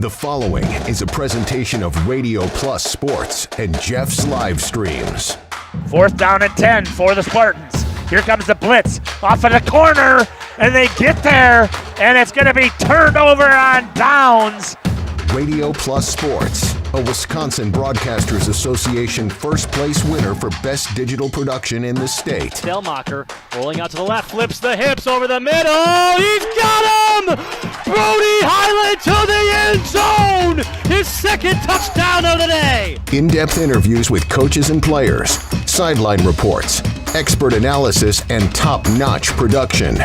The following is a presentation of Radio Plus Sports and Jeff's live streams. 4th down and 10 for the Spartans. Here comes the blitz off of the corner, and they get there, and it's going to be turned over on downs. Radio Plus Sports, a Wisconsin Broadcasters Association first place winner for best digital production in the state. Delmacher rolling out to the left, flips the hips over the middle. He's got him! Brody Highland to the end zone! His second touchdown of the day! In-depth interviews with coaches and players, sideline reports, expert analysis, and top-notch production.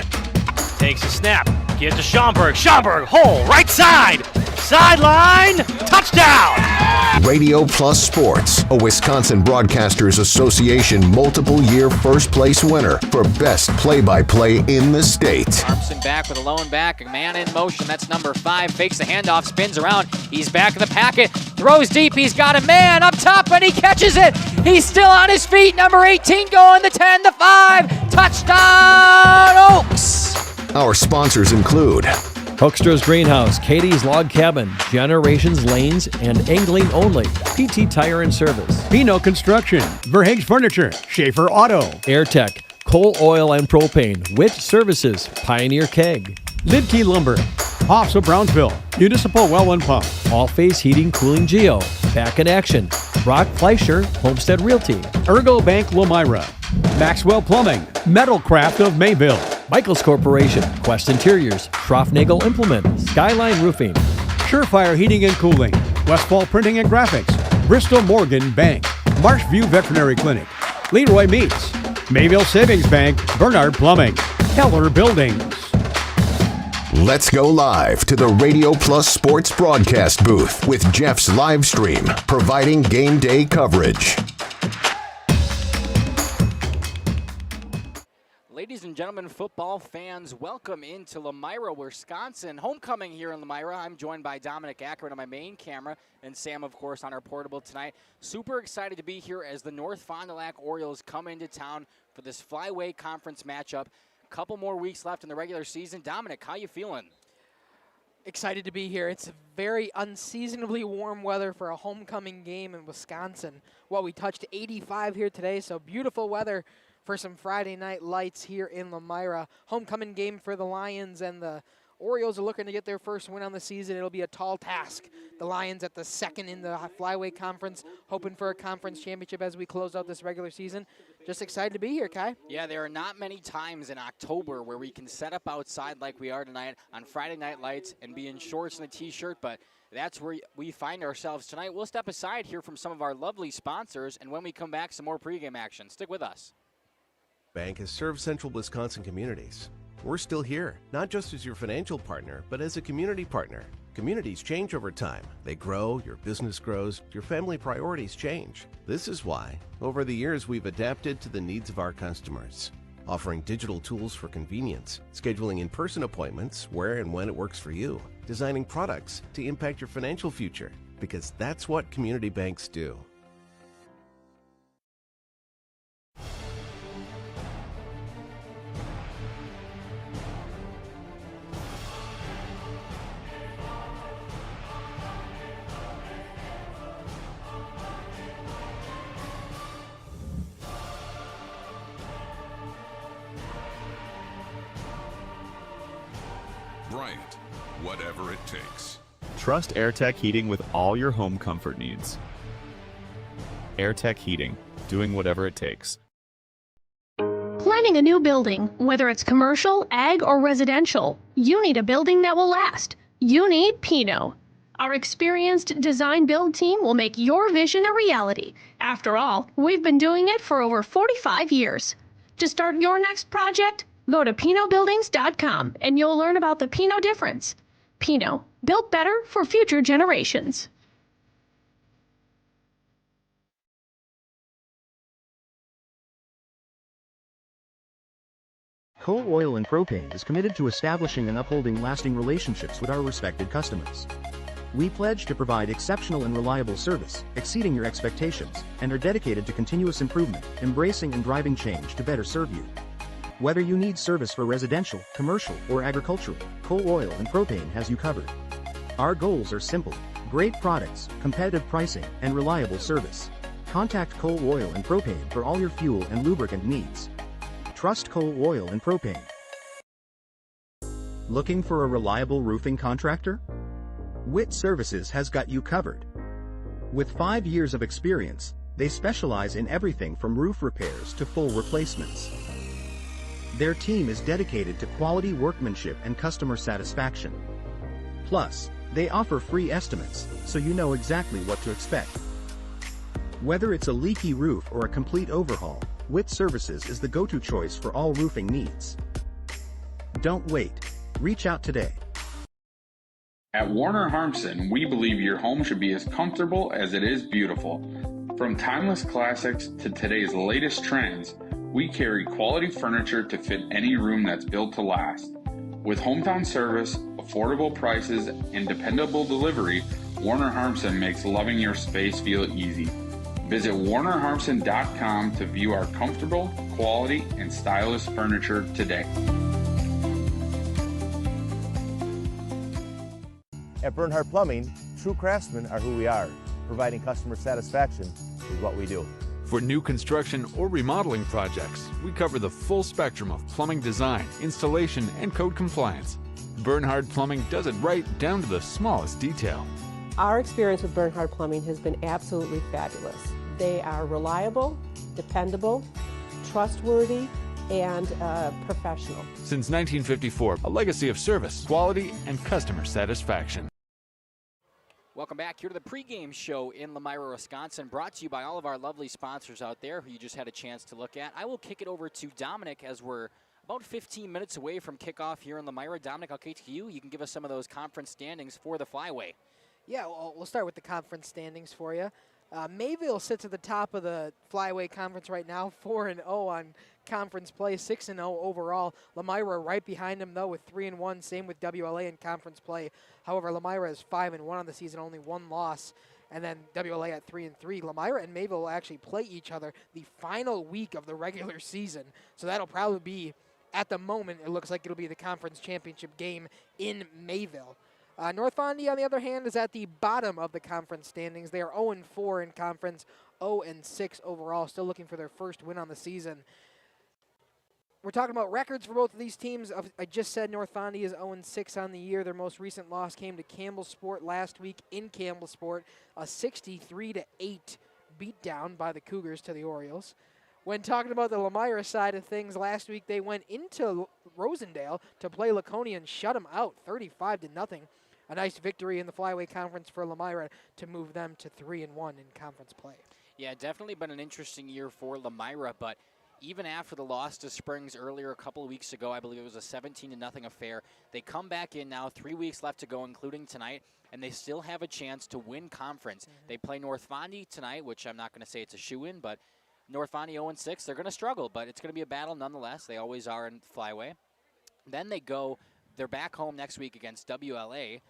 Takes a snap, gives to Schomburg. Schomburg, hole, right side! Sideline, touchdown! Radio Plus Sports, a Wisconsin Broadcasters Association multiple-year first-place winner for best play-by-play in the state. Armson back with a lone back, a man in motion, that's number 5, fakes the handoff, spins around, he's back in the pocket, throws deep, he's got a man up top, and he catches it! He's still on his feet, number 18 going, the 10, the 5, touchdown Oaks! Our sponsors include Hoekstra's Greenhouse, Katie's Log Cabin, Generations Lanes, and Angling Only, PT Tire and Service. Pino Construction, Verhaeg's Furniture, Schaefer Auto, AirTech, Coal Oil and Propane, Witt Services, Pioneer Keg. Lidkey Lumber, Hoffs of Brownsville, Municipal Well and Pump. All Face Heating Cooling Geo, Back in Action, Brock Fleischer, Homestead Realty. Ergo Bank Lomira, Maxwell Plumbing, Metalcraft of Mayville. Michaels Corporation, Quest Interiors, Schroffnagel Implement, Skyline Roofing. Surefire Heating and Cooling, Westfall Printing and Graphics, Bristol Morgan Bank, Marshview Veterinary Clinic, Leroy Meats, Mayville Savings Bank, Bernard Plumbing, Keller Buildings. Let's go live to the Radio Plus Sports broadcast booth with Jeff's live stream, providing game day coverage. Ladies and gentlemen, football fans, welcome into Lomira, Wisconsin. Homecoming here in Lomira. I'm joined by Dominic Akron on my main camera and Sam, of course, on our portable tonight. Super excited to be here as the North Fond du Lac Orioles come into town for this Flyway Conference matchup. Couple more weeks left in the regular season. Dominic, how you feeling? Excited to be here. It's very unseasonably warm weather for a homecoming game in Wisconsin. Well, we touched 85 here today, so beautiful weather for some Friday night lights here in Lomira. Homecoming game for the Lions, and the Orioles are looking to get their first win on the season. It'll be a tall task. The Lions at the second in the Flyway Conference, hoping for a conference championship as we close out this regular season. Just excited to be here, Kai. Yeah, there are not many times in October where we can set up outside like we are tonight on Friday Night Lights and be in shorts and a t-shirt, but that's where we find ourselves tonight. We'll step aside here from some of our lovely sponsors, and when we come back, some more pregame action. Stick with us. Bank has served central Wisconsin communities. We're still here, not just as your financial partner, but as a community partner. Communities change over time. They grow, your business grows, your family priorities change. This is why, over the years, we've adapted to the needs of our customers, offering digital tools for convenience, scheduling in-person appointments where and when it works for you, designing products to impact your financial future, because that's what community banks do. Bryant, whatever it takes. Trust AirTech Heating with all your home comfort needs. AirTech Heating, doing whatever it takes. Planning a new building, whether it's commercial, ag, or residential, you need a building that will last. You need Pino. Our experienced design build team will make your vision a reality. After all, we've been doing it for over 45 years. To start your next project, go to PinoBuildings.com and you'll learn about the Pino difference. Pino, built better for future generations. Coal Oil and Propane is committed to establishing and upholding lasting relationships with our respected customers. We pledge to provide exceptional and reliable service, exceeding your expectations, and are dedicated to continuous improvement, embracing and driving change to better serve you. Whether you need service for residential, commercial, or agricultural, Coal Oil and Propane has you covered. Our goals are simple: great products, competitive pricing, and reliable service. Contact Coal Oil and Propane for all your fuel and lubricant needs. Trust Coal Oil and Propane. Looking for a reliable roofing contractor? Witt Services has got you covered. With 5 years of experience, they specialize in everything from roof repairs to full replacements. Their team is dedicated to quality workmanship and customer satisfaction. Plus, they offer free estimates, so you know exactly what to expect. Whether it's a leaky roof or a complete overhaul, Witt Services is the go-to choice for all roofing needs. Don't wait. Reach out today. At Warner Harmson, we believe your home should be as comfortable as it is beautiful. From timeless classics to today's latest trends, we carry quality furniture to fit any room that's built to last. With hometown service, affordable prices, and dependable delivery, Warner Harmson makes loving your space feel easy. Visit WarnerHarmson.com to view our comfortable, quality, and stylish furniture today. At Bernhardt Plumbing, true craftsmen are who we are. Providing customer satisfaction is what we do. For new construction or remodeling projects, we cover the full spectrum of plumbing design, installation, and code compliance. Bernhardt Plumbing does it right down to the smallest detail. Our experience with Bernhardt Plumbing has been absolutely fabulous. They are reliable, dependable, trustworthy, and professional. Since 1954, a legacy of service, quality, and customer satisfaction. Welcome back here to the pregame show in Lomira, Wisconsin, brought to you by all of our lovely sponsors out there who you just had a chance to look at. I will kick it over to Dominic as we're about 15 minutes away from kickoff here in Lomira. Dominic, I'll kick to you. You can give us some of those conference standings for the Flyway. Yeah, we'll start with the conference standings for you. Mayville sits at the top of the Flyway Conference right now, 4-0 on conference play, 6-0 overall. Lomira right behind them, though, with 3-1. Same with WLA in conference play. However, Lomira is 5-1 on the season, only one loss. And then WLA at 3-3. Lomira and Mayville will actually play each other the final week of the regular season. So that'll probably be, at the moment, it looks like it'll be the conference championship game in Mayville. North Fondy, on the other hand, is at the bottom of the conference standings. They are 0-4 in conference, 0-6 overall, still looking for their first win on the season. We're talking about records for both of these teams. I just said North Fondy is 0-6 on the year. Their most recent loss came to Campbellsport last week in Campbellsport, a 63-8 beatdown by the Cougars to the Orioles. When talking about the Lomira side of things, last week they went into Rosendale to play Laconia and shut them out, 35-0. A nice victory in the Flyway Conference for Lomira to move them to 3-1 in conference play. Yeah, definitely been an interesting year for Lomira, but even after the loss to Springs earlier a couple of weeks ago, I believe it was a 17-0 affair, they come back in now, 3 weeks left to go, including tonight, and they still have a chance to win conference. They play North Fondy tonight, which I'm not going to say it's a shoe-in, but North Fondy 0-6, they're going to struggle, but it's going to be a battle nonetheless. They always are in Flyway. Then they're back home next week against WLA.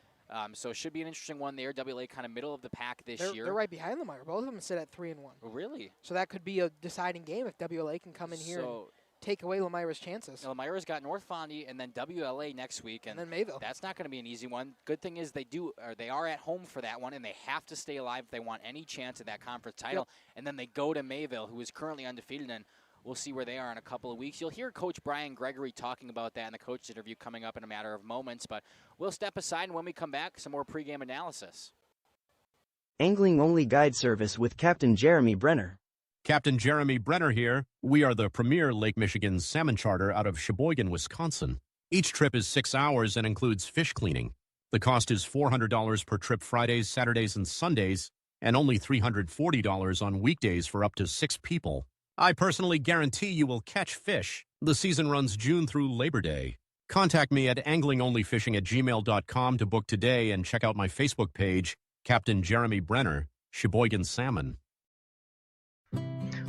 So it should be an interesting one there. WLA kind of middle of the pack this year. They're right behind Lomira. Both of them sit at 3-1. Oh, really? So that could be a deciding game if WLA can come in here and take away Lomira's chances. Lomira's got North Fondy and then WLA next week, and then Mayville. That's not going to be an easy one. Good thing is they are at home for that one, and they have to stay alive if they want any chance at that conference title. Yep. And then they go to Mayville, who is currently undefeated, and we'll see where they are in a couple of weeks. You'll hear Coach Brian Gregory talking about that in the coach interview coming up in a matter of moments, but we'll step aside, and when we come back, some more pregame analysis. Angling-only guide service with Captain Jeremy Brenner. Captain Jeremy Brenner here. We are the premier Lake Michigan salmon charter out of Sheboygan, Wisconsin. Each trip is 6 hours and includes fish cleaning. The cost is $400 per trip Fridays, Saturdays, and Sundays, and only $340 on weekdays for up to 6 people. I personally guarantee you will catch fish. The season runs June through Labor Day. Contact me at anglingonlyfishing@gmail.com to book today and check out my Facebook page, Captain Jeremy Brenner, Sheboygan Salmon.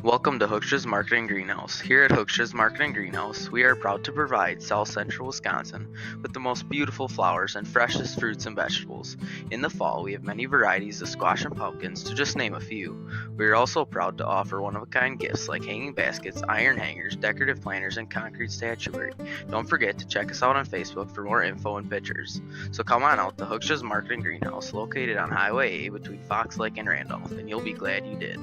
Welcome to Hooksha's Marketing Greenhouse. Here at Hooksha's Marketing Greenhouse, we are proud to provide South Central Wisconsin with the most beautiful flowers and freshest fruits and vegetables. In the fall, we have many varieties of squash and pumpkins, to just name a few. We are also proud to offer one-of-a-kind gifts like hanging baskets, iron hangers, decorative planters, and concrete statuary. Don't forget to check us out on Facebook for more info and pictures. So come on out to Hooksha's Marketing Greenhouse, located on Highway A between Fox Lake and Randolph, and you'll be glad you did.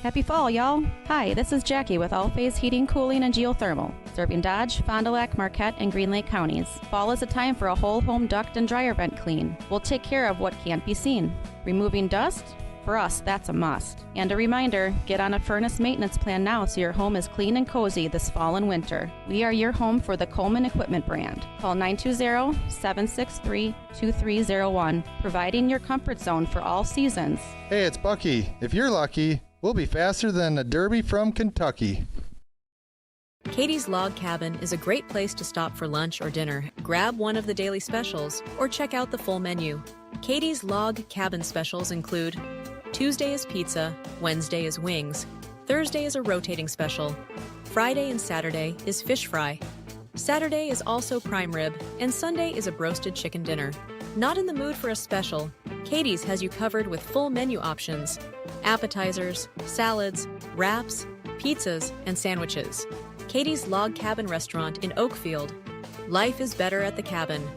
Happy fall, y'all. Hi, this is Jackie with All Phase Heating, Cooling, and Geothermal, serving Dodge, Fond du Lac, Marquette, and Green Lake counties. Fall is a time for a whole home duct and dryer vent clean. We'll take care of what can't be seen. Removing dust? For us, that's a must. And a reminder, get on a furnace maintenance plan now so your home is clean and cozy this fall and winter. We are your home for the Coleman Equipment brand. Call 920-763-2301, providing your comfort zone for all seasons. Hey, it's Bucky. If you're lucky, we'll be faster than a Derby from Kentucky. Katie's Log Cabin is a great place to stop for lunch or dinner, grab one of the daily specials, or check out the full menu. Katie's Log Cabin specials include Tuesday is pizza, Wednesday is wings, Thursday is a rotating special, Friday and Saturday is fish fry, Saturday is also prime rib, and Sunday is a roasted chicken dinner. Not in the mood for a special? Katie's has you covered with full menu options, appetizers, salads, wraps, pizzas, and sandwiches. Katie's Log Cabin Restaurant in Oakfield. Life is better at the cabin.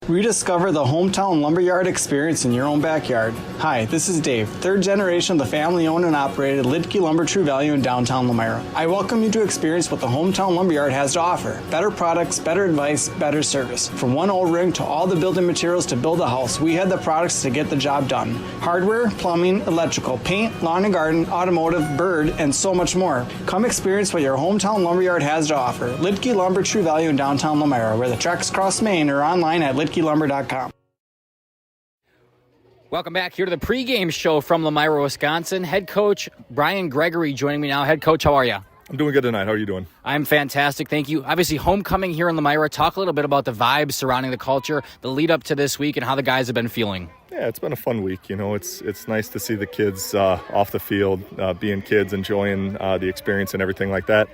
Rediscover the hometown lumberyard experience in your own backyard. Hi, this is Dave, third generation of the family-owned and operated Lidke Lumber True Value in downtown Lomira. I welcome you to experience what the hometown lumberyard has to offer. Better products, better advice, better service. From one O-ring to all the building materials to build a house, we had the products to get the job done. Hardware, plumbing, electrical, paint, lawn and garden, automotive, bird, and so much more. Come experience what your hometown lumberyard has to offer. Lidke Lumber True Value in downtown Lomira, where the tracks cross Main, or online at lidkelumber.com. Welcome back here to the pregame show from Lomira, Wisconsin. Head coach Brian Gregory joining me now. Head coach, how are you? I'm doing good tonight. How are you doing? I'm fantastic. Thank you. Obviously, homecoming here in Lomira. Talk a little bit about the vibes surrounding the culture, the lead up to this week, and how the guys have been feeling. Yeah, it's been a fun week. You know, it's nice to see the kids off the field, being kids, enjoying the experience and everything like that.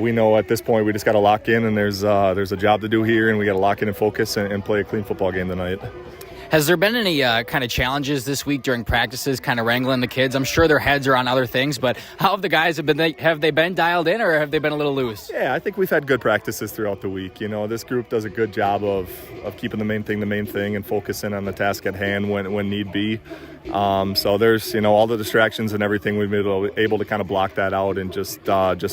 We know at this point we just got to lock in, and there's a job to do here, and we got to lock in and focus and play a clean football game tonight. Has there been any kind of challenges this week during practices, kind of wrangling the kids? I'm sure their heads are on other things, but how have the guys have they been dialed in, or have they been a little loose? Yeah, I think we've had good practices throughout the week. You know, this group does a good job of keeping the main thing and focusing on the task at hand when need be. So there's, you know, all the distractions and everything, we've been able to kind of block that out and just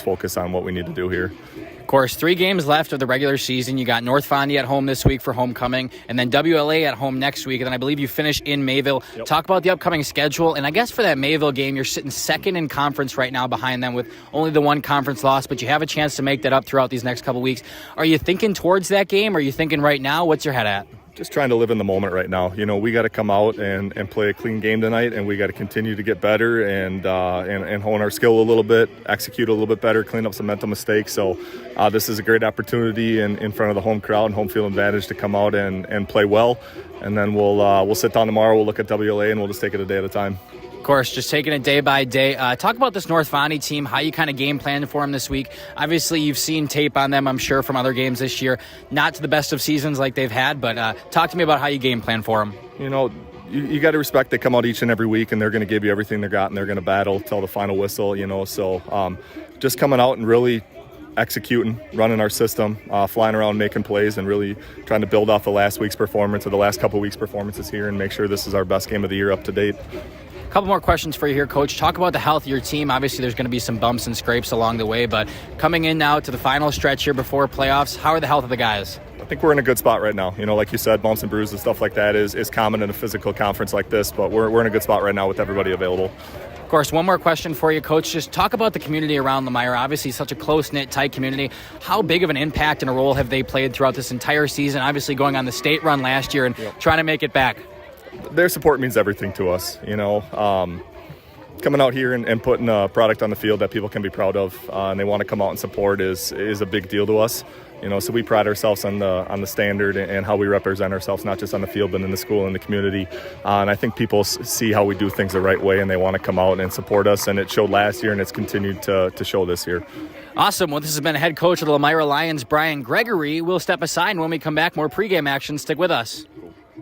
focus on what we need to do here. Of course, 3 games left of the regular season. You got North Fondy at home this week for homecoming, and then WLA at home next week, and then I believe you finish in Mayville. Yep. Talk about the upcoming schedule, and I guess for that Mayville game, you're sitting second in conference right now behind them with only the 1 conference loss, but you have a chance to make that up throughout these next couple weeks. Are you thinking towards that game, or are you thinking right now? What's your head at? Just trying to live in the moment right now. You know, we got to come out and play a clean game tonight, and we got to continue to get better and hone our skill a little bit, execute a little bit better, clean up some mental mistakes. So this is a great opportunity in front of the home crowd and home field advantage to come out and play well. And then we'll sit down tomorrow, we'll look at WLA, and we'll just take it a day at a time. Of course, just taking it day by day. Talk about this North Fondy team, how you kind of game planned for them this week. Obviously, you've seen tape on them, I'm sure, from other games this year. Not to the best of seasons like they've had, but talk to me about how you game plan for them. You know, you got to respect they come out each and every week, and they're going to give you everything they got, and they're going to battle till the final whistle, you know. So just coming out and really executing, running our system, flying around, making plays, and really trying to build off the last week's performance or the last couple weeks' performances here and make sure this is our best game of the year up to date. A couple more questions for you here, Coach. Talk about the health of your team. Obviously, there's going to be some bumps and scrapes along the way, but coming in now to the final stretch here before playoffs, how are the health of the guys? I think we're in a good spot right now. You know, like you said, bumps and bruises, stuff like that is common in a physical conference like this, but we're in a good spot right now with everybody available. Of course, one more question for you, Coach. Just talk about the community around Lomira. Obviously, such a close-knit, tight community. How big of an impact and a role have they played throughout this entire season? Obviously, going on the state run last year and trying to make it back. Their support means everything to us, you know. coming out here and putting a product on the field that people can be proud of and they want to come out and support is a big deal to us. So we pride ourselves on the standard and how we represent ourselves, not just on the field, but in the school and the community. And I think people see how we do things the right way, and they want to come out and support us. And it showed last year, and it's continued to show this year. Awesome. Well, this has been head coach of the Lomira Lions, Brian Gregory. We'll step aside, and when we come back, more pregame action. Stick with us.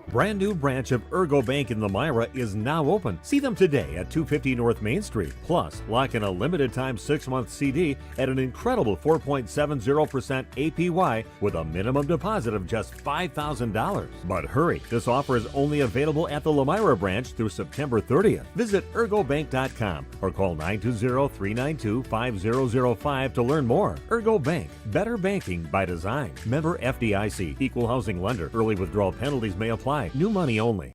Brand new branch of Ergo Bank in Lomira is now open. See them today at 250 North Main Street. Plus, lock in a limited time 6-month CD at an incredible 4.70% APY with a minimum deposit of just $5,000. But hurry, this offer is only available at the Lomira branch through September 30th. Visit ergobank.com or call 920-392-5005 to learn more. Ergo Bank, better banking by design. Member FDIC, equal housing lender. Early withdrawal penalties may apply. New money only.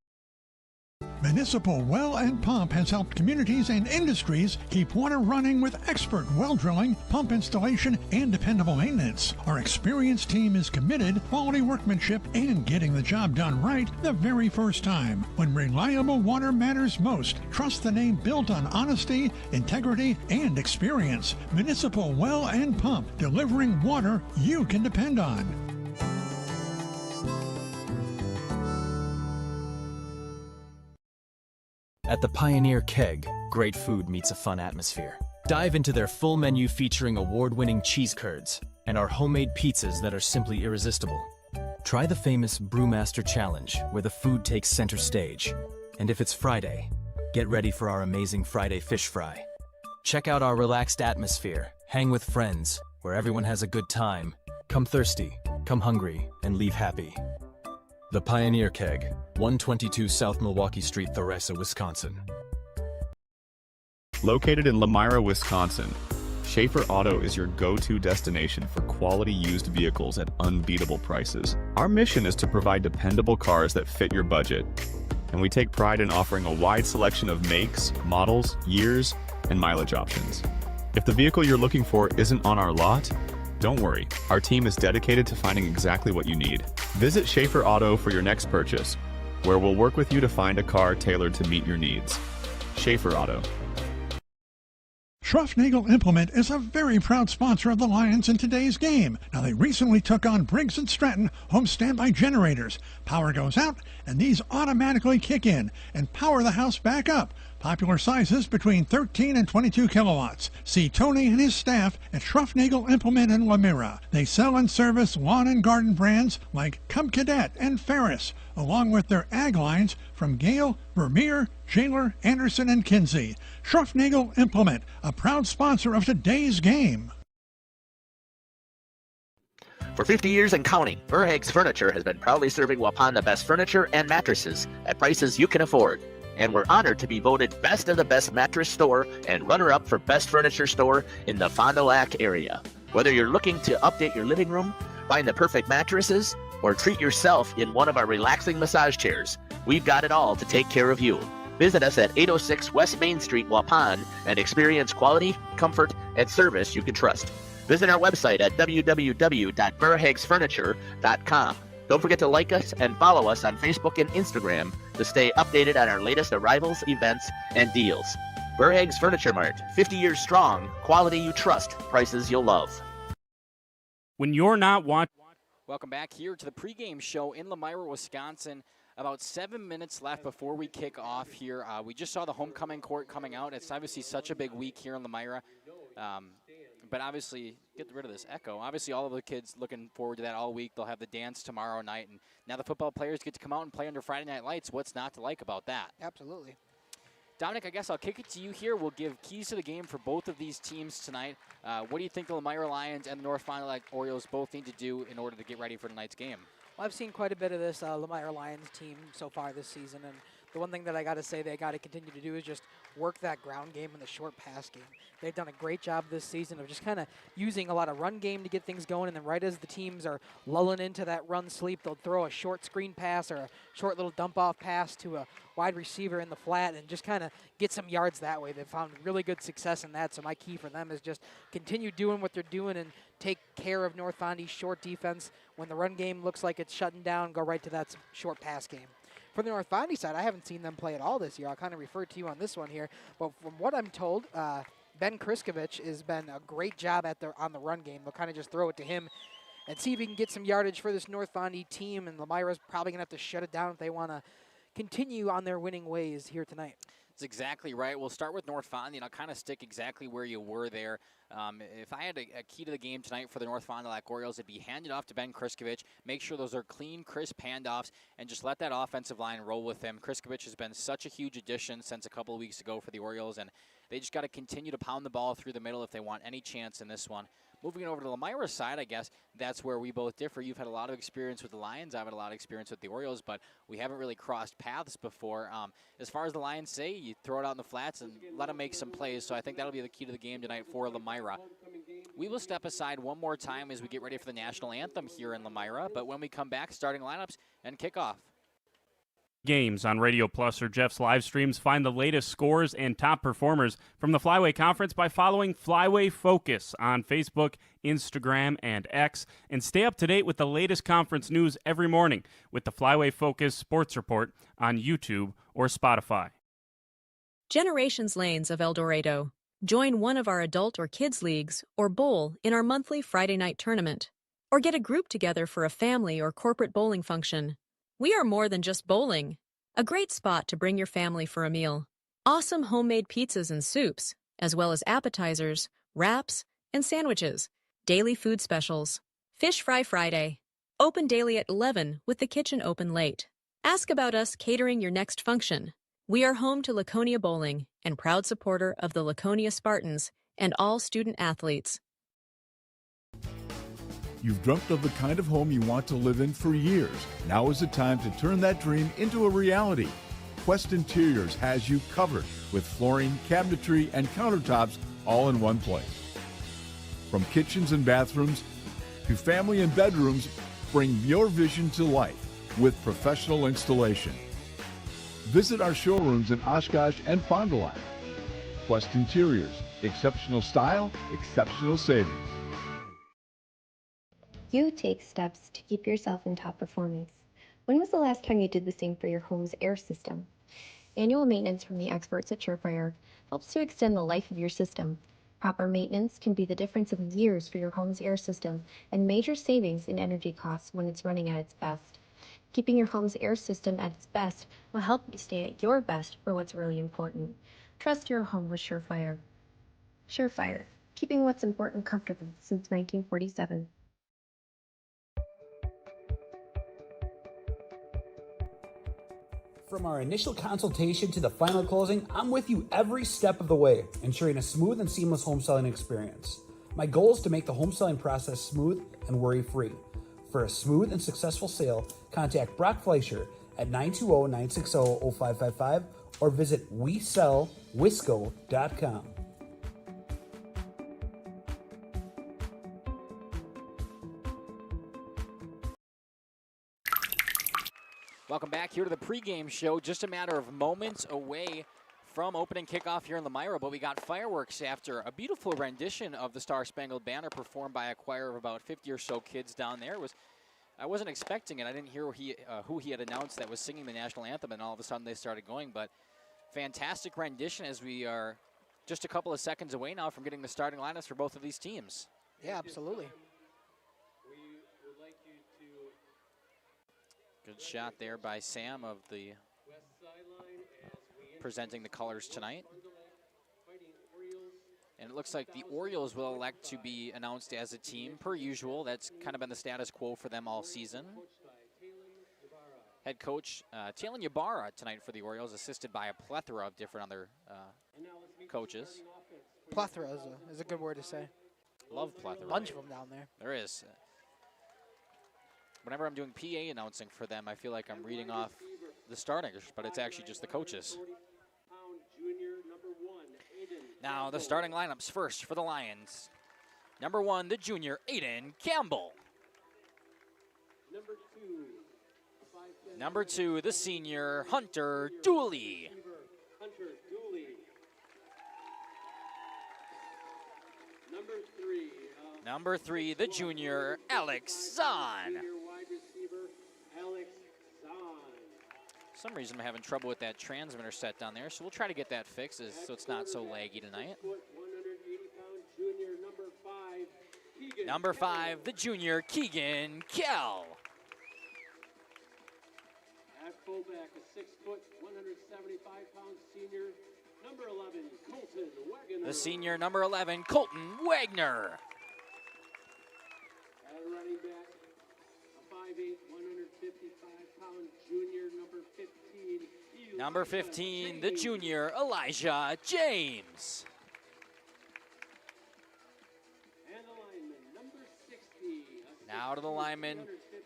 Municipal Well and Pump has helped communities and industries keep water running with expert well drilling, pump installation, and dependable maintenance. Our experienced team is committed, quality workmanship, and getting the job done right the very first time. When reliable water matters most, trust the name built on honesty, integrity, and experience. Municipal Well and Pump, delivering water you can depend on. At the Pioneer Keg, great food meets a fun atmosphere. Dive into their full menu featuring award-winning cheese curds and our homemade pizzas that are simply irresistible. Try the famous Brewmaster Challenge, where the food takes center stage. And if it's Friday, get ready for our amazing Friday fish fry. Check out our relaxed atmosphere, hang with friends, where everyone has a good time. Come thirsty, come hungry, and leave happy. The Pioneer Keg, 122 South Milwaukee Street, Theresa, Wisconsin. Located in Lomira, Wisconsin, Schaefer Auto is your go-to destination for quality used vehicles at unbeatable prices. Our mission is to provide dependable cars that fit your budget, and we take pride in offering a wide selection of makes, models, years, and mileage options. If the vehicle you're looking for isn't on our lot, don't worry, our team is dedicated to finding exactly what you need. Visit Schaefer Auto for your next purchase, where we'll work with you to find a car tailored to meet your needs. Schaefer Auto. Schruffnagel Implement is a very proud sponsor of the Lions in today's game. Now, they recently took on Briggs & Stratton home standby generators. Power goes out, and these automatically kick in and power the house back up. Popular sizes between 13 and 22 kilowatts. See Tony and his staff at Schruffnagel Implement in Lomira. They sell and service lawn and garden brands like Cub Cadet and Ferris, along with their ag lines from Gale, Vermeer, Shaler, Anderson, and Kinsey. Schruffnagel Implement, a proud sponsor of today's game. For 50 years and counting, Verhaeg's Furniture has been proudly serving Waupun the best furniture and mattresses at prices you can afford. And we're honored to be voted Best of the Best Mattress Store and runner-up for Best Furniture Store in the Fond du Lac area. Whether you're looking to update your living room, find the perfect mattresses, or treat yourself in one of our relaxing massage chairs, we've got it all to take care of you. Visit us at 806 West Main Street, Waupun, and experience quality, comfort, and service you can trust. Visit our website at www.verhaegsfurniture.com. Don't forget to like us and follow us on Facebook and Instagram to stay updated on our latest arrivals, events, and deals. Verhaeg's Furniture Mart, 50 years strong, quality you trust, prices you'll love. When you're not watching... Welcome back here to the pregame show in Lomira, Wisconsin. About 7 minutes left before we kick off here. We just saw the homecoming court coming out. It's obviously such a big week here in Lomira. But obviously, get rid of this echo. Obviously, all of the kids looking forward to that all week. They'll have the dance tomorrow night. And now the football players get to come out and play under Friday Night Lights. What's not to like about that? Absolutely. Dominic, I guess I'll kick it to you here. We'll give keys to the game for both of these teams tonight. What do you think the Lomira Lions and the North Fond du Lac Orioles both need to do in order to get ready for tonight's game? Well, I've seen quite a bit of this Lomira Lions team so far this season, and the one thing that I got to say they got to continue to do is just work that ground game and the short pass game. They've done a great job this season of just kind of using a lot of run game to get things going, and then right as the teams are lulling into that run sleep, they'll throw a short screen pass or a short little dump-off pass to a wide receiver in the flat and just kind of get some yards that way. They've found really good success in that, so my key for them is just continue doing what they're doing and take care of North Fondy's short defense. When the run game looks like it's shutting down, go right to that short pass game. For the North Fondy side, I haven't seen them play at all this year. I'll kind of refer to you on this one here. But from what I'm told, Ben Kriskovich has been a great job on the run game. They'll kind of just throw it to him and see if he can get some yardage for this North Fondy team. And Lomira's probably going to have to shut it down if they want to continue on their winning ways here tonight. That's exactly right. We'll start with North Fond Du Lac, kind of stick exactly where you were there. If I had a key to the game tonight for the North Fond du Lac Orioles, it'd be hand it off to Ben Kriskovich, make sure those are clean, crisp handoffs, and just let that offensive line roll with him. Kriskovich has been such a huge addition since a couple of weeks ago for the Orioles, and they just got to continue to pound the ball through the middle if they want any chance in this one. Moving it over to Lomira's side, I guess that's where we both differ. You've had a lot of experience with the Lions. I've had a lot of experience with the Orioles, but we haven't really crossed paths before. As far as the Lions say, you throw it out in the flats and let them make some plays, so I think that'll be the key to the game tonight for Lomira. We will step aside one more time as we get ready for the national anthem here in Lomira, but when we come back, starting lineups and kickoff. Games on Radio Plus or Jeff's live streams. Find the latest scores and top performers from the Flyway Conference by following Flyway Focus on Facebook, Instagram, and X. And stay up to date with the latest conference news every morning with the Flyway Focus Sports Report on YouTube or Spotify. Generations Lanes of El Dorado. Join one of our adult or kids leagues or bowl in our monthly Friday night tournament. Or get a group together for a family or corporate bowling function. We are more than just bowling. A great spot to bring your family for a meal. Awesome homemade pizzas and soups, as well as appetizers, wraps, and sandwiches. Daily food specials. Fish Fry Friday. Open daily at 11 with the kitchen open late. Ask about us catering your next function. We are home to Laconia Bowling and proud supporter of the Laconia Spartans and all student athletes. You've dreamt of the kind of home you want to live in for years. Now is the time to turn that dream into a reality. Quest Interiors has you covered with flooring, cabinetry, and countertops all in one place. From kitchens and bathrooms to family and bedrooms, bring your vision to life with professional installation. Visit our showrooms in Oshkosh and Fond du Lac. Quest Interiors, exceptional style, exceptional savings. You take steps to keep yourself in top performance. When was the last time you did the same for your home's air system? Annual maintenance from the experts at Surefire helps to extend the life of your system. Proper maintenance can be the difference of years for your home's air system and major savings in energy costs when it's running at its best. Keeping your home's air system at its best will help you stay at your best for what's really important. Trust your home with Surefire. Surefire, keeping what's important comfortable since 1947. From our initial consultation to the final closing, I'm with you every step of the way, ensuring a smooth and seamless home selling experience. My goal is to make the home selling process smooth and worry-free. For a smooth and successful sale, contact Brock Fleischer at 920-960-0555 or visit WeSellWisco.com. Welcome back here to the pregame show. Just a matter of moments away from opening kickoff here in Lomira, but we got fireworks after a beautiful rendition of the Star Spangled Banner performed by a choir of about 50 or so kids down there. I wasn't expecting it. I didn't hear who he had announced that was singing the national anthem, and all of a sudden they started going. But fantastic rendition as we are just a couple of seconds away now from getting the starting lineups for both of these teams. Yeah, absolutely. Good shot there by Sam of the presenting the colors tonight. And it looks like the Orioles will elect to be announced as a team per usual. That's kind of been the status quo for them all season. Head coach Talon Ybarra tonight for the Orioles, assisted by a plethora of different other coaches. Plethora is a good word to say. Love plethora. Bunch of them down there. There is. Whenever I'm doing PA announcing for them, I feel like I'm reading off the starters, but it's actually just the coaches. Now the starting lineups first for the Lions. Number 1, the junior, Aiden Campbell. Number 2, the senior, Hunter Dooley. Number 3, the junior, Alex Zahn. For some reason I'm having trouble with that transmitter set down there, so we'll try to get that fixed so it's not so laggy tonight. Number 5, the junior, Keegan Kell. At fullback, a 6', 175-pound senior, number 11, Colton Wagner. The senior, number 11, Colton Wagner. At running back, a 5'8", 155-pound junior, number 15. Number 15, the junior, Elijah James. And the lineman, number 60. Now to the lineman,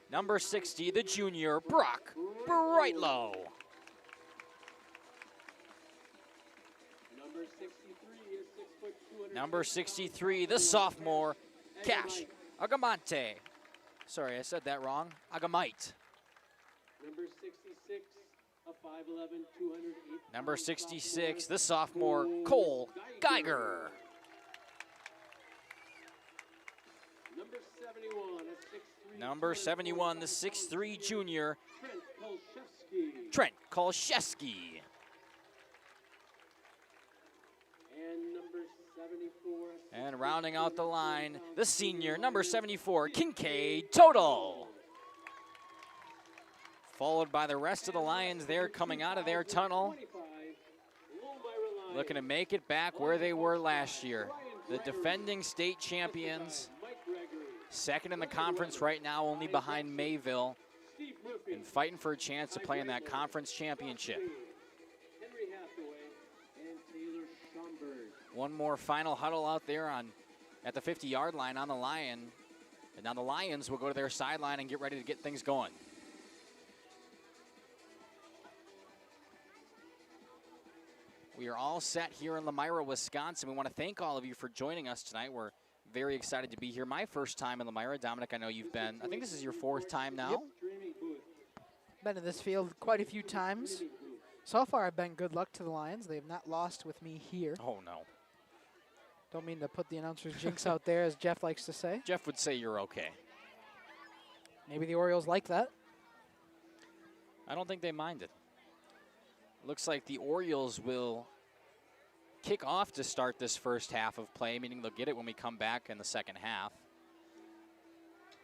number 60, the junior, Brock Brightlow. Number 63 is 6', 200. Number 63, the sophomore, Cash Agamante. Sorry, I said that wrong. Agamite. Number 66, a 5'11", 208. Number 66, the sophomore, Cole Geiger. Number 71, a 6'3". Number 71, the 6'3 junior, Trent Kolszewski. Trent Kolszewski. And number 74. And rounding out the line, the senior, number 74, Kincaid Total. Followed by the rest of the Lions there coming out of their tunnel. Looking to make it back where they were last year. The defending state champions. Second in the conference right now, only behind Mayville. And fighting for a chance to play in that conference championship. One more final huddle out there at the 50-yard line on the Lion. And now the Lions will go to their sideline and get ready to get things going. We are all set here in Lomira, Wisconsin. We want to thank all of you for joining us tonight. We're very excited to be here. My first time in Lomira. Dominic, I know you've been, I think this is your 4th time now. Yep. Been to this field quite a few times. So far, I've been good luck to the Lions. They have not lost with me here. Oh, no. Don't mean to put the announcer's jinx out there, as Jeff likes to say. Jeff would say you're okay. Maybe the Orioles like that. I don't think they mind it. Looks like the Orioles will kick off to start this first half of play, meaning they'll get it when we come back in the second half.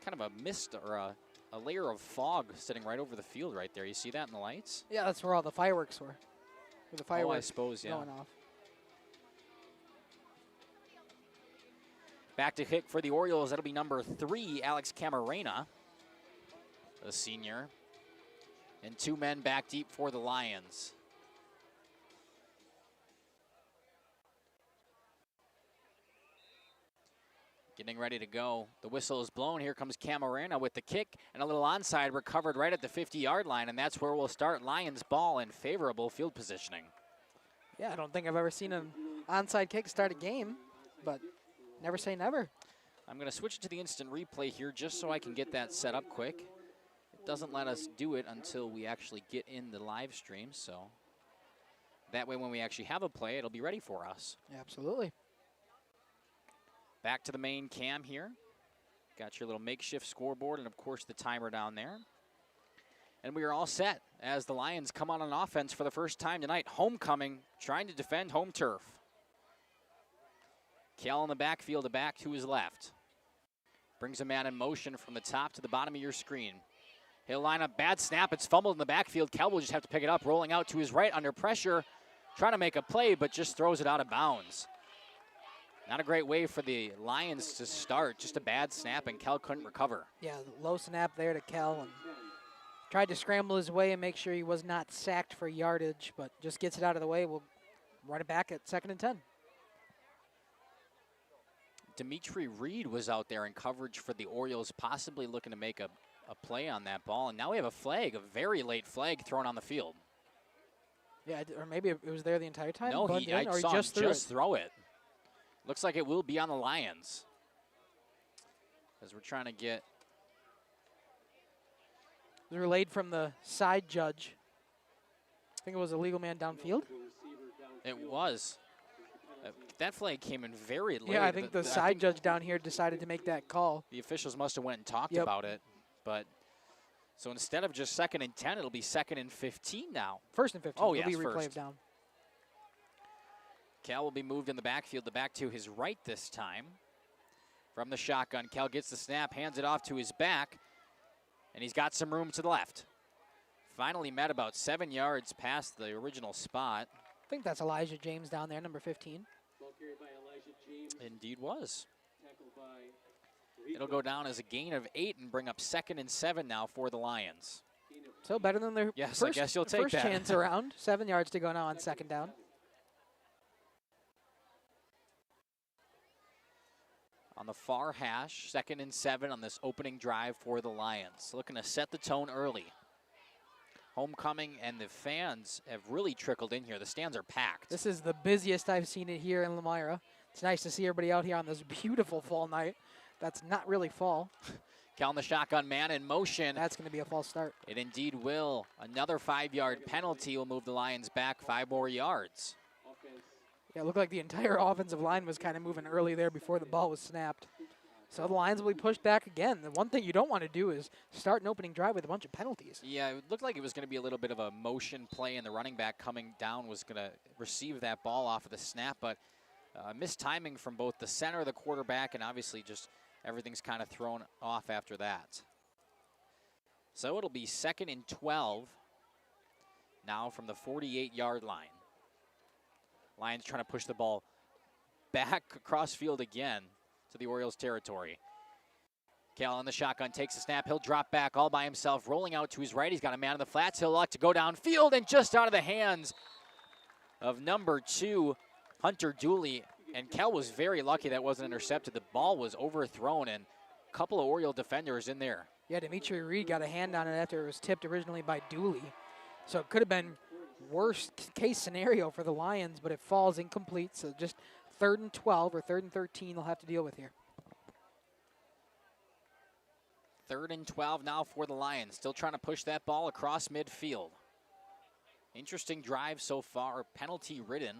Kind of a mist or a layer of fog sitting right over the field right there. You see that in the lights? Yeah, that's where all the fireworks were. Where the fireworks I suppose, yeah. going off. Back to kick for the Orioles. That'll be number 3, Alex Camarena, the senior. And 2 men back deep for the Lions. Getting ready to go. The whistle is blown. Here comes Camarena with the kick, and a little onside recovered right at the 50-yard line, and that's where we'll start. Lions ball in favorable field positioning. Yeah, I don't think I've ever seen an onside kick start a game, but never say never. I'm going to switch to the instant replay here just so I can get that set up quick. It doesn't let us do it until we actually get in the live stream, so that way when we actually have a play, it'll be ready for us. Absolutely. Back to the main cam here. Got your little makeshift scoreboard and, of course, the timer down there. And we are all set as the Lions come on offense for the first time tonight. Homecoming, trying to defend home turf. Kell in the backfield, a back to his left. Brings a man in motion from the top to the bottom of your screen. He'll line up, bad snap, it's fumbled in the backfield. Kell will just have to pick it up, rolling out to his right under pressure, trying to make a play, but just throws it out of bounds. Not a great way for the Lions to start. Just a bad snap, and Kell couldn't recover. Yeah, low snap there to Kell, and tried to scramble his way and make sure he was not sacked for yardage, but just gets it out of the way. We'll run it back at 2nd and 10. Dimitri Reed was out there in coverage for the Orioles, possibly looking to make a play on that ball. And now we have a flag, a very late flag thrown on the field. Yeah, or maybe it was there the entire time. No, I saw him just throw it. Looks like it will be on the Lions. As we're trying to get. It was relayed from the side judge. I think it was a legal man downfield. It was. That flag came in very late. Yeah, I think the side judge down here decided to make that call. The officials must have went and talked about it, but So instead of just 2nd and 10, it'll be 2nd and 15 now. 1st and 15. Oh, It'll yes, be replayed first. down. Cal will be moved in the backfield, the back to his right this time. From the shotgun, Cal gets the snap, hands it off to his back, and he's got some room to the left. Finally met about 7 yards past the original spot. I think that's Elijah James down there, number 15. Ball carried by Elijah James. Indeed was. Tackled by It'll go down as a gain of 8 and bring up 2nd and 7 now for the Lions. So better than their Yes, first, I guess you'll take first that. chance around. 7 yards to go now on 2nd down. On the far hash, 2nd and 7 on this opening drive for the Lions. Looking to set the tone early. Homecoming and the fans have really trickled in here. The stands are packed. This is the busiest I've seen it here in Lomira. It's nice to see everybody out here on this beautiful fall night. That's not really fall. Cal in the shotgun, man in motion. That's going to be a false start. It indeed will. Another 5-yard penalty will move the Lions back 5 more yards. Yeah, it looked like the entire offensive line was kind of moving early there before the ball was snapped. So the Lions will be pushed back again. The one thing you don't want to do is start an opening drive with a bunch of penalties. Yeah, it looked like it was going to be a little bit of a motion play, and the running back coming down was going to receive that ball off of the snap, but missed timing from both the center, the quarterback, and obviously just everything's kind of thrown off after that. So it'll be 2nd and 12 now from the 48-yard line. Lions trying to push the ball back across field again to the Orioles territory. Cal on the shotgun takes the snap. He'll drop back all by himself, rolling out to his right. He's got a man in the flats. He'll like to go downfield and just out of the hands of number 2, Hunter Dooley. And Cal was very lucky that wasn't intercepted. The ball was overthrown and a couple of Oriole defenders in there. Yeah, Dimitri Reed got a hand on it after it was tipped originally by Dooley. So it could have been worst case scenario for the Lions, but it falls incomplete. So just 3rd and 12 or 3rd and 13 they'll have to deal with here. 3rd and 12 now for the Lions. Still trying to push that ball across midfield. Interesting drive so far, penalty ridden.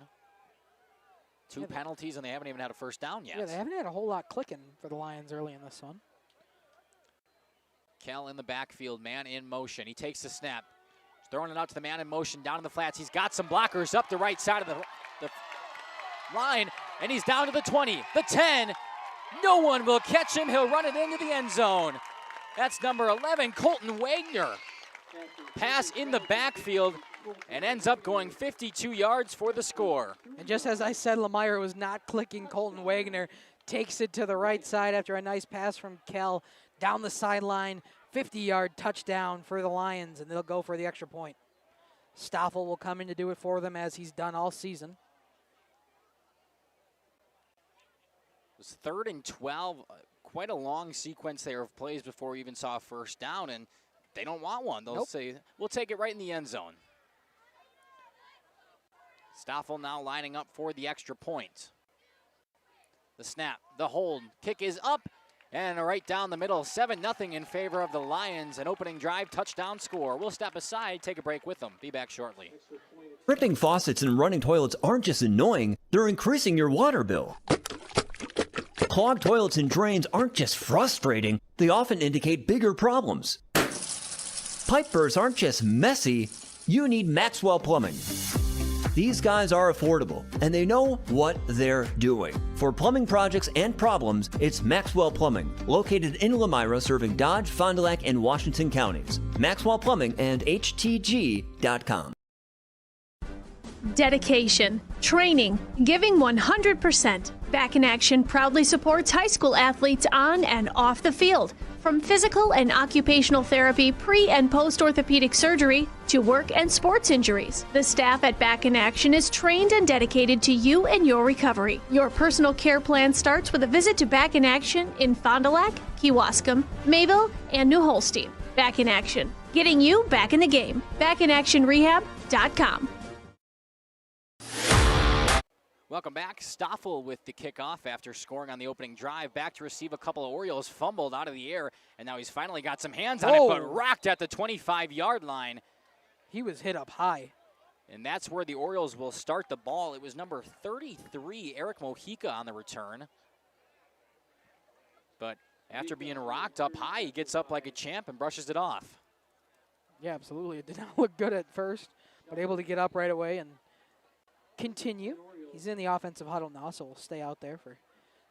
2 penalties, and they haven't even had a first down yet. Yeah, they haven't had a whole lot clicking for the Lions early in this one. Cal in the backfield, man in motion. He takes the snap. He's throwing it out to the man in motion down in the flats. He's got some blockers up the right side of the line, and he's down to the 20, the 10. No one will catch him. He'll run it into the end zone. That's number 11, Colton Wagner. Pass in the backfield and ends up going 52 yards for the score. And just as I said, Lomira was not clicking. Colton Wagner takes it to the right side after a nice pass from Cal down the sideline. 50-yard touchdown for the Lions, and they'll go for the extra point. Stoffel will come in to do it for them as he's done all season. It was 3rd and 12. Quite a long sequence there of plays before we even saw a first down, and they don't want one. They'll say, we'll take it right in the end zone. Stoffel now lining up for the extra point. The snap, the hold, kick is up, and right down the middle, 7-0 in favor of the Lions. An opening drive, touchdown score. We'll step aside, take a break with them. Be back shortly. Dripping faucets and running toilets aren't just annoying, they're increasing your water bill. Clogged toilets and drains aren't just frustrating, they often indicate bigger problems. Pipe bursts aren't just messy, you need Maxwell Plumbing. These guys are affordable, and they know what they're doing. For plumbing projects and problems, it's Maxwell Plumbing, located in Lomira, serving Dodge, Fond du Lac, and Washington counties. Maxwell Plumbing and HTG.com. Dedication, training, giving 100%. Back in Action proudly supports high school athletes on and off the field. From physical and occupational therapy, pre- and post-orthopedic surgery, to work and sports injuries. The staff at Back in Action is trained and dedicated to you and your recovery. Your personal care plan starts with a visit to Back in Action in Fond du Lac, Kewaskum, Mayville, and New Holstein. Back in Action, getting you back in the game. BackinActionRehab.com. Welcome back. Stoffel with the kickoff after scoring on the opening drive. Back to receive a couple of Orioles, fumbled out of the air, and now he's finally got some hands on it, but rocked at the 25-yard line. He was hit up high. And that's where the Orioles will start the ball. It was number 33, Eric Mojica, on the return. But after being rocked up high, he gets up like a champ and brushes it off. Yeah, absolutely. It did not look good at first, but able to get up right away and continue. He's in the offensive huddle now, so we'll stay out there for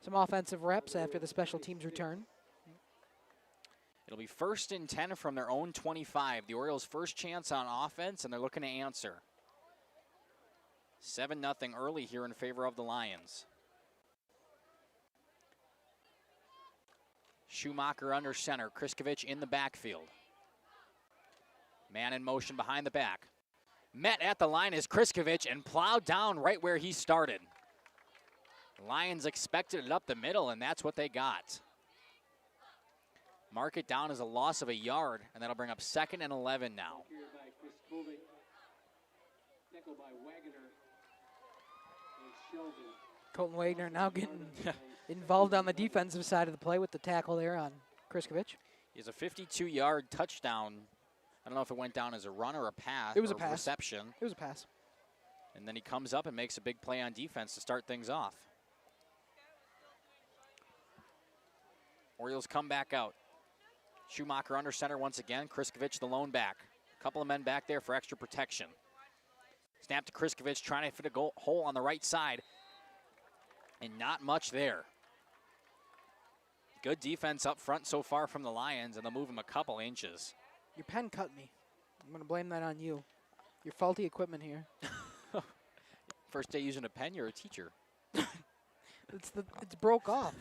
some offensive reps after the special teams return. It'll be 1st and 10 from their own 25. The Orioles' first chance on offense, and they're looking to answer. 7-0 early here in favor of the Lions. Schumacher under center. Kriskovich in the backfield. Man in motion behind the back. Met at the line is Kriskovich and plowed down right where he started. The Lions expected it up the middle, and that's what they got. Mark it down as a loss of a yard, and that'll bring up 2nd and 11 now. Colton Wagner now getting involved on the defensive side of the play with the tackle there on Kriskovich. He has a 52-yard touchdown. I don't know if it went down as a run or a pass. It was a pass. Reception. It was a pass. And then he comes up and makes a big play on defense to start things off. Orioles come back out. Schumacher under center once again. Kriskovich the lone back. A couple of men back there for extra protection. Snap to Kriskovich, trying to fit a hole on the right side. And not much there. Good defense up front so far from the Lions, and they'll move him a couple inches. Your pen cut me. I'm going to blame that on you. Your faulty equipment here. First day using a pen, you're a teacher. It's broke off.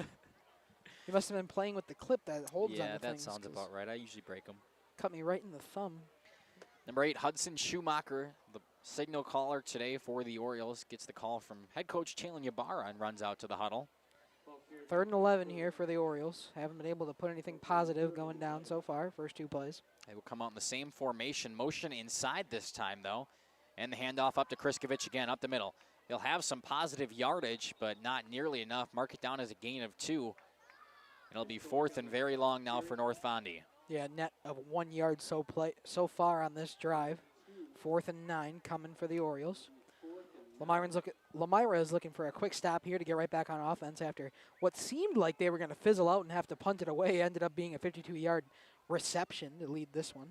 You must have been playing with the clip that holds on the Yeah, that things, sounds about right. I usually break them. Cut me right in the thumb. Number 8, Hudson Schumacher, the signal caller today for the Orioles, gets the call from head coach Chalon Ybarra and runs out to the huddle. 3rd and 11 here for the Orioles. Haven't been able to put anything positive going down so far, first 2 plays. They will come out in the same formation. Motion inside this time, though. And the handoff up to Kriskovich again, up the middle. He'll have some positive yardage, but not nearly enough. Mark it down as a gain of 2. It'll be 4th and very long now for North Fondy. Yeah, net of 1 yard so far on this drive. 4th and 9 coming for the Orioles. Lomira is looking for a quick stop here to get right back on offense after what seemed like they were going to fizzle out and have to punt it away. Ended up being a 52-yard reception to lead this one.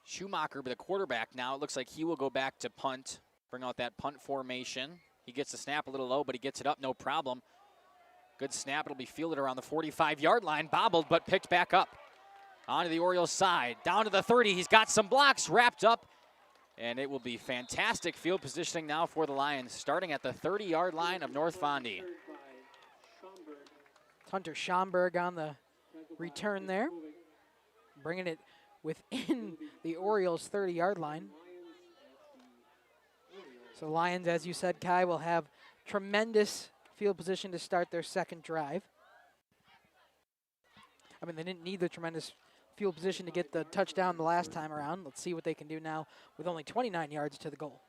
Schumacher, the quarterback now, it looks like he will go back to punt, bring out that punt formation. He gets the snap a little low, but he gets it up, no problem. Good snap. It'll be fielded around the 45-yard line, bobbled, but picked back up. Onto the Orioles side, down to the 30. He's got some blocks wrapped up, and it will be fantastic field positioning now for the Lions, starting at the 30-yard line of North Fondy. Hunter Schomburg on the return there, bringing it within the Orioles' 30-yard line. So Lions, as you said, Kai, will have tremendous field position to start their second drive. I mean, they didn't need the tremendous field position to get the touchdown the last time around. Let's see what they can do now with only 29 yards to the goal.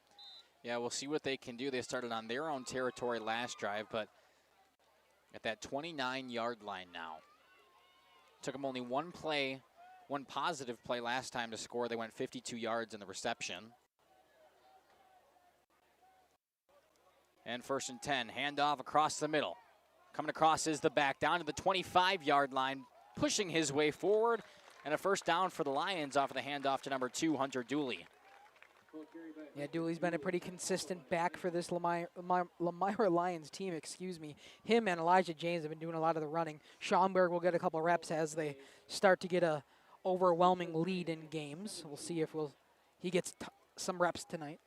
Yeah, we'll see what they can do. They started on their own territory last drive, but at that 29-yard line now. Took them only one positive play last time to score. They went 52 yards in the reception. And 1st and 10, handoff across the middle. Coming across is the back, down to the 25-yard line, pushing his way forward. And a first down for the Lions off of the handoff to number 2, Hunter Dooley. Yeah, Dooley's been a pretty consistent back for this Lomira Lions team, Him and Elijah James have been doing a lot of the running. Schomburg will get a couple reps as they start to get a overwhelming lead in games. We'll see if he gets some reps tonight.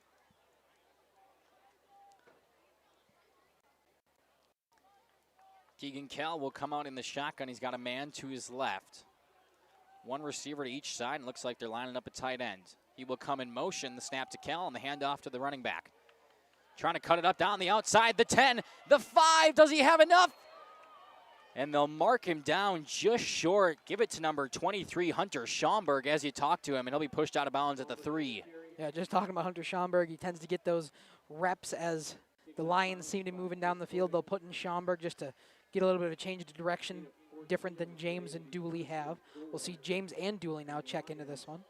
Keegan Kell will come out in the shotgun. He's got a man to his left. One receiver to each side, and looks like they're lining up a tight end. He will come in motion, the snap to Kell, and the handoff to the running back. Trying to cut it up down the outside, the 10, the 5, does he have enough? And they'll mark him down just short. Give it to number 23, Hunter Schomburg, as you talk to him, and he'll be pushed out of bounds at the 3. Yeah, just talking about Hunter Schomburg, he tends to get those reps as the Lions seem to be moving down the field. They'll put in Schomburg just to get a little bit of a change of direction, different than James and Dooley have. We'll see James and Dooley now check into this one.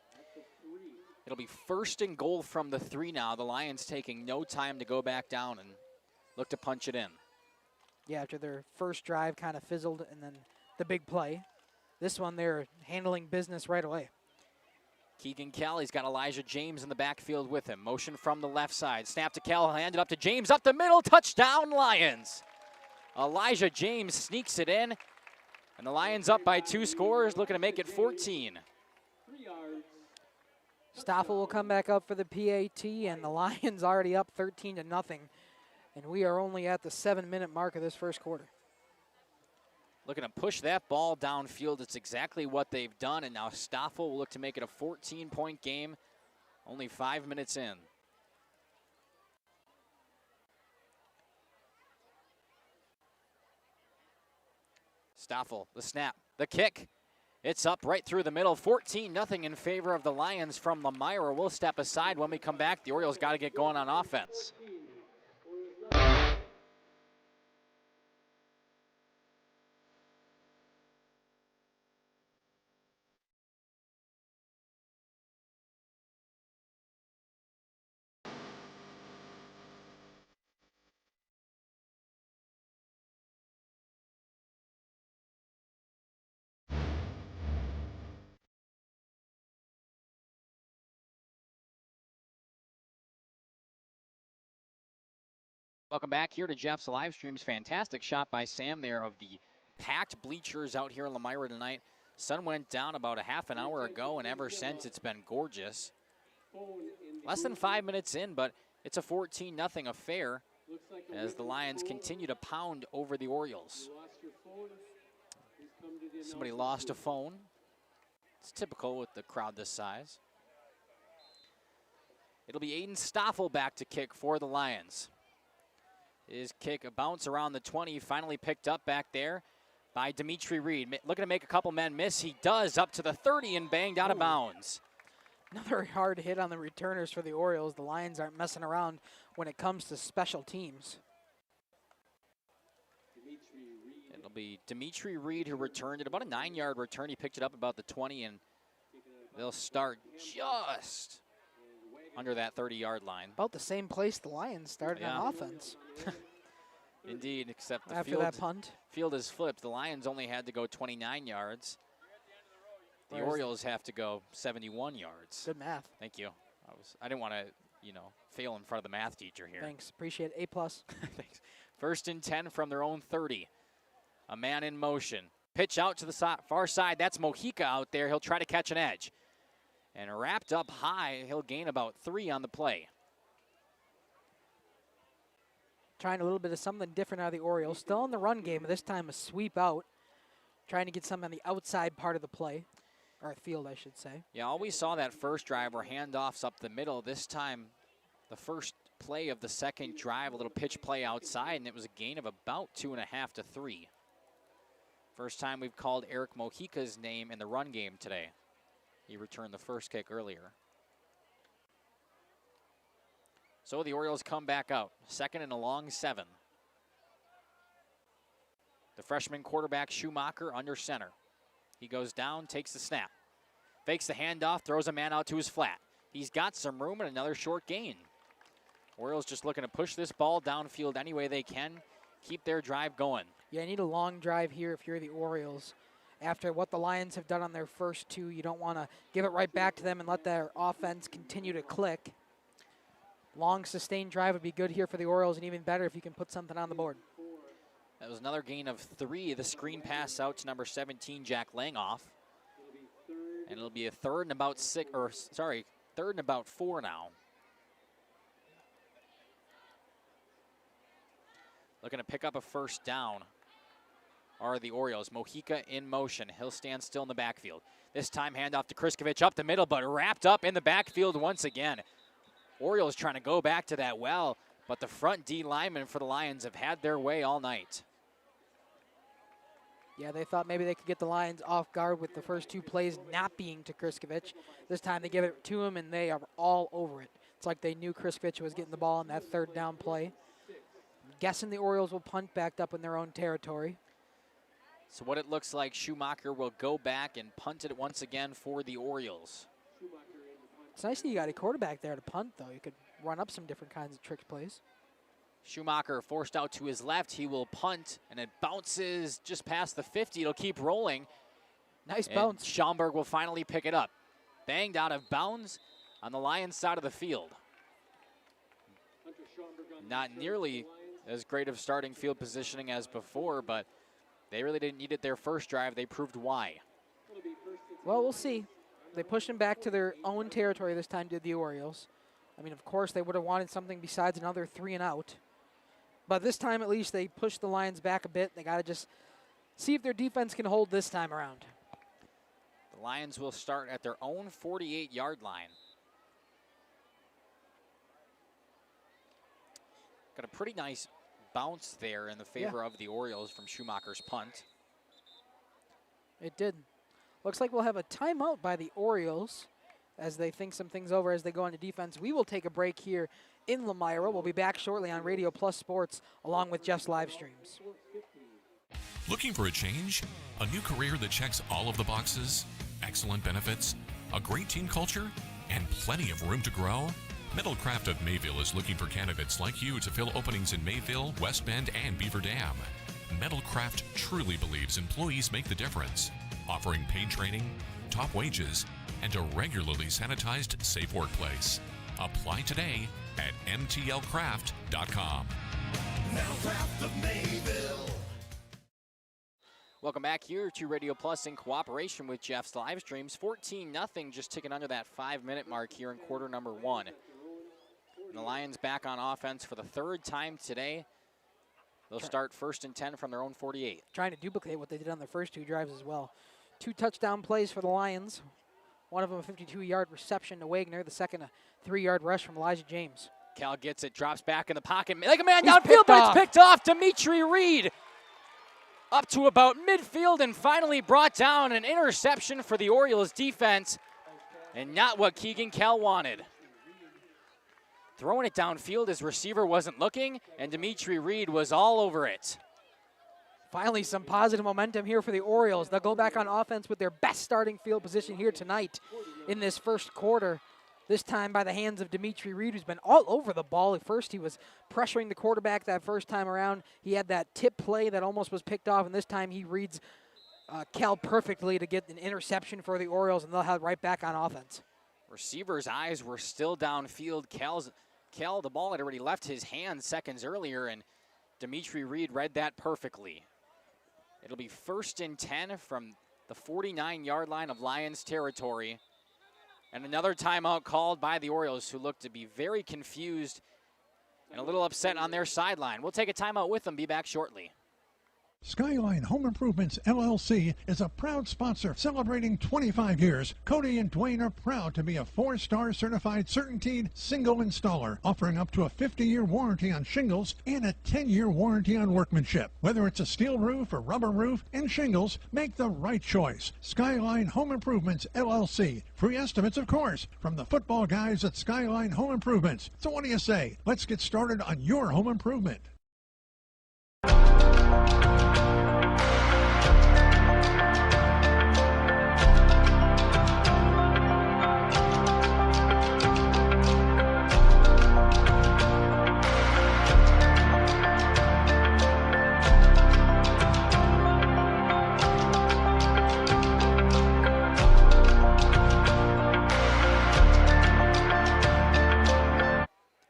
It'll be 1st and goal from the 3 now. The Lions taking no time to go back down and look to punch it in. Yeah, after their first drive kind of fizzled and then the big play. This one they're handling business right away. Keegan Kell, he's got Elijah James in the backfield with him. Motion from the left side. Snap to Kell, handed up to James, up the middle. Touchdown, Lions. Elijah James sneaks it in. And the Lions up by 2 scores, looking to make it 14. Stoffel will come back up for the PAT, and the Lions already up 13-0. And we are only at the 7-minute mark of this first quarter. Looking to push that ball downfield. It's exactly what they've done, and now Stoffel will look to make it a 14-point game, only 5 minutes in. Stoffel, the snap, the kick. It's up right through the middle, 14-0 in favor of the Lions from Lomira. We'll step aside when we come back. The Orioles got to get going on offense. Welcome back here to Jeff's live streams. Fantastic shot by Sam there of the packed bleachers out here in Lomira tonight. Sun went down about a half an hour ago, and ever since it's been gorgeous. Less than 5 minutes in, but it's a 14-0 affair as the Lions continue to pound over the Orioles. Somebody lost a phone. It's typical with the crowd this size. It'll be Aiden Stoffel back to kick for the Lions. His kick, a bounce around the 20, finally picked up back there by Dimitri Reed. Looking to make a couple men miss. He does, up to the 30 and banged out of bounds. Another hard hit on the returners for the Orioles. The Lions aren't messing around when it comes to special teams. It'll be Dimitri Reed who returned it. About a 9-yard return. He picked it up about the 20, and they'll start just under that 30-yard line. About the same place the Lions started on offense. Indeed, except the After that punt. Field is flipped. The Lions only had to go 29 yards. The Orioles have to go 71 yards. Good math. Thank you. I didn't want to, fail in front of the math teacher here. Thanks. Appreciate it. A+. Thanks. 1st and 10 from their own 30. A man in motion. Pitch out to the far side. That's Mojica out there. He'll try to catch an edge. And wrapped up high, he'll gain about 3 on the play. Trying a little bit of something different out of the Orioles. Still in the run game, but this time a sweep out. Trying to get something on the outside part of the play. Or field, I should say. Yeah, all we saw that first drive were handoffs up the middle. This time, the first play of the second drive, a little pitch play outside, and it was a gain of about 2.5 to 3. First time we've called Eric Mojica's name in the run game today. He returned the first kick earlier. So the Orioles come back out. 2nd and a long 7. The freshman quarterback Schumacher under center. He goes down, takes the snap. Fakes the handoff, throws a man out to his flat. He's got some room and another short gain. Orioles just looking to push this ball downfield any way they can. Keep their drive going. Yeah, I need a long drive here if you're the Orioles. After what the Lions have done on their first 2, you don't want to give it right back to them and let their offense continue to click. Long, sustained drive would be good here for the Orioles, and even better if you can put something on the board. That was another gain of 3. The screen pass out to number 17, Jack Langoff. And it'll be a 3rd and about 3rd and about 4 now. Looking to pick up a first down are the Orioles. Mojica in motion. He'll stand still in the backfield. This time handoff to Kriskovic up the middle, but wrapped up in the backfield once again. Orioles trying to go back to that well, but the front D linemen for the Lions have had their way all night. Yeah, they thought maybe they could get the Lions off guard with the first 2 plays not being to Kriskovic. This time they give it to him, and they are all over it. It's like they knew Kriskovic was getting the ball on that 3rd down play. I'm guessing the Orioles will punt back up in their own territory. So what it looks like, Schumacher will go back and punt it once again for the Orioles. It's nice that you got a quarterback there to punt, though. You could run up some different kinds of trick plays. Schumacher forced out to his left. He will punt, and it bounces just past the 50. It'll keep rolling. Nice bounce. Schaumburg will finally pick it up. banged out of bounds on the Lions side of the field. Not nearly as great of starting field positioning as before, but they really didn't need it their first drive. They proved why. Well, we'll see. They pushed them back to their own territory this time, did the Orioles. I mean, of course, they would have wanted something besides another 3 and out. But this time, at least, they pushed the Lions back a bit. They got to just see if their defense can hold this time around. The Lions will start at their own 48-yard line. Got a pretty nice bounce there in the favor of the Orioles from Schumacher's punt. It did. Looks like we'll have a timeout by the Orioles as they think some things over as they go into defense. We will take a break here in Lomira. We'll be back shortly on Radio Plus Sports along with Jeff's live streams. Looking for a change? A new career that checks all of the boxes? Excellent benefits? A great team culture? And plenty of room to grow? Metalcraft of Mayville is looking for candidates like you to fill openings in Mayville, West Bend, and Beaver Dam. Metalcraft truly believes employees make the difference, offering paid training, top wages, and a regularly sanitized, safe workplace. Apply today at mtlcraft.com. Metalcraft of Mayville. Welcome back here to Radio Plus in cooperation with Jeff's live streams. 14-0, just ticking under that 5-minute mark here in quarter number 1. And the Lions back on offense for the 3rd time today. They'll start 1st and 10 from their own 48. Trying to duplicate what they did on their first 2 drives as well. 2 touchdown plays for the Lions. One of them a 52-yard reception to Wagner. The second a 3-yard rush from Elijah James. Cal gets it, drops back in the pocket. Like a man downfield, but it's picked off. Dimitri Reed up to about midfield and finally brought down. An interception for the Orioles defense and not what Keegan Kell wanted. Throwing it downfield, his receiver wasn't looking, and Dimitri Reed was all over it. Finally, some positive momentum here for the Orioles. They'll go back on offense with their best starting field position here tonight in this first quarter. This time by the hands of Dimitri Reed, who's been all over the ball. At first, he was pressuring the quarterback that first time around. He had that tip play that almost was picked off, and this time he reads Cal perfectly to get an interception for the Orioles, and they'll have right back on offense. Receivers' eyes were still downfield. Cal, the ball had already left his hand seconds earlier, and Dimitri Reed read that perfectly. It'll be 1st and 10 from the 49-yard line of Lions territory. And another timeout called by the Orioles, who look to be very confused and a little upset on their sideline. We'll take a timeout with them, be back shortly. Skyline Home Improvements, LLC is a proud sponsor celebrating 25 years. Cody and Dwayne are proud to be a 4-star certified CertainTeed single installer, offering up to a 50-year warranty on shingles and a 10-year warranty on workmanship. Whether it's a steel roof or rubber roof and shingles, make the right choice. Skyline Home Improvements, LLC. Free estimates, of course, from the football guys at Skyline Home Improvements. So what do you say? Let's get started on your home improvement.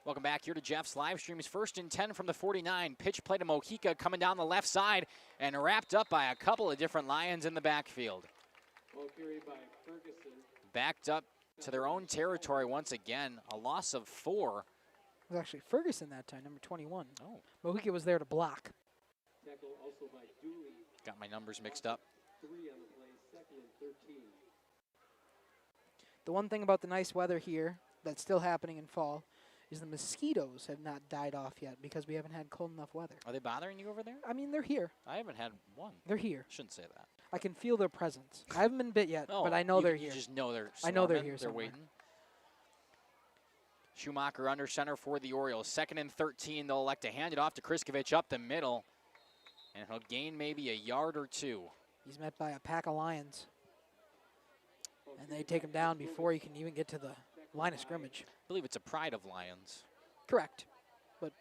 Welcome back here to Jeff's live streams. 1st and 10 from the 49. Pitch play to Mojica coming down the left side and wrapped up by a couple of different Lions in the backfield. Ball carried by Ferguson. Backed up to their own territory once again. A loss of 4. It was actually Ferguson that time, number 21. Oh. Mojica was there to block. Tackle also by Dooley. Got my numbers mixed up. 3 on the play, 2nd and 13. The one thing about the nice weather here that's still happening in fall is the mosquitoes have not died off yet because we haven't had cold enough weather. Are they bothering you over there? I mean, they're here. I haven't had one. They're here. Shouldn't say that. I can feel their presence. I haven't been bit yet, but I know they're here. You just know they're I know they're swarming, here They're somewhere. waiting. Schumacher under center for the Orioles. 2nd and 13. They'll elect to hand it off to Kriskovich up the middle. And he'll gain maybe a yard or 2. He's met by a pack of Lions. And they take him down before he can even get to the line of scrimmage. I believe it's a pride of Lions. Correct. But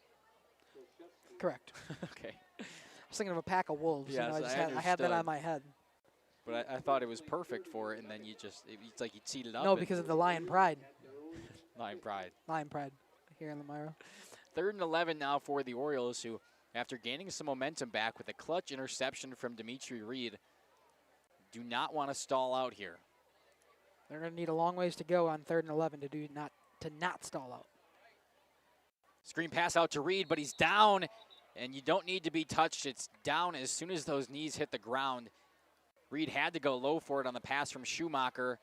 correct. Okay. I was thinking of a pack of wolves. Yes, I had that on my head. But I thought it was perfect for it, and then it's like you teed it up. No, because of the Lion Pride. Lion Pride. Lion Pride here in Lomira. 3rd and 11 now for the Orioles, who, after gaining some momentum back with a clutch interception from Dimitri Reed, do not want to stall out here. They're going to need a long ways to go on 3rd and 11 to not stall out. Screen pass out to Reed, but he's down, and you don't need to be touched. It's down as soon as those knees hit the ground. Reed had to go low for it on the pass from Schumacher,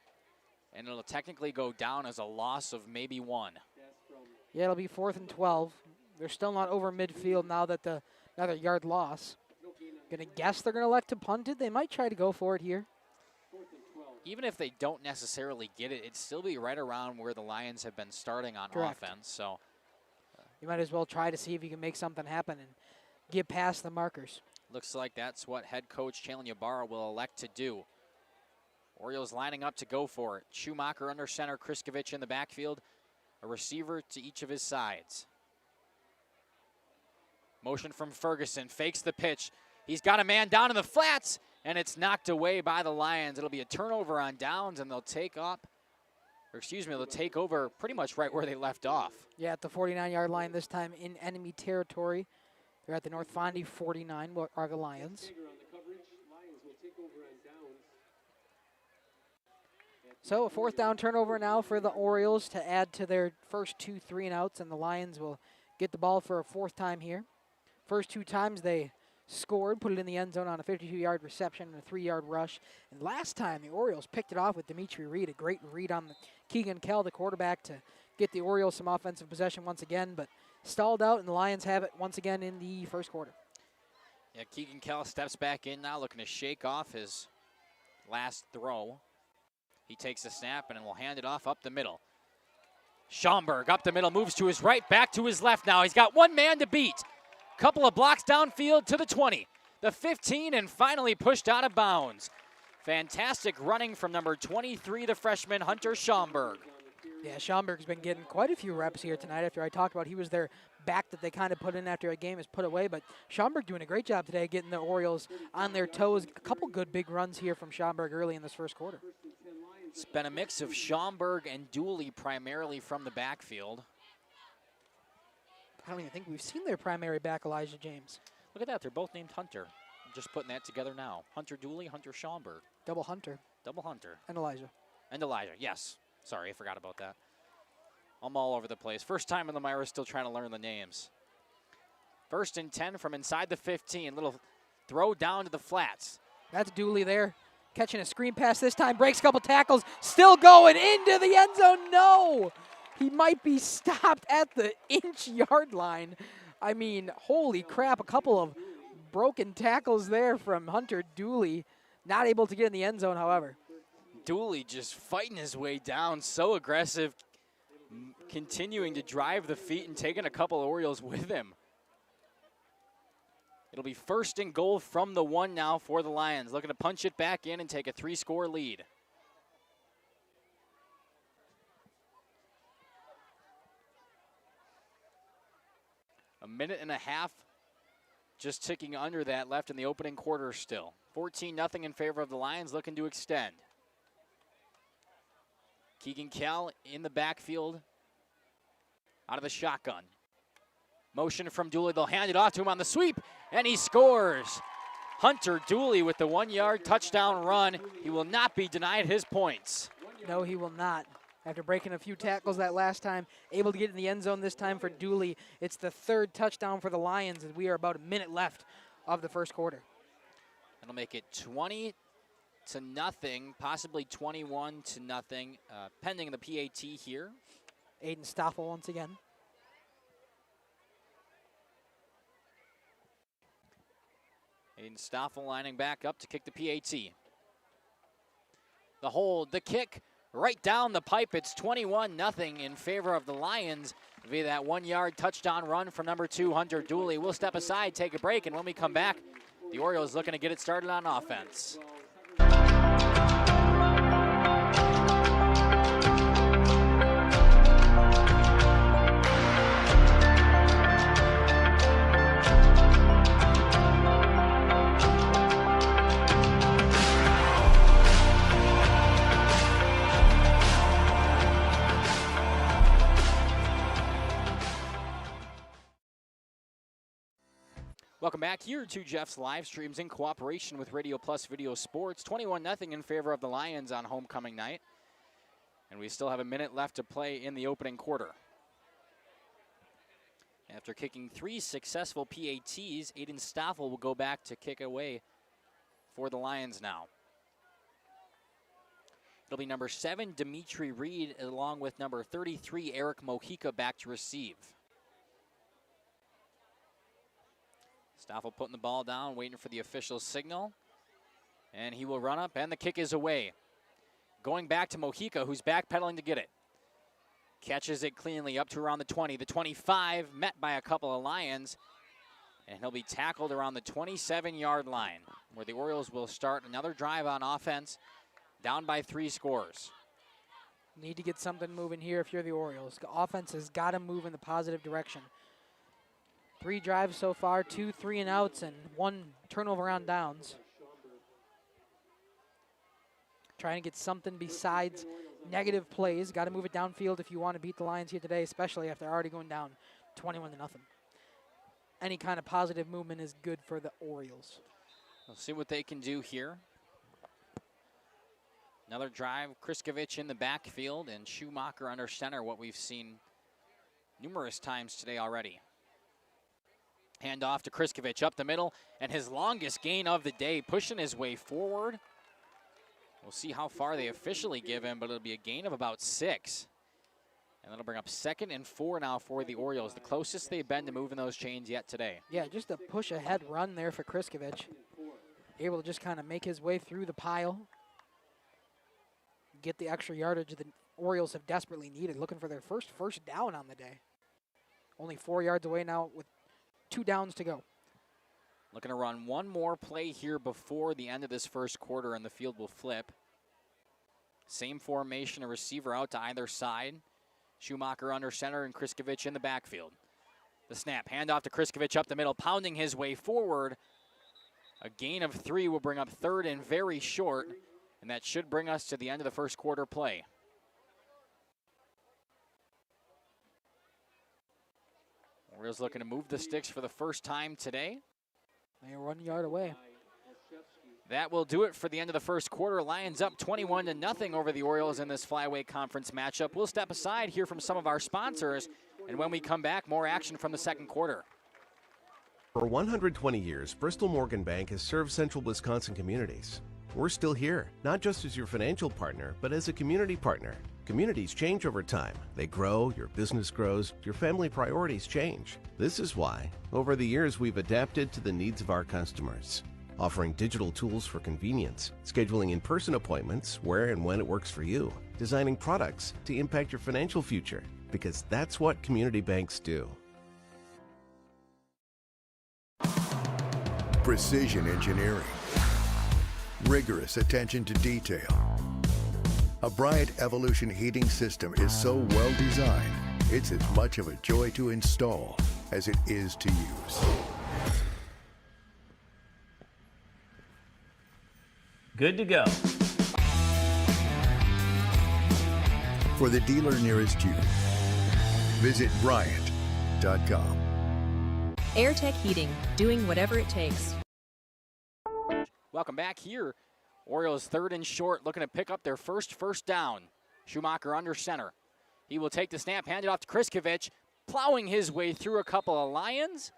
and it'll technically go down as a loss of maybe 1. Yeah, it'll be 4th and 12. They're still not over midfield now that another yard loss. Gonna guess they're gonna elect to punt it. They might try to go for it here. Even if they don't necessarily get it, it'd still be right around where the Lions have been starting on Correct. offense. So you might as well try to see if you can make something happen and get past the markers. looks like that's what head coach Chalon Ybarra will elect to do. Orioles lining up to go for it. Schumacher under center, Kriskovich in the backfield. A receiver to each of his sides. Motion from Ferguson, fakes the pitch. He's got a man down in the flats, and it's knocked away by the Lions. It'll be a turnover on downs, and they'll take over pretty much right where they left off. Yeah, at the 49-yard line this time in enemy territory. They're at the North Fondy 49, are the Lions. So a 4th down turnover now for the Orioles to add to their first 2 3-and-outs, and the Lions will get the ball for a 4th time here. First 2 times they scored, put it in the end zone on a 52-yard reception and a 3-yard rush. And last time the Orioles picked it off with Dimitri Reed, a great read on Keegan Kell, the quarterback, to get the Orioles some offensive possession once again, but stalled out, and the Lions have it once again in the first quarter. Yeah, Keegan Kell steps back in now, looking to shake off his last throw. He takes the snap and will hand it off up the middle. Schaumburg up the middle, moves to his right, back to his left now. He's got one man to beat. Couple of blocks downfield to the 20, the 15, and finally pushed out of bounds. Fantastic running from number 23, the freshman, Hunter Schaumburg. Yeah, Schaumburg's been getting quite a few reps here tonight. After I talked about he was their back that they kind of put in after a game is put away, but Schaumburg doing a great job today getting the Orioles on their toes. A couple good big runs here from Schaumburg early in this first quarter. It's been a mix of Schaumburg and Dooley primarily from the backfield. I don't even think we've seen their primary back, Elijah James. Look at that, they're both named Hunter. I'm just putting that together now. Hunter Dooley, Hunter Schaumburg. Double Hunter. Double Hunter. And Elijah. And Elijah, yes. Sorry, I forgot about that. I'm all over the place. First time in Lomira, still trying to learn the names. 1st and 10 from inside the 15. Little throw down to the flats. That's Dooley there. Catching a screen pass this time, breaks a couple tackles, still going into the end zone. No! He might be stopped at the inch-yard line. I mean, holy crap, a couple of broken tackles there from Hunter Dooley. Not able to get in the end zone, however. Dooley just fighting his way down, so aggressive, continuing to drive the feet and taking a couple of Orioles with him. It'll be 1st and goal from the 1 now for the Lions, looking to punch it back in and take a 3-score lead. A minute and a half just ticking under that left in the opening quarter still. 14-0 in favor of the Lions, looking to extend. Keegan Kell in the backfield out of the shotgun. Motion from Dooley, they'll hand it off to him on the sweep, and he scores. Hunter Dooley with the 1-yard touchdown run. He will not be denied his points. No, he will not. After breaking a few tackles that last time, able to get in the end zone this time for Dooley. It's the 3rd touchdown for the Lions, and we are about a minute left of the first quarter. That'll make it 20-0, possibly 21-0, pending the PAT here. Aiden Stoffel once again. Aiden Stoffel lining back up to kick the PAT. The hold, the kick, right down the pipe. It's 21-0 in favor of the Lions via that 1-yard touchdown run from number 2, Hunter Dooley. We'll step aside, take a break, and when we come back, the Orioles looking to get it started on offense. Welcome back here to Jeff's live streams in cooperation with Radio Plus Video Sports. 21-0 in favor of the Lions on homecoming night. And we still have a minute left to play in the opening quarter. After kicking 3 successful PATs, Aiden Stoffel will go back to kick away for the Lions now. It'll be number 7, Dimitri Reed, along with number 33, Eric Mojica, back to receive. Stoffel putting the ball down, waiting for the official signal. And he will run up, and the kick is away. Going back to Mojica, who's backpedaling to get it. Catches it cleanly up to around the 20. The 25, met by a couple of Lions. And he'll be tackled around the 27-yard line, where the Orioles will start another drive on offense, down by 3 scores. Need to get something moving here if you're the Orioles. The offense has got to move in the positive direction. 3 drives so far, 2 3-and-outs, and 1 turnover on downs. Trying to get something besides negative plays. Got to move it downfield if you want to beat the Lions here today, especially after already going down 21-0. Any kind of positive movement is good for the Orioles. We'll see what they can do here. Another drive, Kriskovich in the backfield and Schumacher under center, what we've seen numerous times today already. Hand off to Kriskovich up the middle, and his longest gain of the day, pushing his way forward. We'll see how far they officially give him, but it'll be a gain of about 6. And that'll bring up 2nd and 4 now for the Orioles, the closest they've been to moving those chains yet today. Yeah, just a push-ahead run there for Kriskovich. Able to just kind of make his way through the pile. Get the extra yardage the Orioles have desperately needed, looking for their first down on the day. Only 4 yards away now with 2 downs to go. Looking to run one more play here before the end of this first quarter, and the field will flip. Same formation, a receiver out to either side. Schumacher under center and Kriskovich in the backfield. The snap, handoff to Kriskovich up the middle, pounding his way forward. A gain of 3 will bring up 3rd and very short, and that should bring us to the end of the first quarter play. Orioles looking to move the sticks for the first time today. They are 1 yard away. That will do it for the end of the first quarter. Lions up 21-0 over the Orioles in this Flyweight Conference matchup. We'll step aside, hear from some of our sponsors, and when we come back, more action from the second quarter. For 120 years, Bristol Morgan Bank has served central Wisconsin communities. We're still here, not just as your financial partner, but as a community partner. Communities change over time. They grow, your business grows, your family priorities change. This is why, over the years, we've adapted to the needs of our customers, offering digital tools for convenience, scheduling in-person appointments where and when it works for you, designing products to impact your financial future, because that's what community banks do. Precision engineering, rigorous attention to detail. A Bryant Evolution heating system is so well designed, it's as much of a joy to install as it is to use. Good to go. For the dealer nearest you, visit Bryant.com. AirTech Heating, doing whatever it takes. Welcome back here. Orioles 3rd and short, looking to pick up their first down. Schumacher under center. He will take the snap, hand it off to Kriskovich, plowing his way through a couple of Lions,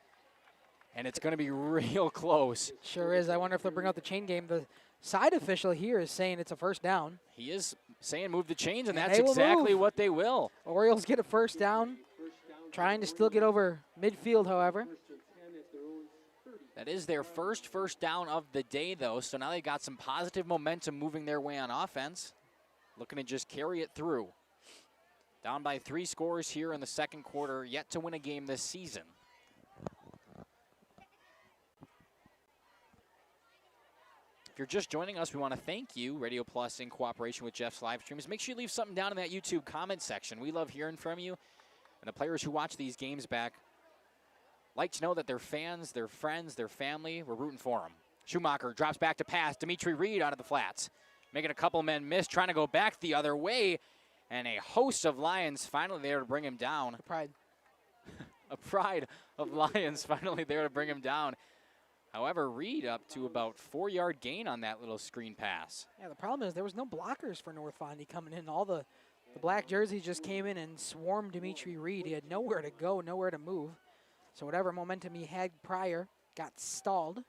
and it's going to be real close. Sure is. I wonder if they'll bring out the chain game. The side official here is saying it's a first down. He is saying move the chains, and that's exactly what they will. Orioles get a first down, trying to still get over midfield, however. That is their first down of the day, though, so now they got some positive momentum moving their way on offense. Looking to just carry it through. Down by 3 scores here in the second quarter, yet to win a game this season. If you're just joining us, we want to thank you, Radio Plus, in cooperation with Jeff's live streams. Make sure you leave something down in that YouTube comment section. We love hearing from you. And the players who watch these games back like to know that their fans, their friends, their family, we're rooting for them. Schumacher drops back to pass. Dimitri Reed out of the flats. Making a couple men miss, trying to go back the other way. And a host of Lions finally there to bring him down. Pride. A pride of Lions finally there to bring him down. However, Reed up to about 4-yard gain on that little screen pass. Yeah, the problem is there was no blockers for North Fondy coming in. All the black jerseys just came in and swarmed Dimitri Reed. He had nowhere to go, nowhere to move. So whatever momentum he had prior got stalled.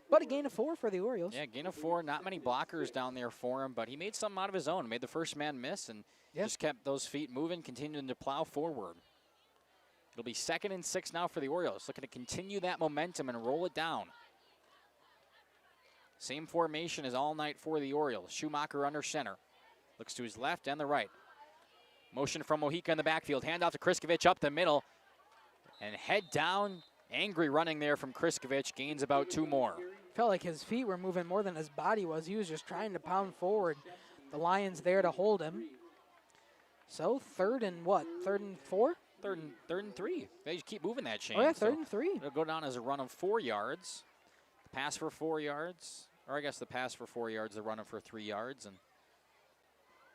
But a gain of 4 for the Orioles. Yeah, gain of 4. Not many blockers down there for him, but he made something out of his own. Made the first man miss and just kept those feet moving, continuing to plow forward. It'll be 2nd and 6 now for the Orioles, looking to continue that momentum and roll it down. Same formation as all night for the Orioles. Schumacher under center. Looks to his left and the right. Motion from Mojica in the backfield. Handoff to Kriskovich up the middle. And head down. Angry running there from Kriskovich. Gains about 2 more. Felt like his feet were moving more than his body was. He was just trying to pound forward. The Lions there to hold him. So 3rd and what? 3rd and 4? Third and 3. They just keep moving that chain. Oh, yeah, 3rd and 3. It'll go down as a run of 4 yards. The pass for 4 yards. Or I guess the pass for 4 yards, the run for 3 yards. And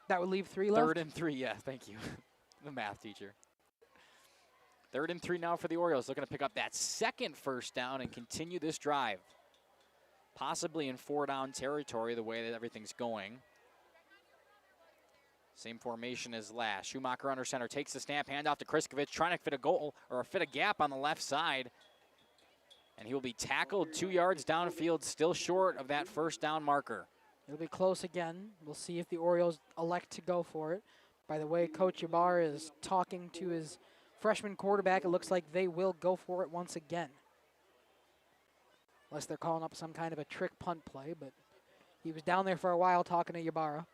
that would leave 3 left? 3rd and 3, yeah, thank you. The math teacher. 3rd and 3 now for the Orioles. Looking to pick up that 2nd first down and continue this drive. Possibly in 4-down territory the way that everything's going. Same formation as last. Schumacher under center takes the snap, handoff to Kriskovich, trying to fit a goal or fit a gap on the left side. And he will be tackled 2 yards downfield, still short of that first down marker. It'll be close again. We'll see if the Orioles elect to go for it. By the way, Coach Ybarra is talking to his freshman quarterback. It looks like they will go for it once again. Unless they're calling up some kind of a trick punt play, but he was down there for a while talking to Ybarra.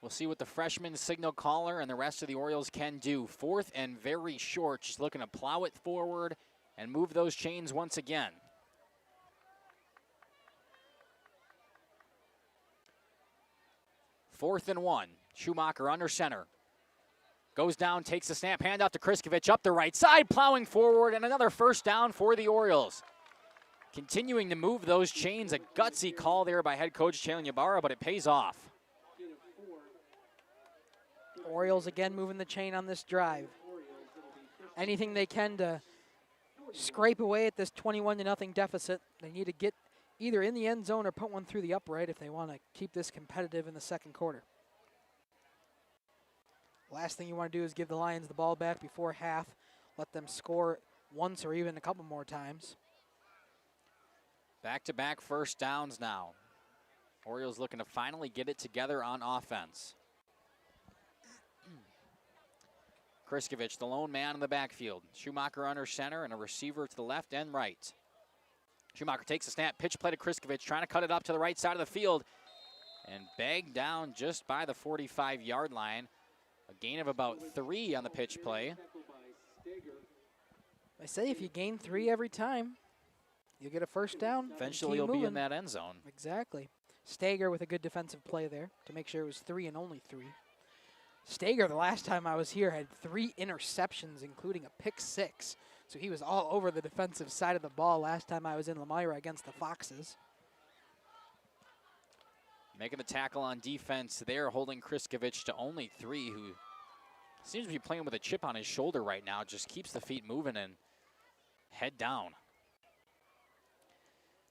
We'll see what the freshman signal caller and the rest of the Orioles can do. 4th and very short, just looking to plow it forward and move those chains once again. Fourth and 1, Schumacher under center. Goes down, takes the snap, handoff to Kriskovich up the right side, plowing forward, and another first down for the Orioles. Continuing to move those chains, a gutsy call there by head coach Chalon Ybarra, but it pays off. Orioles again moving the chain on this drive. Anything they can to scrape away at this 21-0 deficit. They need to get either in the end zone or put one through the upright if they want to keep this competitive in the 2nd quarter. Last thing you want to do is give the Lions the ball back before half. Let them score once or even a couple more times. Back-to-back first downs now. Orioles looking to finally get it together on offense. Kriskovich, the lone man in the backfield. Schumacher under center and a receiver to the left and right. Schumacher takes a snap, pitch play to Kriskovich, trying to cut it up to the right side of the field. And bagged down just by the 45-yard line. A gain of about 3 on the pitch play. I say if you gain 3 every time, you'll get a first down. Eventually you'll be in that end zone. Exactly. Stager with a good defensive play there to make sure it was 3 and only 3. Stager, the last time I was here, had 3 interceptions, including a pick 6. So he was all over the defensive side of the ball last time I was in Lomira against the Foxes. Making the tackle on defense there, holding Kriskovich to only 3, who seems to be playing with a chip on his shoulder right now. Just keeps the feet moving and head down.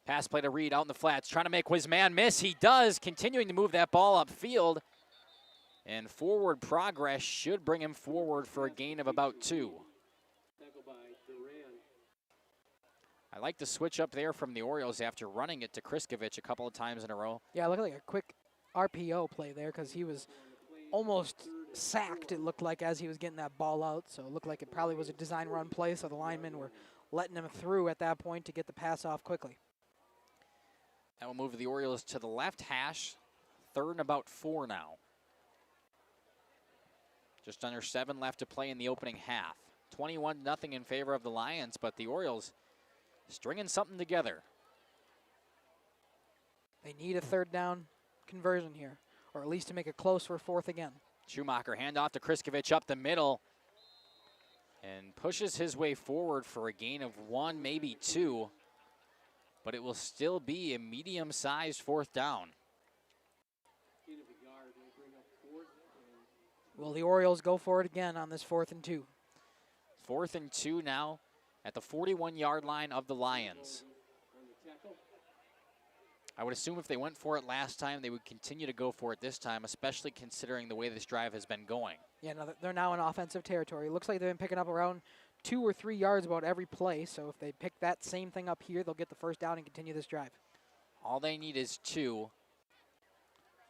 Pass play to Reed out in the flats, trying to make his man miss. He does, continuing to move that ball upfield. And forward progress should bring him forward for a gain of about 2. I like the switch up there from the Orioles after running it to Kriskovich a couple of times in a row. Yeah, it looked like a quick RPO play there because he was almost sacked, it looked like, as he was getting that ball out. So it looked like it probably was a design run play, so the linemen were letting him through at that point to get the pass off quickly. That will move the Orioles to the left hash. 3rd and about 4 now. Just under 7 left to play in the opening half. 21-0 in favor of the Lions, but the Orioles stringing something together. They need a 3rd down conversion here, or at least to make it close for 4th again. Schumacher handoff to Kriskovich up the middle and pushes his way forward for a gain of 1, maybe 2, but it will still be a medium-sized 4th down. Will the Orioles go for it again on this 4th and 2? 4th and 2 now at the 41-yard line of the Lions. I would assume if they went for it last time, they would continue to go for it this time, especially considering the way this drive has been going. Yeah, no, they're now in offensive territory. Looks like they've been picking up around 2 or 3 yards about every play. So if they pick that same thing up here, they'll get the first down and continue this drive. All they need is 2,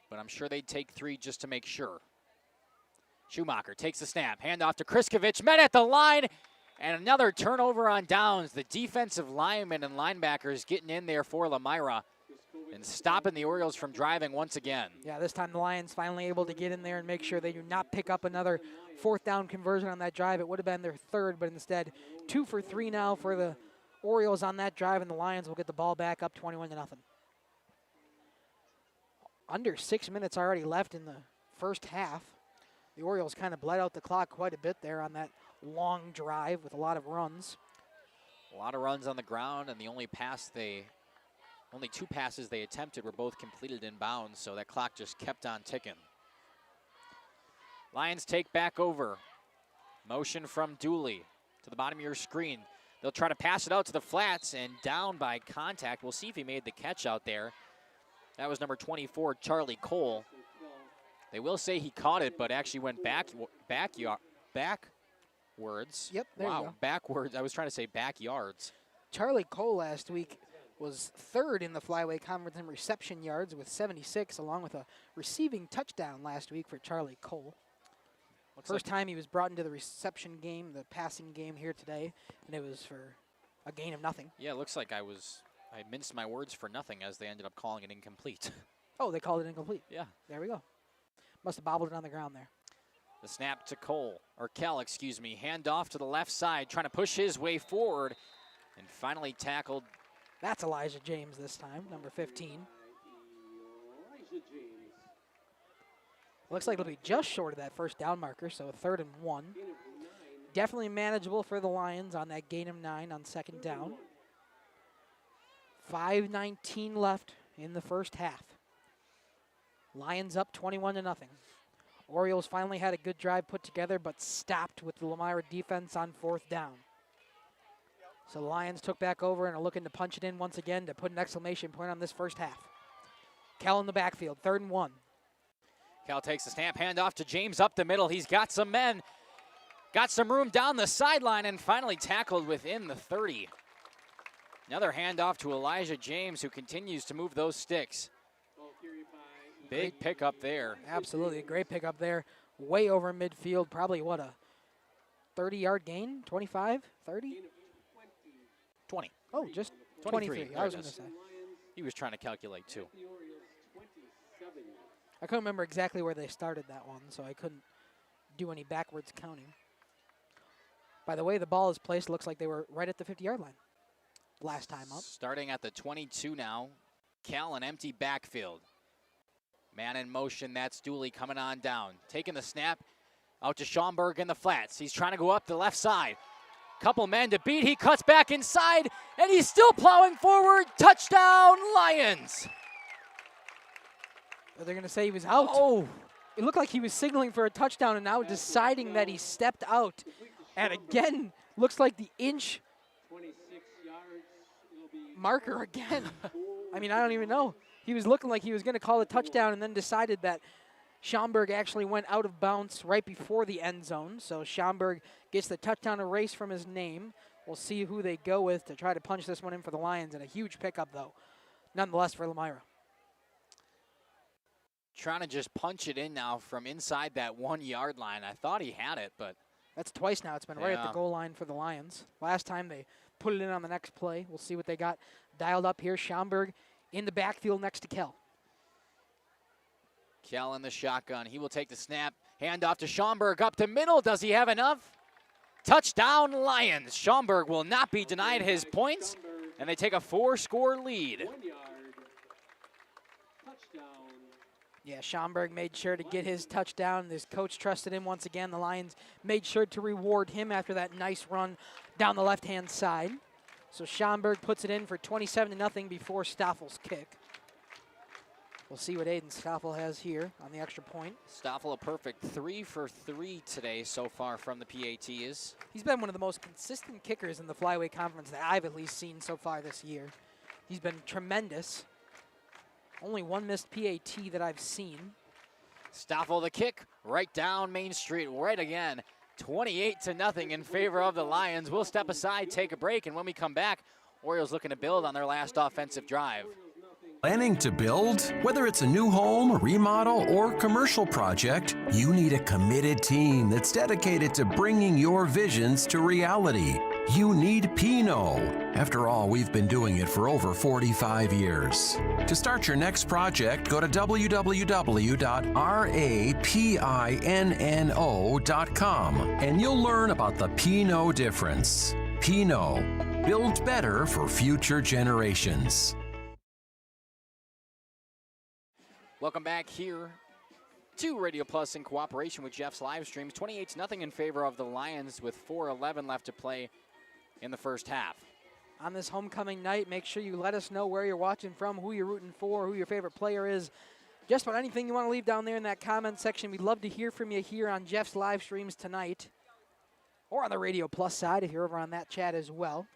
but I'm sure they'd take 3 just to make sure. Schumacher takes the snap, handoff to Kriskovich, met at the line, and another turnover on downs. The defensive linemen and linebackers getting in there for Lomira and stopping the Orioles from driving once again. Yeah, this time the Lions finally able to get in there and make sure they do not pick up another 4th down conversion on that drive. It would have been their 3rd, but instead 2 for 3 now for the Orioles on that drive, and the Lions will get the ball back up 21-0. Under 6 minutes already left in the first half. The Orioles kind of bled out the clock quite a bit there on that long drive with a lot of runs. A lot of runs on the ground, and the only 2 passes they attempted were both completed in bounds, so that clock just kept on ticking. Lions take back over. Motion from Dooley to the bottom of your screen. They'll try to pass it out to the flats, and down by contact. We'll see if he made the catch out there. That was number 24, Charlie Cole. They will say he caught it, but actually went backwards. Yep, there you wow, go. Backwards. I was trying to say backyards. Charlie Cole last week was 3rd in the Flyway Conference in reception yards with 76, along with a receiving touchdown last week for Charlie Cole. First time he was brought into the reception game, the passing game here today, and it was for a gain of nothing. Yeah, it looks like I minced my words for nothing as they ended up calling it incomplete. Oh, they called it incomplete. Yeah. There we go. Must have bobbled it on the ground there. The snap to Kell, excuse me. Hand off to the left side, trying to push his way forward, and finally tackled. That's Elijah James this time, number 15. Looks like it'll be just short of that first down marker, so a 3rd and 1. Definitely manageable for the Lions on that gain of 9 on 2nd down. 5:19 left in the first half. Lions up 21-0. Orioles finally had a good drive put together, but stopped with the Lomira defense on 4th down. So the Lions took back over and are looking to punch it in once again to put an exclamation point on this first half. Kell in the backfield, 3rd and 1. Kell takes the snap, hand off to James up the middle. He's got some men, got some room down the sideline, and finally tackled within the 30. Another handoff to Elijah James, who continues to move those sticks. Big pickup there. Absolutely, a great pickup there. Way over midfield, probably what, a 30-yard gain? 25, 30? 20. Oh, just 23. 23, I was going to say. He was trying to calculate too. I couldn't remember exactly where they started that one, so I couldn't do any backwards counting. By the way the ball is placed, looks like they were right at the 50-yard line last time up. Starting at the 22 now. Kell, an empty backfield. Man in motion, that's Dooley coming on down. Taking the snap out to Schaumburg in the flats. He's trying to go up the left side. Couple men to beat, he cuts back inside, and he's still plowing forward. Touchdown, Lions. They're going to say he was out. Oh, it looked like he was signaling for a touchdown and now deciding that he stepped out. And again, looks like the inch marker again. I mean, I don't even know. He was looking like he was going to call a touchdown and then decided that Schaumburg actually went out of bounds right before the end zone. So Schaumburg gets the touchdown erased from his name. We'll see who they go with to try to punch this one in for the Lions. And a huge pickup, though, nonetheless, for Lomira. Trying to just punch it in now from inside that 1-yard line. I thought he had it, but that's twice now. It's been right at the goal line for the Lions. Last time they put it in on the next play. We'll see what they got dialed up here. Schaumburg in the backfield next to Kell. Kell in the shotgun. He will take the snap. Hand off to Schaumburg up the middle. Does he have enough? Touchdown, Lions. Schaumburg will not be denied his points, and they take a 4-score lead. Yeah, Schaumburg made sure to get his touchdown. His coach trusted him once again. The Lions made sure to reward him after that nice run down the left-hand side. So Schaumburg puts it in for 27-0 before Staffel's kick. We'll see what Aiden Stoffel has here on the extra point. Stoffel a perfect 3 for 3 today so far from the PATs. He's been one of the most consistent kickers in the Flyway Conference that I've at least seen so far this year. He's been tremendous. Only one missed PAT that I've seen. Stoffel the kick right down Main Street, right again. 28-0 in favor of the Lions. We'll step aside, take a break, and when we come back, Orioles looking to build on their last offensive drive. Planning to build? Whether it's a new home, remodel, or commercial project, you need a committed team that's dedicated to bringing your visions to reality. You need Pinot. After all, we've been doing it for over 45 years. To start your next project, go to www.rapinno.com and you'll learn about the Pinot difference. Pinot, build better for future generations. Welcome back here to Radio Plus in cooperation with Jeff's live streams. 28-0 in favor of the Lions with 4:11 left to play in the first half. On this homecoming night, make sure you let us know where you're watching from, who you're rooting for, who your favorite player is. Just about anything you want to leave down there in that comment section. We'd love to hear from you here on Jeff's live streams tonight, or on the Radio Plus side if you're over on that chat as well.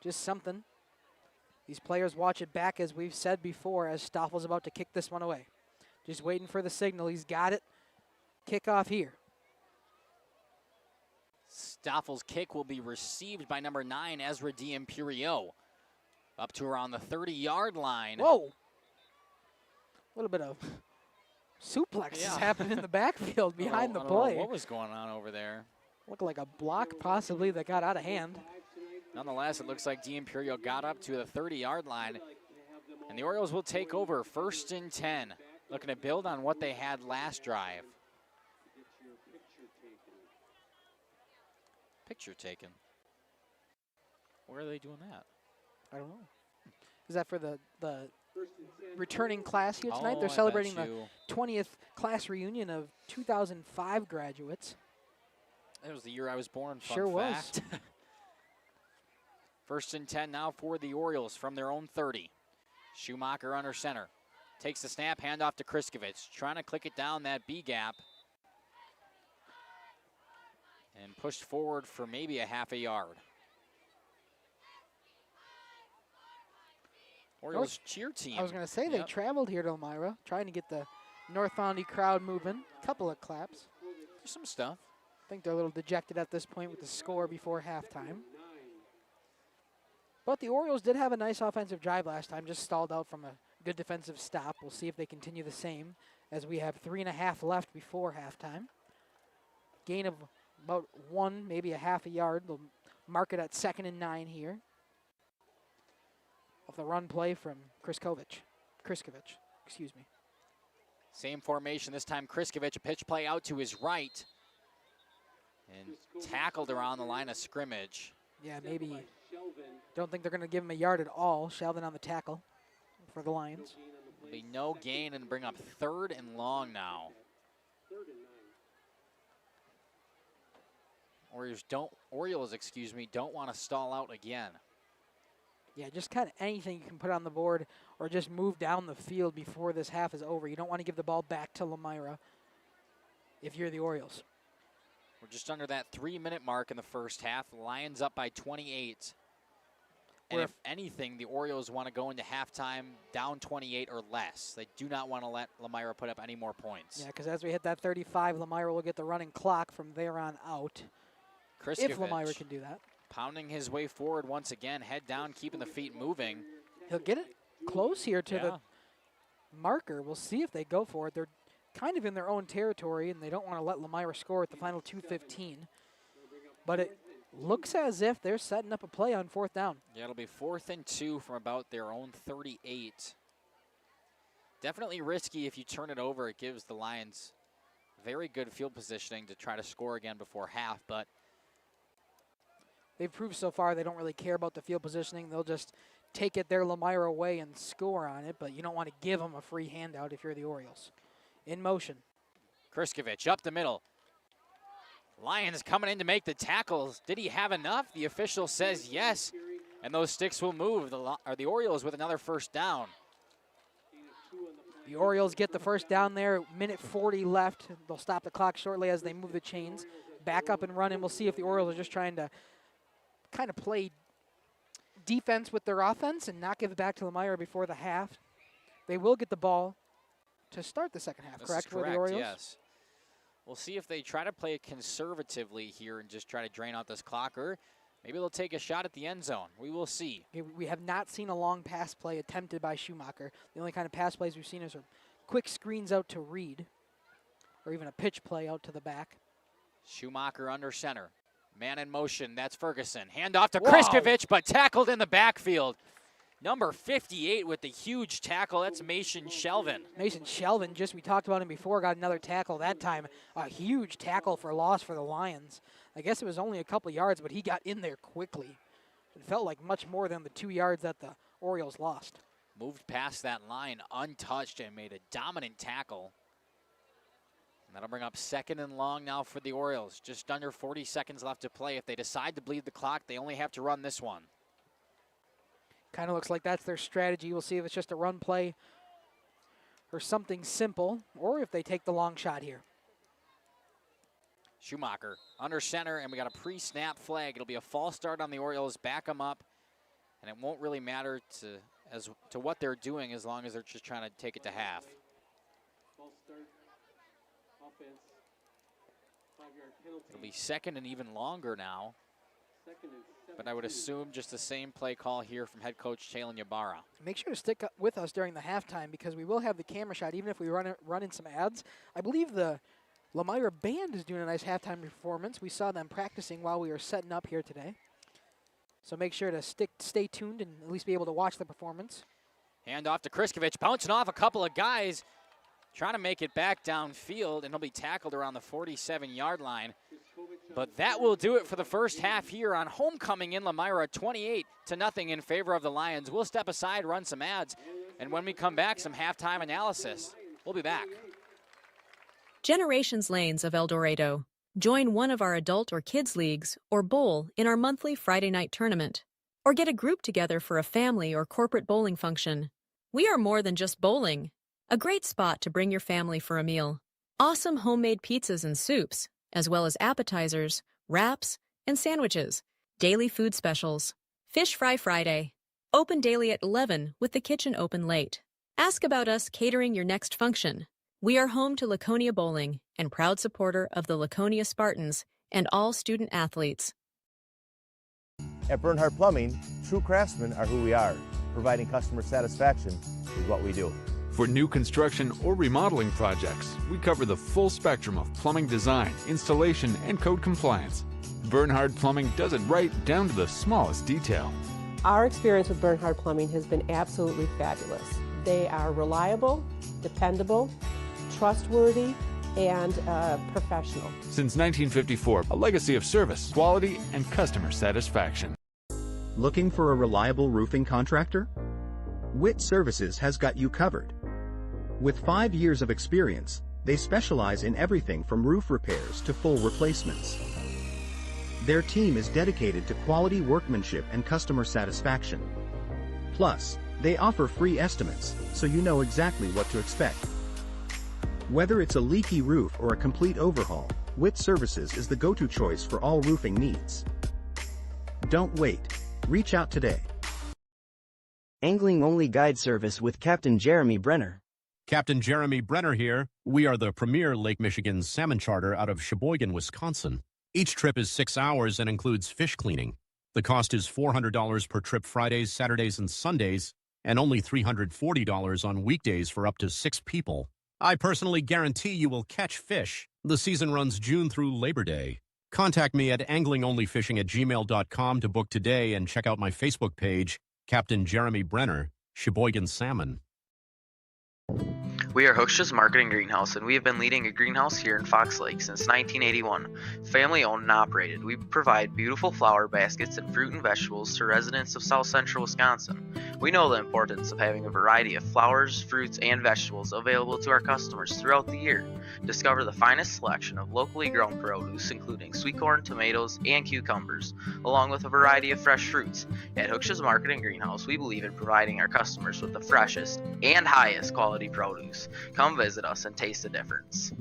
Just something. These players watch it back, as we've said before, as Stoffel's about to kick this one away. Just waiting for the signal. He's got it. Kickoff here. Stoffel's kick will be received by number 9, Ezra D'Imperio. Up to around the 30-yard line. Whoa. A little bit of suplex is happening in the backfield behind the play. What was going on over there? Looked like a block possibly that got out of hand. Nonetheless, it looks like D'Imperio got up to the 30-yard line. And the Orioles will take over 1st and 10. Looking to build on what they had last drive. Picture taken. Where are they doing that? I don't know. Is that for the returning class here tonight? Oh, They're I celebrating bet the 20th class reunion of 2005 graduates. That was the year I was born, fun Sure was. fact. 1st and 10 now for the Orioles from their own 30. Schumacher under center. Takes the snap, handoff to Kriskovich. Trying to click it down that B gap. And pushed forward for maybe a half a yard. Orioles cheer team. I was going to say, they traveled here to Lomira, trying to get the North Foundy crowd moving. Couple of claps. There's some stuff. I think they're a little dejected at this point with the score before halftime. But the Orioles did have a nice offensive drive last time, just stalled out from a good defensive stop. We'll see if they continue the same, as we have 3.5 left before halftime. Gain of about 1, maybe a half a yard. They'll mark it at 2nd and 9 here. Of the run play from Kriskovich, excuse me. Same formation, this time Kriskovich, a pitch play out to his right. And tackled around the line of scrimmage. Yeah, maybe. Don't think they're going to give him a yard at all. Sheldon on the tackle for the Lions. There'll be no gain and bring up 3rd and long now. Orioles, don't want to stall out again. Yeah, just kind of anything you can put on the board or just move down the field before this half is over. You don't want to give the ball back to Lomira if you're the Orioles. We're just under that 3-minute mark in the first half. Lions up by 28. And if anything, the Orioles want to go into halftime down 28 or less. They do not want to let Lomira put up any more points. Yeah, because as we hit that 35, Lomira will get the running clock from there on out. If Lomira can do that. Pounding his way forward once again, head down, keeping the feet moving. He'll get it close here to the marker. We'll see if they go for it. They're kind of in their own territory, and they don't want to let Lomira score at the final 2:15. But it looks as if they're setting up a play on 4th down. Yeah, it'll be 4th and 2 from about their own 38. Definitely risky if you turn it over. It gives the Lions very good field positioning to try to score again before half, but they've proved so far they don't really care about the field positioning. They'll just take it their Lomira way and score on it, but you don't want to give them a free handout if you're the Orioles. In motion. Kriskovich up the middle. Lions coming in to make the tackles. Did he have enough? The official says yes, and those sticks will move. The Orioles with another 1st down. The Orioles get the 1st down there, minute 40 left. They'll stop the clock shortly as they move the chains. Back up and run, and we'll see if the Orioles are just trying to kind of play defense with their offense and not give it back to Lomira before the half. They will get the ball to start the second half, This correct, is for the correct, Orioles? yes. We'll see if they try to play it conservatively here and just try to drain out this clock, or maybe they'll take a shot at the end zone. We will see. We have not seen a long pass play attempted by Schumacher. The only kind of pass plays we've seen is quick screens out to Reed, or even a pitch play out to the back. Schumacher under center. Man in motion, that's Ferguson. Hand off to Wow. Kriskovich, but tackled in the backfield. Number 58 with the huge tackle, that's Mason Shelvin. Mason Shelvin, we talked about him before, got another tackle that time. A huge tackle for loss for the Lions. I guess it was only a couple yards, but he got in there quickly. It felt like much more than the 2 yards that the Orioles lost. Moved past that line untouched and made a dominant tackle. And that'll bring up 2nd and long now for the Orioles. Just under 40 seconds left to play. If they decide to bleed the clock, they only have to run this one. Kind of looks like that's their strategy. We'll see if it's just a run play or something simple, or if they take the long shot here. Schumacher under center, and we got a pre-snap flag. It'll be a false start on the Orioles. Back them up, and it won't really matter to what they're doing as long as they're just trying to take it to half. False start. Offense. 5-yard penalty. It'll be 2nd and even longer now. 2nd and 7. But I would assume just the same play call here from head coach Chalen Ybarra. Make sure to stick with us during the halftime because we will have the camera shot even if we run in some ads. I believe the Lomira band is doing a nice halftime performance. We saw them practicing while we were setting up here today. So make sure to stay tuned and at least be able to watch the performance. Hand off to Kriskovich, bouncing off a couple of guys, trying to make it back downfield, and he'll be tackled around the 47-yard line. But that will do it for the first half here on homecoming in Lomira, 28-0 in favor of the Lions. We'll step aside, run some ads, and when we come back, some halftime analysis. We'll be back. Generations Lanes of El Dorado. Join one of our adult or kids leagues or bowl in our monthly Friday night tournament. Or get a group together for a family or corporate bowling function. We are more than just bowling. A great spot to bring your family for a meal. Awesome homemade pizzas and soups, as well as appetizers, wraps, and sandwiches. Daily food specials. Fish Fry Friday. Open daily at 11 with the kitchen open late. Ask about us catering your next function. We are home to Laconia Bowling and proud supporter of the Laconia Spartans and all student athletes. At Bernhardt Plumbing, true craftsmen are who we are. Providing customer satisfaction is what we do. For new construction or remodeling projects, we cover the full spectrum of plumbing design, installation, and code compliance. Bernhardt Plumbing does it right down to the smallest detail. Our experience with Bernhardt Plumbing has been absolutely fabulous. They are reliable, dependable, trustworthy, and professional. Since 1954, a legacy of service, quality, and customer satisfaction. Looking for a reliable roofing contractor? Witt Services has got you covered. With 5 years of experience, they specialize in everything from roof repairs to full replacements. Their team is dedicated to quality workmanship and customer satisfaction. Plus, they offer free estimates, so you know exactly what to expect. Whether it's a leaky roof or a complete overhaul, Witt Services is the go-to choice for all roofing needs. Don't wait. Reach out today. Angling-only guide service with Captain Jeremy Brenner. Captain Jeremy Brenner here. We are the premier Lake Michigan salmon charter out of Sheboygan, Wisconsin. Each trip is 6 hours and includes fish cleaning. The cost is $400 per trip Fridays, Saturdays, and Sundays, and only $340 on weekdays for up to 6 people. I personally guarantee you will catch fish. The season runs June through Labor Day. Contact me at anglingonlyfishing@gmail.com to book today and check out my Facebook page, Captain Jeremy Brenner, Sheboygan Salmon. We are Hooksha's Marketing Greenhouse, and we have been leading a greenhouse here in Fox Lake since 1981. Family owned and operated, we provide beautiful flower baskets and fruit and vegetables to residents of South Central Wisconsin. We know the importance of having a variety of flowers, fruits, and vegetables available to our customers throughout the year. Discover the finest selection of locally grown produce, including sweet corn, tomatoes, and cucumbers, along with a variety of fresh fruits. At Hooksha's Marketing Greenhouse, we believe in providing our customers with the freshest and highest quality produce. Come visit us and taste the difference.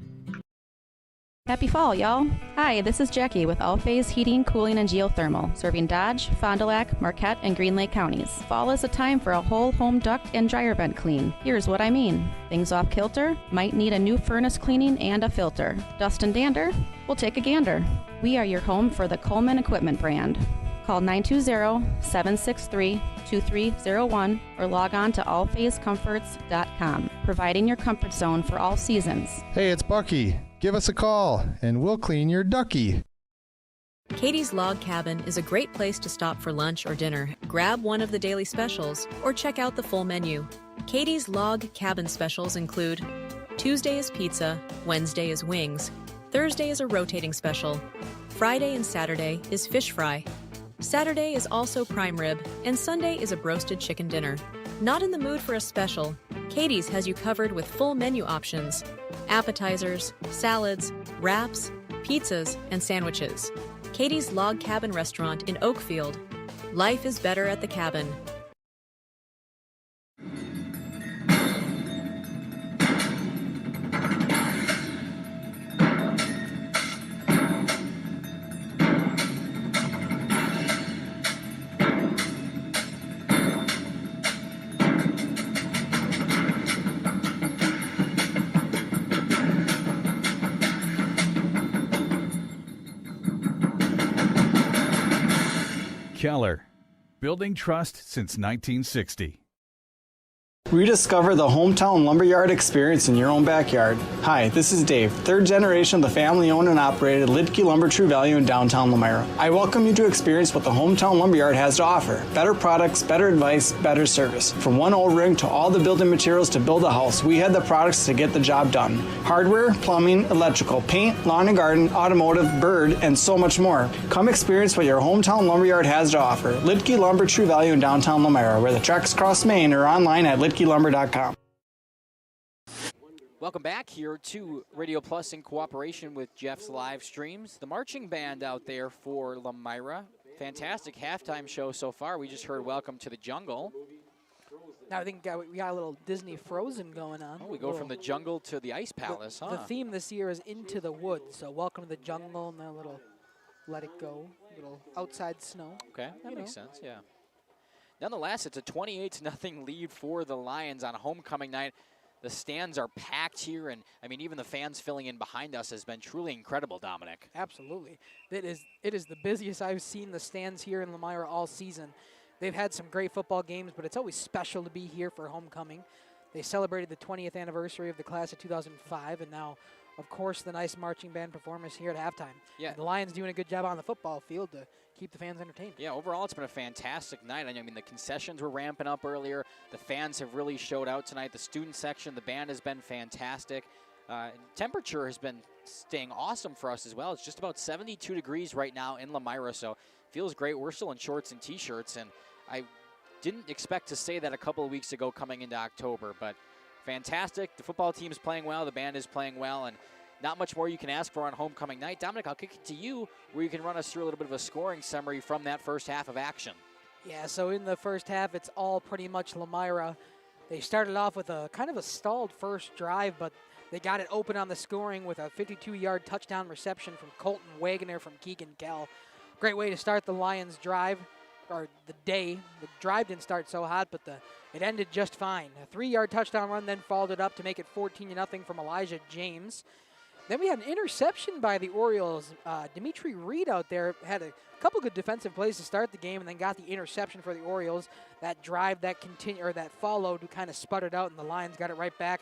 Happy fall, y'all. Hi, this is Jackie with All Phase Heating, Cooling, and Geothermal, serving Dodge, Fond du Lac, Marquette, and Green Lake counties. Fall is a time for a whole home duct and dryer vent clean. Here's what I mean. Things off kilter? Might need a new furnace cleaning and a filter. Dust and dander? We'll take a gander. We are your home for the Coleman Equipment brand. Call 920-763-2301 or log on to allphasecomforts.com, providing your comfort zone for all seasons. Hey, it's Bucky. Give us a call, and we'll clean your ducky. Katie's Log Cabin is a great place to stop for lunch or dinner, grab one of the daily specials, or check out the full menu. Katie's Log Cabin specials include Tuesday is pizza, Wednesday is wings, Thursday is a rotating special, Friday and Saturday is fish fry, Saturday is also prime rib, and Sunday is a broasted chicken dinner. Not in the mood for a special? Katie's has you covered with full menu options, appetizers, salads, wraps, pizzas, and sandwiches. Katie's Log Cabin Restaurant in Oakfield. Life is better at the cabin. Keller, building trust since 1960. Rediscover the hometown lumberyard experience in your own backyard. Hi, this is Dave, third generation of the family-owned and operated Lidke Lumber True Value in downtown Lomira. I welcome you to experience what the hometown lumberyard has to offer. Better products, better advice, better service. From one O-ring to all the building materials to build a house, we had the products to get the job done. Hardware, plumbing, electrical, paint, lawn and garden, automotive, bird, and so much more. Come experience what your hometown lumberyard has to offer. Lidke Lumber True Value in downtown Lomira, where the tracks cross Main, or online at lidkelumber.com. Welcome back here to Radio Plus in cooperation with Jeff's live streams. The marching band out there for Lomira. Fantastic halftime show so far. We just heard Welcome to the Jungle. Now I think we got a little Disney Frozen going on. Oh, we go from the jungle to the Ice Palace, The theme this year is Into the Woods. So Welcome to the Jungle and a little Let It Go, little outside snow. Okay, that makes sense, yeah. Nonetheless, it's a 28-0 lead for the Lions on homecoming night. The stands are packed here, and I mean, even the fans filling in behind us has been truly incredible, Dominic. Absolutely. It is the busiest I've seen the stands here in Lomira all season. They've had some great football games, but it's always special to be here for homecoming. They celebrated the 20th anniversary of the class of 2005, and now, of course, the nice marching band performance here at halftime. Yeah. And the Lions doing a good job on the football field to keep the fans entertained. Yeah, overall it's been a fantastic night. I mean, the concessions were ramping up earlier. The fans have really showed out tonight. The student section, the band has been fantastic. Temperature has been staying awesome for us as well. It's just about 72 degrees right now in Lomira, so feels great. We're still in shorts and T-shirts, and I didn't expect to say that a couple of weeks ago coming into October, but fantastic. The football team is playing well. The band is playing well, and not much more you can ask for on homecoming night. Dominic, I'll kick it to you where you can run us through a little bit of a scoring summary from that first half of action. Yeah, so in the first half, it's all pretty much Lomira. They started off with a kind of a stalled first drive, but they got it open on the scoring with a 52-yard touchdown reception from Colton Wagoner from Keegan Kell. Great way to start the Lions' drive, or the day. The drive didn't start so hot, but it ended just fine. A 3-yard touchdown run then followed it up to make it 14-0 from Elijah James. Then we had an interception by the Orioles. Dimitri Reed out there had a couple good defensive plays to start the game, and then got the interception for the Orioles. That drive that followed kind of sputtered out, and the Lions got it right back.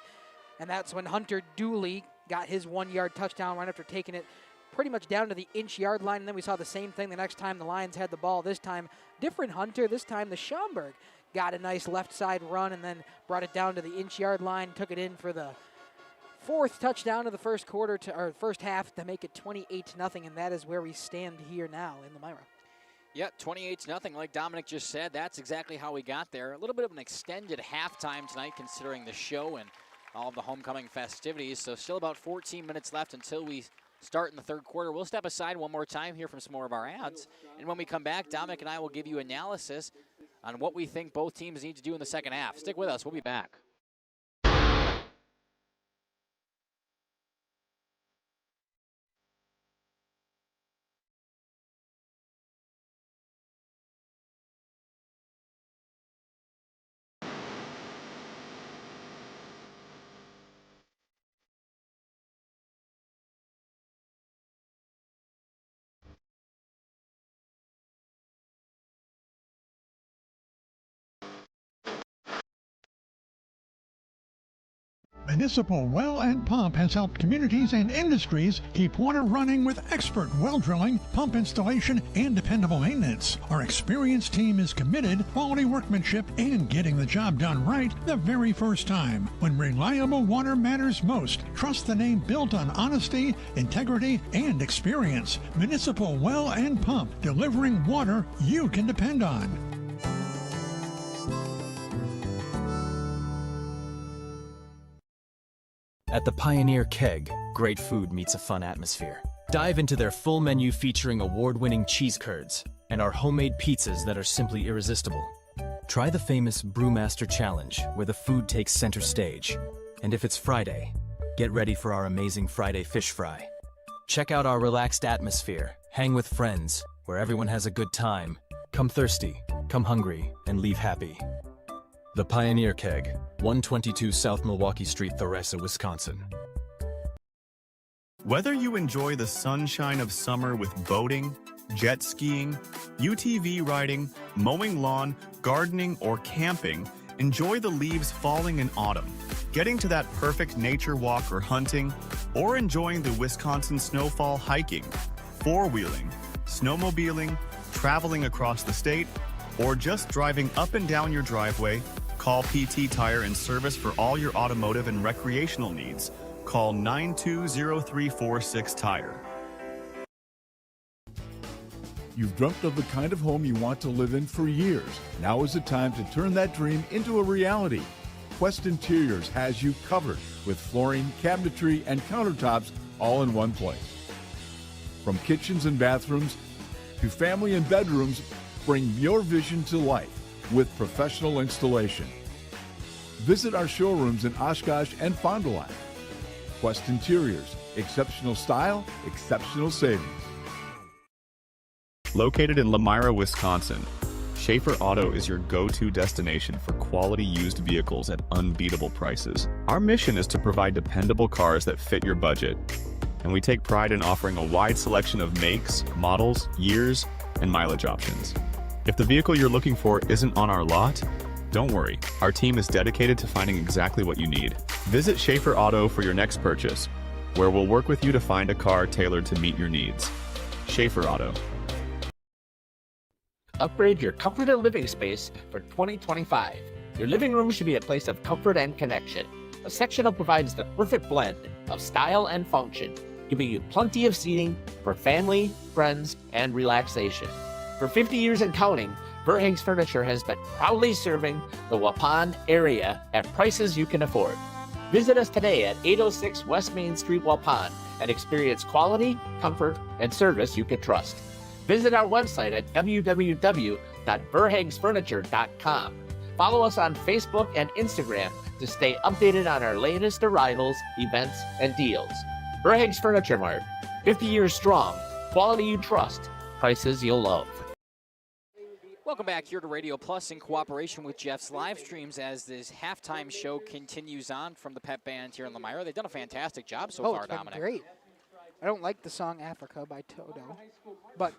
And that's when Hunter Dooley got his 1-yard touchdown right after taking it pretty much down to the inch-yard line. And then we saw the same thing the next time the Lions had the ball. This time, different Hunter. This time the Schaumburg got a nice left side run and then brought it down to the inch-yard line, took it in for the fourth touchdown of the first half to make it 28-0, and that is where we stand here now in Lomira. Yeah, 28-0, like Dominic just said. That's exactly how we got there. A little bit of an extended halftime tonight, considering the show and all of the homecoming festivities. So still about 14 minutes left until we start in the third quarter. We'll step aside one more time, hear from some more of our ads, and when we come back, Dominic and I will give you analysis on what we think both teams need to do in the second half. Stick with us. We'll be back. Municipal Well and Pump has helped communities and industries keep water running with expert well drilling, pump installation, and dependable maintenance. Our experienced team is committed, quality workmanship, and getting the job done right the very first time. When reliable water matters most, trust the name built on honesty, integrity, and experience. Municipal Well and Pump, delivering water you can depend on. At the Pioneer Keg, great food meets a fun atmosphere. Dive into their full menu featuring award-winning cheese curds and our homemade pizzas that are simply irresistible. Try the famous Brewmaster Challenge, where the food takes center stage. And if it's Friday, get ready for our amazing Friday fish fry. Check out our relaxed atmosphere, hang with friends, where everyone has a good time. Come thirsty, come hungry, and leave happy. The Pioneer Keg, 122 South Milwaukee Street, Theresa, Wisconsin. Whether you enjoy the sunshine of summer with boating, jet skiing, UTV riding, mowing lawn, gardening, or camping, enjoy the leaves falling in autumn, getting to that perfect nature walk or hunting, or enjoying the Wisconsin snowfall hiking, four-wheeling, snowmobiling, traveling across the state, or just driving up and down your driveway, call PT Tire and Service for all your automotive and recreational needs. Call 920-346-TIRE. You've dreamt of the kind of home you want to live in for years. Now is the time to turn that dream into a reality. Quest Interiors has you covered with flooring, cabinetry, and countertops all in one place. From kitchens and bathrooms to family and bedrooms, bring your vision to life with professional installation. Visit our showrooms in Oshkosh and Fond du Lac. Quest Interiors, exceptional style, exceptional savings. Located in Lomira, Wisconsin, Schaefer Auto is your go-to destination for quality used vehicles at unbeatable prices. Our mission is to provide dependable cars that fit your budget, and we take pride in offering a wide selection of makes, models, years, and mileage options. If the vehicle you're looking for isn't on our lot, don't worry. Our team is dedicated to finding exactly what you need. Visit Schaefer Auto for your next purchase, where we'll work with you to find a car tailored to meet your needs. Schaefer Auto. Upgrade your comfort and living space for 2025. Your living room should be a place of comfort and connection. A sectional provides the perfect blend of style and function, giving you plenty of seating for family, friends, and relaxation. For 50 years and counting, Verhaeg's Furniture has been proudly serving the Waupun area at prices you can afford. Visit us today at 806 West Main Street, Waupun, and experience quality, comfort, and service you can trust. Visit our website at www.verhaegsfurniture.com. Follow us on Facebook and Instagram to stay updated on our latest arrivals, events, and deals. Verhaeg's Furniture Mart, 50 years strong, quality you trust, prices you'll love. Welcome back here to Radio Plus in cooperation with Jeff's live streams as this halftime show continues on from the Pep Band here in Lomira. They've done a fantastic job so far, It's been Dominic. great. I don't like the song Africa by Toto, but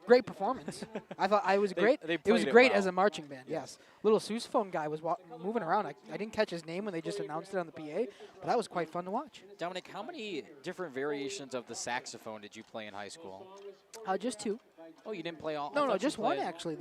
great performance. I thought I was great. They It was played it great well. as a marching band, yes. Little sousaphone guy was moving around. I didn't catch his name when they just announced it on the PA, but that was quite fun to watch. Dominic, how many different variations of the saxophone did you play in high school? Just two. Oh, you didn't play all? I No, thought you just one played- actually.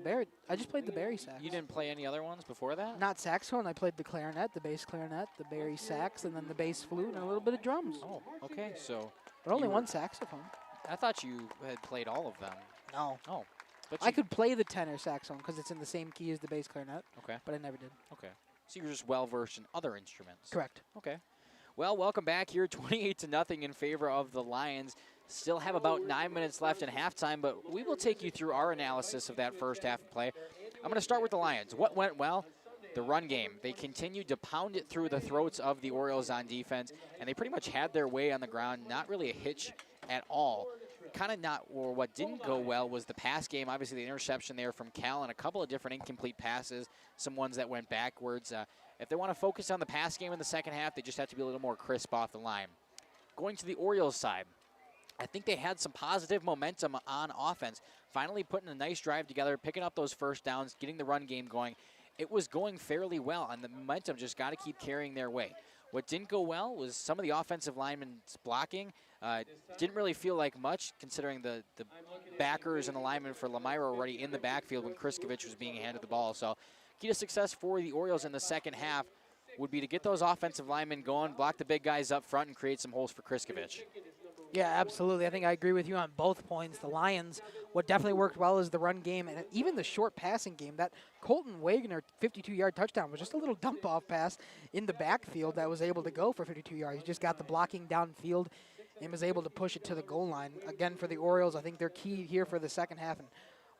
I just played the Barry sax. You didn't play any other ones before that? Not saxophone. I played the clarinet, the bass clarinet, the Barry sax, and then the bass flute, and a little bit of drums. Oh, okay. So, but only you were- one saxophone. I thought you had played all of them. No. Oh. But I you- could play the tenor saxophone because it's in the same key as the bass clarinet. Okay. But I never did. Okay. So you're just well versed in other instruments. Correct. Okay. Well, welcome back here, 28-0 in favor of the Lions. Still have about 9 minutes left in halftime, but we will take you through our analysis of that first half of play. I'm going to start with the Lions. What went well? The run game. They continued to pound it through the throats of the Orioles on defense, and they pretty much had their way on the ground. Not really a hitch at all. Kind of not, or what didn't go well was the pass game. Obviously, the interception there from Cal and a couple of different incomplete passes, some ones that went backwards. If they want to focus on the pass game in the second half, they just have to be a little more crisp off the line. Going to the Orioles side, I think they had some positive momentum on offense, finally putting a nice drive together, picking up those first downs, getting the run game going. It was going fairly well, and the momentum just got to keep carrying their way. What didn't go well was some of the offensive linemen's blocking. Didn't really feel like much, considering the backers and the linemen for Lomira were already in the backfield when Kriskovich was being handed the ball. So key to success for the Orioles in the second half would be to get those offensive linemen going, block the big guys up front, and create some holes for Kriskovich. Yeah, absolutely. I think I agree with you on both points. The Lions, what definitely worked well is the run game and even the short passing game. That Colton Wagner 52-yard touchdown was just a little dump-off pass in the backfield that was able to go for 52 yards. He just got the blocking downfield and was able to push it to the goal line. Again, for the Orioles, I think they're key here for the second half. And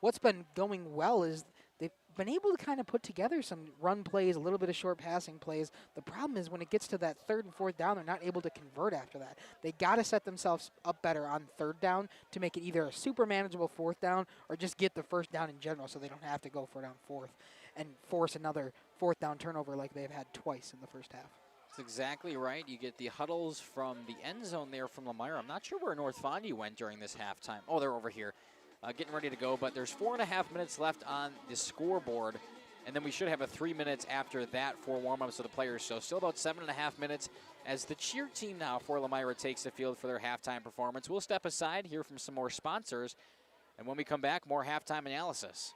what's been going well is they've been able to kind of put together some run plays, a little bit of short passing plays. The problem is when it gets to that third and fourth down, they're not able to convert after that. They got to set themselves up better on third down to make it either a super manageable fourth down or just get the first down in general so they don't have to go for it on fourth and force another fourth down turnover like they've had twice in the first half. That's exactly right. You get the huddles from the end zone there from Lomira. I'm not sure where North Fondy went during this halftime. Oh, they're over here. Getting ready to go, but there's 4.5 minutes left on the scoreboard, and then we should have a 3 minutes after that for warm-ups of the players. So still about 7.5 minutes as the cheer team now for Lomira takes the field for their halftime performance. We'll step aside, hear from some more sponsors, and when we come back, more halftime analysis.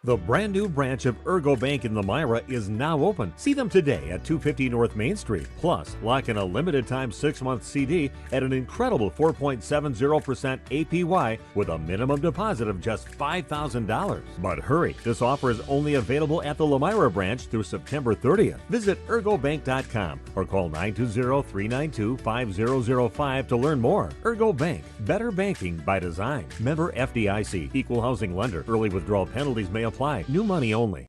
The brand new branch of Ergo Bank in Lomira is now open. See them today at 250 North Main Street. Plus, lock in a limited time 6-month CD at an incredible 4.70% APY with a minimum deposit of just $5,000. But hurry, this offer is only available at the Lomira branch through September 30th. Visit ergobank.com or call 920-392-5005 to learn more. Ergo Bank, better banking by design. Member FDIC, equal housing lender. Early withdrawal penalties may apply. New money only.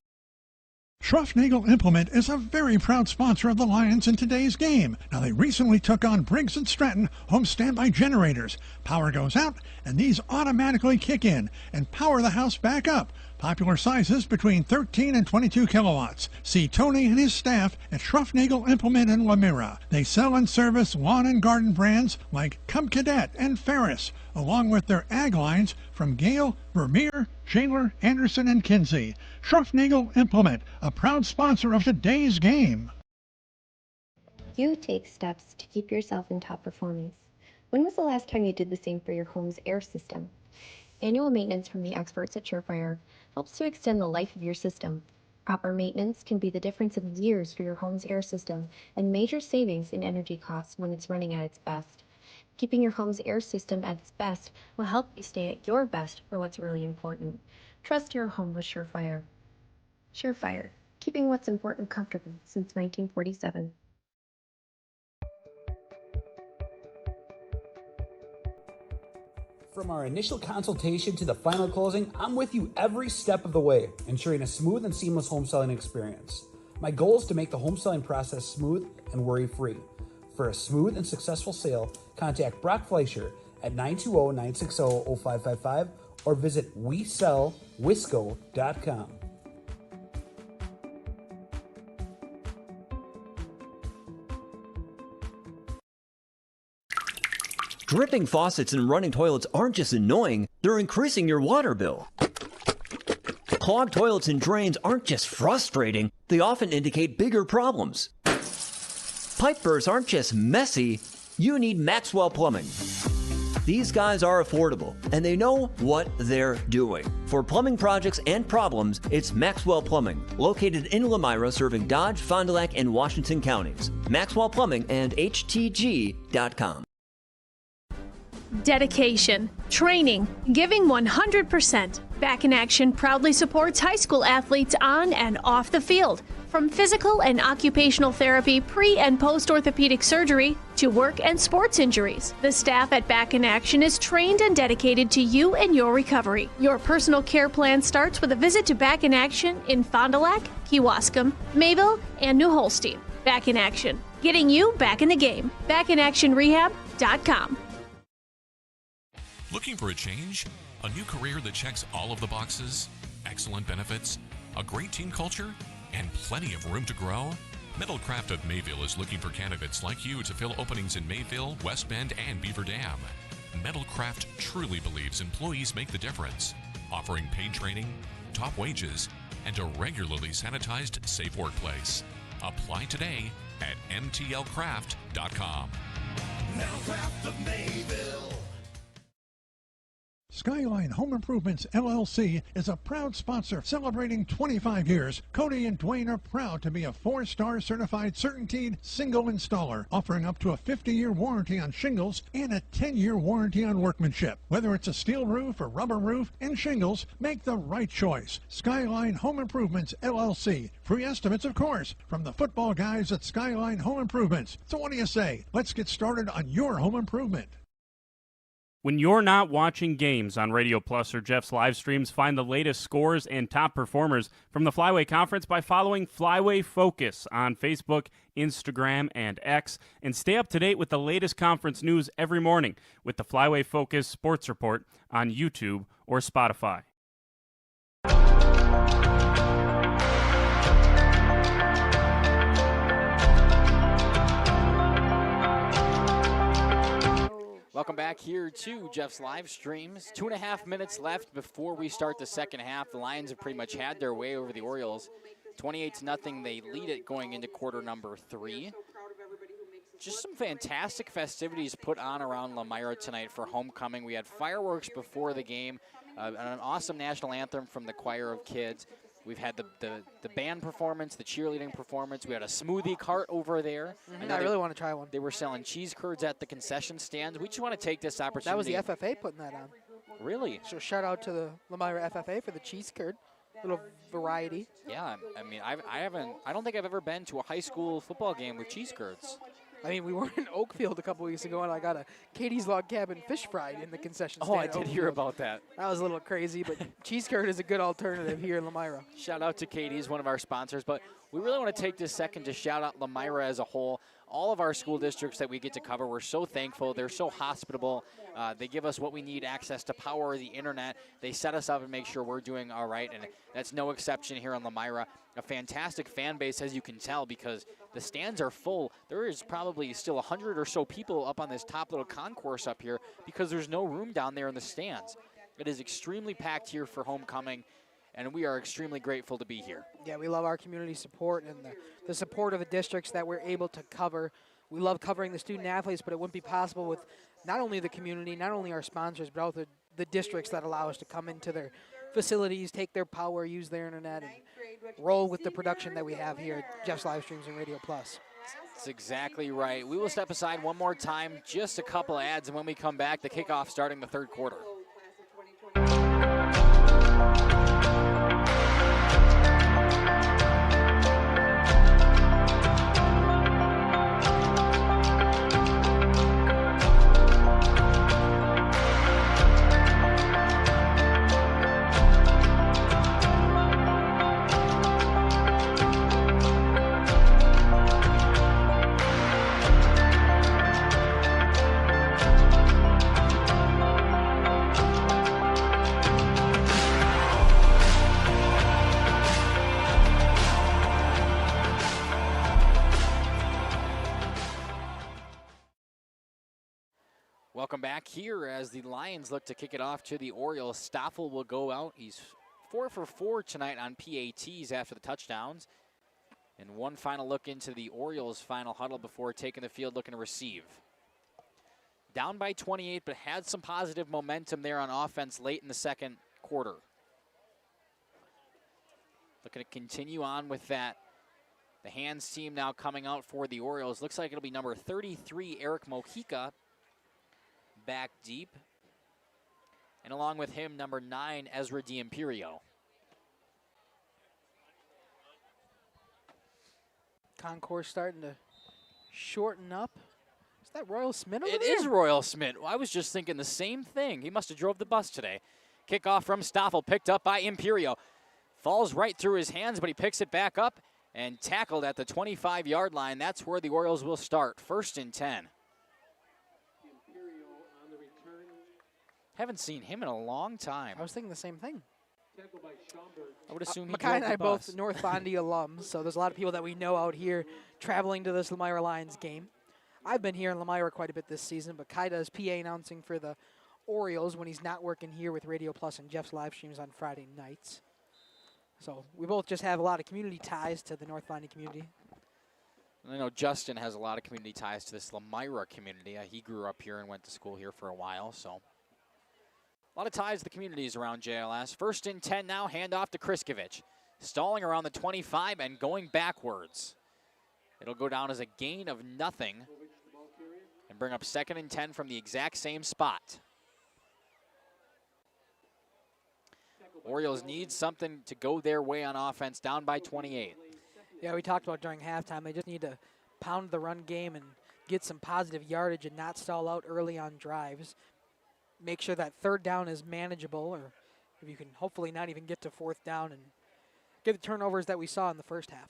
Schruffnagel Implement is a very proud sponsor of the Lions in today's game. Now, they recently took on Briggs & Stratton home standby generators. Power goes out, and these automatically kick in and power the house back up. Popular sizes between 13 and 22 kilowatts. See Tony and his staff at Schruffnagel Implement in Lomira. They sell and service lawn and garden brands like Cub Cadet and Ferris, along with their ag lines from Gale, Vermeer, Shaler, Anderson, and Kinsey. Schruffnagel Implement, a proud sponsor of today's game. You take steps to keep yourself in top performance. When was the last time you did the same for your home's air system? Annual maintenance from the experts at Surefire helps to extend the life of your system. Proper maintenance can be the difference in years for your home's air system and major savings in energy costs when it's running at its best. Keeping your home's air system at its best will help you stay at your best for what's really important. Trust your home with Surefire. Surefire, keeping what's important comfortable since 1947. From our initial consultation to the final closing, I'm with you every step of the way, ensuring a smooth and seamless home selling experience. My goal is to make the home selling process smooth and worry-free. For a smooth and successful sale, contact Brock Fleischer at 920-960-0555 or visit WeSellWisco.com. Dripping faucets and running toilets aren't just annoying, they're increasing your water bill. Clogged toilets and drains aren't just frustrating, they often indicate bigger problems. Pipe bursts aren't just messy, you need Maxwell Plumbing. These guys are affordable, and they know what they're doing. For plumbing projects and problems, it's Maxwell Plumbing, located in Lomira, serving Dodge, Fond du Lac, and Washington counties. Maxwell Plumbing and HTG.com. Dedication, training, giving 100%. Back in Action proudly supports high school athletes on and off the field. From physical and occupational therapy, pre- and post-orthopedic surgery, to work and sports injuries. The staff at Back in Action is trained and dedicated to you and your recovery. Your personal care plan starts with a visit to Back in Action in Fond du Lac, Kewaskum, Mayville, and New Holstein. Back in Action, getting you back in the game. BackinActionRehab.com. Looking for a change? A new career that checks all of the boxes? Excellent benefits? A great team culture? And plenty of room to grow? Metalcraft of Mayville is looking for candidates like you to fill openings in Mayville, West Bend, and Beaver Dam. Metalcraft truly believes employees make the difference, offering paid training, top wages, and a regularly sanitized, safe workplace. Apply today at mtlcraft.com. Metalcraft of Mayville. Skyline Home Improvements LLC is a proud sponsor celebrating 25 years. Cody and Dwayne are proud to be a 4-star certified CertainTeed single installer, offering up to a 50-year warranty on shingles and a 10-year warranty on workmanship. Whether it's a steel roof or rubber roof and shingles, make the right choice. Skyline Home Improvements LLC. Free estimates, of course, from the football guys at Skyline Home Improvements. So what do you say? Let's get started on your home improvement. When you're not watching games on Radio Plus or Jeff's live streams, find the latest scores and top performers from the Flyway Conference by following Flyway Focus on Facebook, Instagram, and X, and stay up to date with the latest conference news every morning with the Flyway Focus Sports Report on YouTube or Spotify. Welcome back here to Jeff's live streams. 2.5 minutes left before we start the second half. The Lions have pretty much had their way over the Orioles. 28-0, they lead it going into quarter number 3. Just some fantastic festivities put on around Lomira tonight for homecoming. We had fireworks before the game, an awesome national anthem from the choir of kids. We've had the band performance, the cheerleading performance. We had a smoothie cart over there. I really want to try one. They were selling cheese curds at the concession stands. We just want to take this opportunity. That was the FFA putting that on. Really? So shout out to the Lomira FFA for the cheese curd. Little variety. Yeah, I mean, I don't think I've ever been to a high school football game with cheese curds. I mean, we were in Oakfield a couple weeks ago, and I got a Katie's Log Cabin fish fry in the concession stand. Oh, I did hear about that. That was a little crazy, but cheese curd is a good alternative here in Lomira. Shout out to Katie's, one of our sponsors, but we really want to take this second to shout out Lomira as a whole. All of our school districts that we get to cover, we're so thankful. They're so hospitable. They give us what we need, access to power, the internet. They set us up and make sure we're doing all right, and that's no exception here in Lomira. A fantastic fan base, as you can tell, because the stands are full. There is probably still 100 or so people up on this top little concourse up here because there's no room down there in the stands. It is extremely packed here for homecoming, and we are extremely grateful to be here. Yeah, we love our community support and the support of the districts that we're able to cover. We love covering the student athletes, but it wouldn't be possible with not only the community, not only our sponsors, but also the districts that allow us to come into their facilities, take their power, use their internet, and roll with the production that we have here at Jeff's Live Streams and Radio Plus. That's exactly right. We will step aside one more time, just a couple of ads, and when we come back, the kickoff starting the third quarter. Welcome back here as the Lions look to kick it off to the Orioles. Stoffel will go out. He's 4 for 4 tonight on PATs after the touchdowns. And one final look into the Orioles' final huddle before taking the field looking to receive. Down by 28, but had some positive momentum there on offense late in the second quarter. Looking to continue on with that. The hands team now coming out for the Orioles. Looks like it'll be number 33, Eric Mojica, back deep. And along with him, number 9, Ezra D'Imperio. Concourse starting to shorten up. Is that Royal Smith over It there? is Royal Smith. I was just thinking the same thing. He must have drove the bus today. Kickoff from Stoffel, picked up by Imperio. Falls right through his hands, but he picks it back up and tackled at the 25-yard line. That's where the Orioles will start. 1st and 10. Haven't seen him in a long time. I was thinking the same thing. I would assume he Mackay drove and the I bus. both North Bondi alums, so there's a lot of people that we know out here traveling to this Lomira Lions game. I've been here in Lomira quite a bit this season, but Kai does PA announcing for the Orioles when he's not working here with Radio Plus and Jeff's live streams on Friday nights. So we both just have a lot of community ties to the North Bondi community. I know Justin has a lot of community ties to this Lomira community. He grew up here and went to school here for a while, so a lot of ties to the communities around JLS. 1st and 10 now, handoff to Kriskovich. Stalling around the 25 and going backwards. It'll go down as a gain of nothing and bring up 2nd and 10 from the exact same spot. Orioles need something to go their way on offense, down by 28. Yeah, we talked about during halftime, they just need to pound the run game and get some positive yardage and not stall out early on drives. Make sure that 3rd down is manageable, or if you can hopefully not even get to 4th down and get the turnovers that we saw in the first half.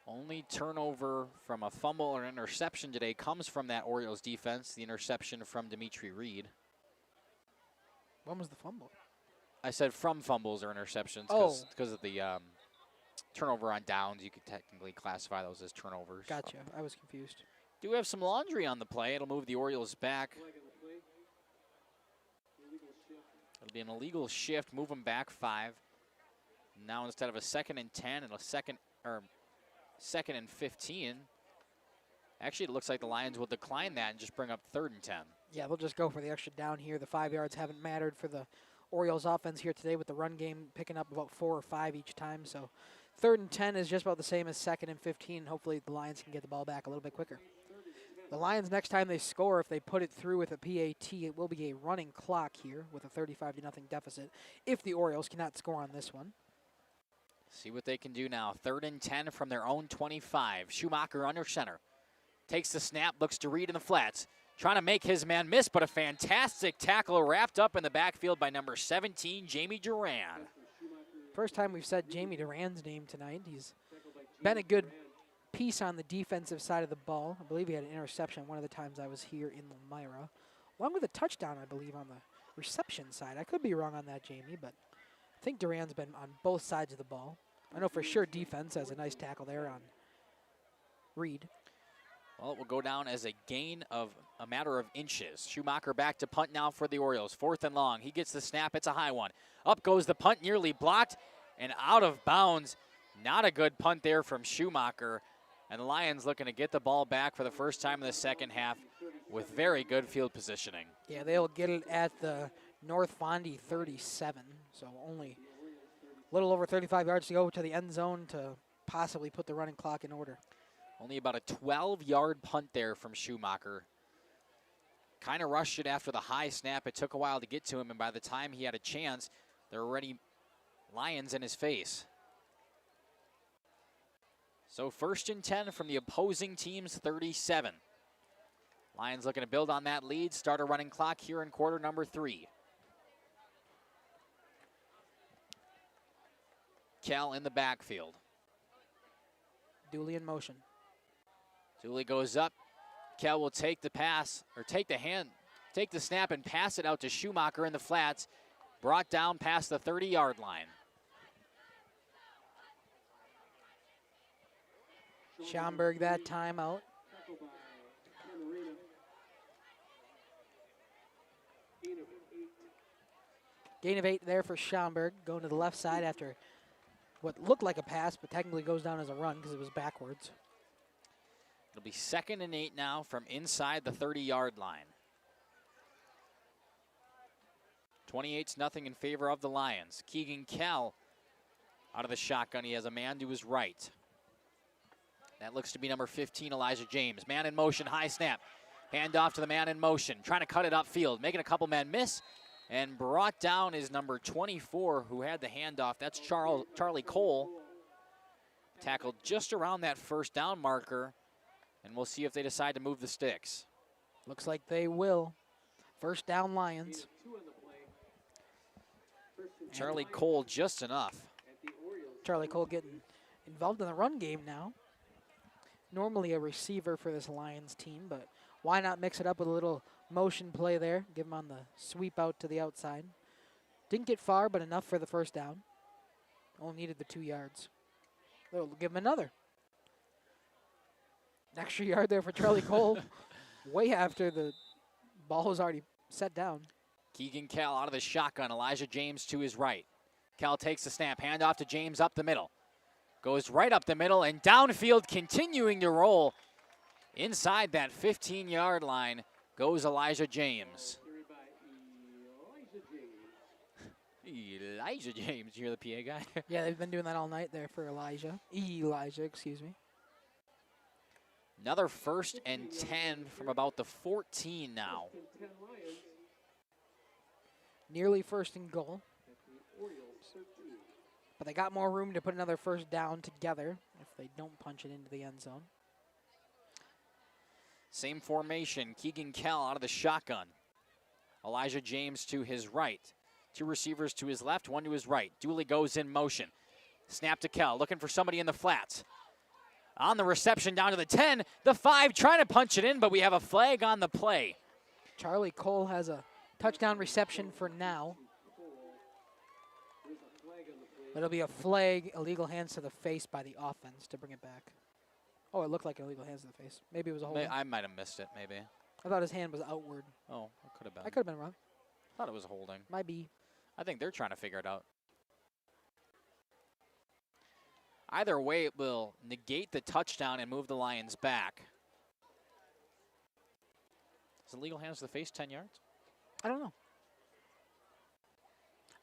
Only turnover from a fumble or interception today comes from that Orioles defense, the interception from Dimitri Reed. When was the fumble? I said from fumbles or interceptions because of the turnover on downs. You could technically classify those as turnovers. Gotcha. I was confused. Do have some laundry on the play. It'll move the Orioles back. It'll be an illegal shift, move them back 5. Now instead of a 2nd and 10 and a 2nd and 15, actually it looks like the Lions will decline that and just bring up 3rd and 10. Yeah, they'll just go for the extra down here. The 5 yards haven't mattered for the Orioles offense here today, with the run game picking up about 4 or 5 each time. So 3rd and 10 is just about the same as 2nd and 15. Hopefully the Lions can get the ball back a little bit quicker. The Lions, next time they score, if they put it through with a PAT, it will be a running clock here with a 35-0 deficit if the Orioles cannot score on this one. See what they can do now. 3rd and 10 from their own 25. Schumacher under center. Takes the snap, looks to Reed in the flats. Trying to make his man miss, but a fantastic tackle wrapped up in the backfield by number 17, Jamie Duran. First time we've said Jamie Duran's name tonight. He's been a good piece on the defensive side of the ball. I believe he had an interception one of the times I was here in Lomira, along with a touchdown, I believe, on the reception side. I could be wrong on that, Jamie, but I think Duran's been on both sides of the ball. I know for sure defense has a nice tackle there on Reed. Well, it will go down as a gain of a matter of inches. Schumacher back to punt now for the Orioles. 4th and long. He gets the snap. It's a high one. Up goes the punt, nearly blocked and out of bounds. Not a good punt there from Schumacher. And the Lions looking to get the ball back for the first time in the second half with very good field positioning. Yeah, they'll get it at the North Fondy 37. So only a little over 35 yards to go to the end zone to possibly put the running clock in order. Only about a 12-yard punt there from Schumacher. Kind of rushed it after the high snap. It took a while to get to him, and by the time he had a chance, there were already Lions in his face. So 1st and 10 from the opposing team's 37. Lions looking to build on that lead, start a running clock here in quarter number 3. Cal in the backfield. Dooley in motion. Dooley goes up. Cal will take the pass, or take the snap and pass it out to Schumacher in the flats. Brought down past the 30-yard line. Schomburg that time out. Gain of 8 there for Schomburg, going to the left side after what looked like a pass, but technically goes down as a run because it was backwards. It'll be 2nd and 8 now from inside the 30-yard line. 28-0 in favor of the Lions. Keegan Kell out of the shotgun. He has a man to his right. That looks to be number 15, Elijah James. Man in motion, high snap. Hand off to the man in motion. Trying to cut it upfield, making a couple men miss. And brought down is number 24, who had the handoff. That's Charlie Cole. Tackled just around that 1st down marker. And we'll see if they decide to move the sticks. Looks like they will. 1st down Lions. Charlie Cole just enough. Charlie Cole getting involved in the run game now. Normally a receiver for this Lions team, but why not mix it up with a little motion play there? Give him on the sweep out to the outside. Didn't get far, but enough for the 1st down. Only needed the 2 yards. They'll give him another. An extra yard there for Charlie Cole. Way after the ball was already set down. Keegan Kell out of the shotgun. Elijah James to his right. Kell takes the snap. Hand off to James up the middle. Goes right up the middle and downfield, continuing to roll. Inside that 15-yard line goes Elijah James. Elijah James, you hear the PA guy? Yeah, they've been doing that all night there for Elijah, excuse me. Another 1st and 10 from about the 14 now. Nearly 1st and goal. But they got more room to put another 1st down together if they don't punch it into the end zone. Same formation, Keegan Kell out of the shotgun. Elijah James to his right. 2 receivers to his left, 1 to his right. Dooley goes in motion. Snap to Kell, looking for somebody in the flats. On the reception down to the 10, the 5, trying to punch it in, but we have a flag on the play. Charlie Cole has a touchdown reception for now. It'll be a flag, illegal hands to the face by the offense to bring it back. Oh, it looked like illegal hands to the face. Maybe it was a holding. I might have missed it, maybe. I thought his hand was outward. Oh, it could have been. I could have been wrong. Thought it was holding. Might be. I think they're trying to figure it out. Either way, it will negate the touchdown and move the Lions back. Is it legal hands to the face, 10 yards? I don't know.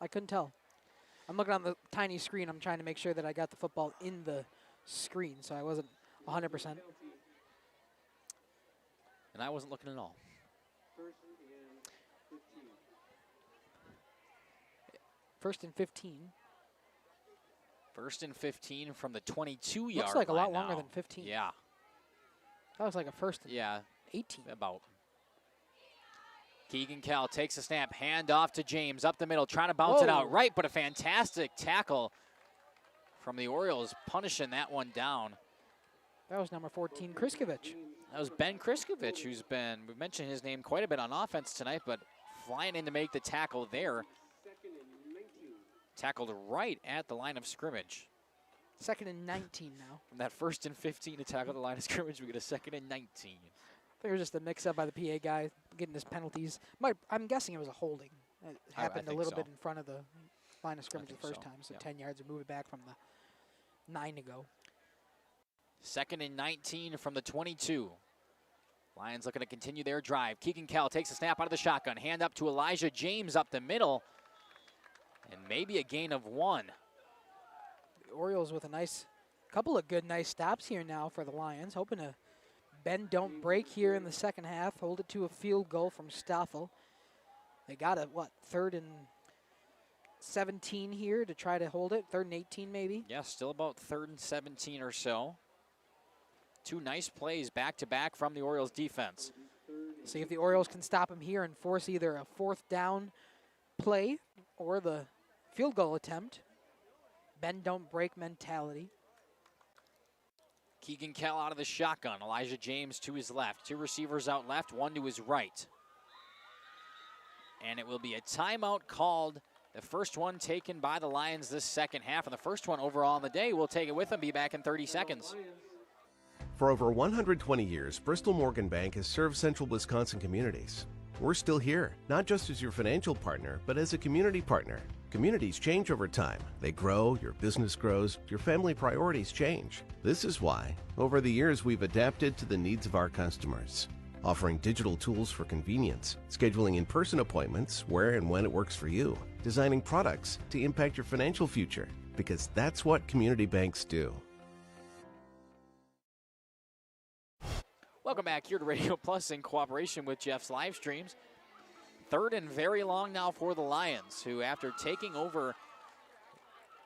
I couldn't tell. I'm looking on the tiny screen. I'm trying to make sure that I got the football in the screen, so I wasn't 100%. And I wasn't looking at all. First and 15. 1st and 15 from the 22-yard line. Looks like a lot now. longer than 15. Yeah. That was like a 1st and 18. About. Keegan Kell takes a snap, hand off to James, up the middle, trying to bounce it out right, but a fantastic tackle from the Orioles, punishing that one down. That was number 14, Kriskovich. That was Ben Kriskovich, who's been, we've mentioned his name quite a bit on offense tonight, but flying in to make the tackle there. Tackled right at the line of scrimmage. 2nd and 19 now. From that 1st and 15 to tackle the line of scrimmage, we get a 2nd and 19. I think it was just a mix-up by the PA guy getting his penalties. I'm guessing it was a holding. It happened a little bit in front of the line of scrimmage the first time, so 10 yards to move it back from the 9 to go. 2nd and 19 from the 22. Lions looking to continue their drive. Keegan Kell takes a snap out of the shotgun. Hand up to Elijah James up the middle. And maybe a gain of 1. The Orioles with a couple of good nice stops here now for the Lions. Hoping to bend, don't break here in the second half. Hold it to a field goal from Stoffel. They got a, 3rd and 17 here to try to hold it. 3rd and 18 maybe. Yeah, still about 3rd and 17 or so. 2 nice plays back-to-back from the Orioles defense. See if the Orioles can stop him here and force either a 4th down play or the field goal attempt. Bend, don't break mentality. Keegan Kell out of the shotgun. Elijah James to his left. 2 receivers out left, 1 to his right. And it will be a timeout called. The first one taken by the Lions this second half. And the first one overall on the day. We'll take it with them. Be back in 30 seconds. For over 120 years, Bristol Morgan Bank has served central Wisconsin communities. We're still here, not just as your financial partner, but as a community partner. Communities change over time. They grow, your business grows, your family priorities change. This is why, over the years, we've adapted to the needs of our customers, offering digital tools for convenience, scheduling in-person appointments where and when it works for you, designing products to impact your financial future, because that's what community banks do. Welcome back here to Radio Plus in cooperation with Jeff's live streams. 3rd and very long now for the Lions, who after taking over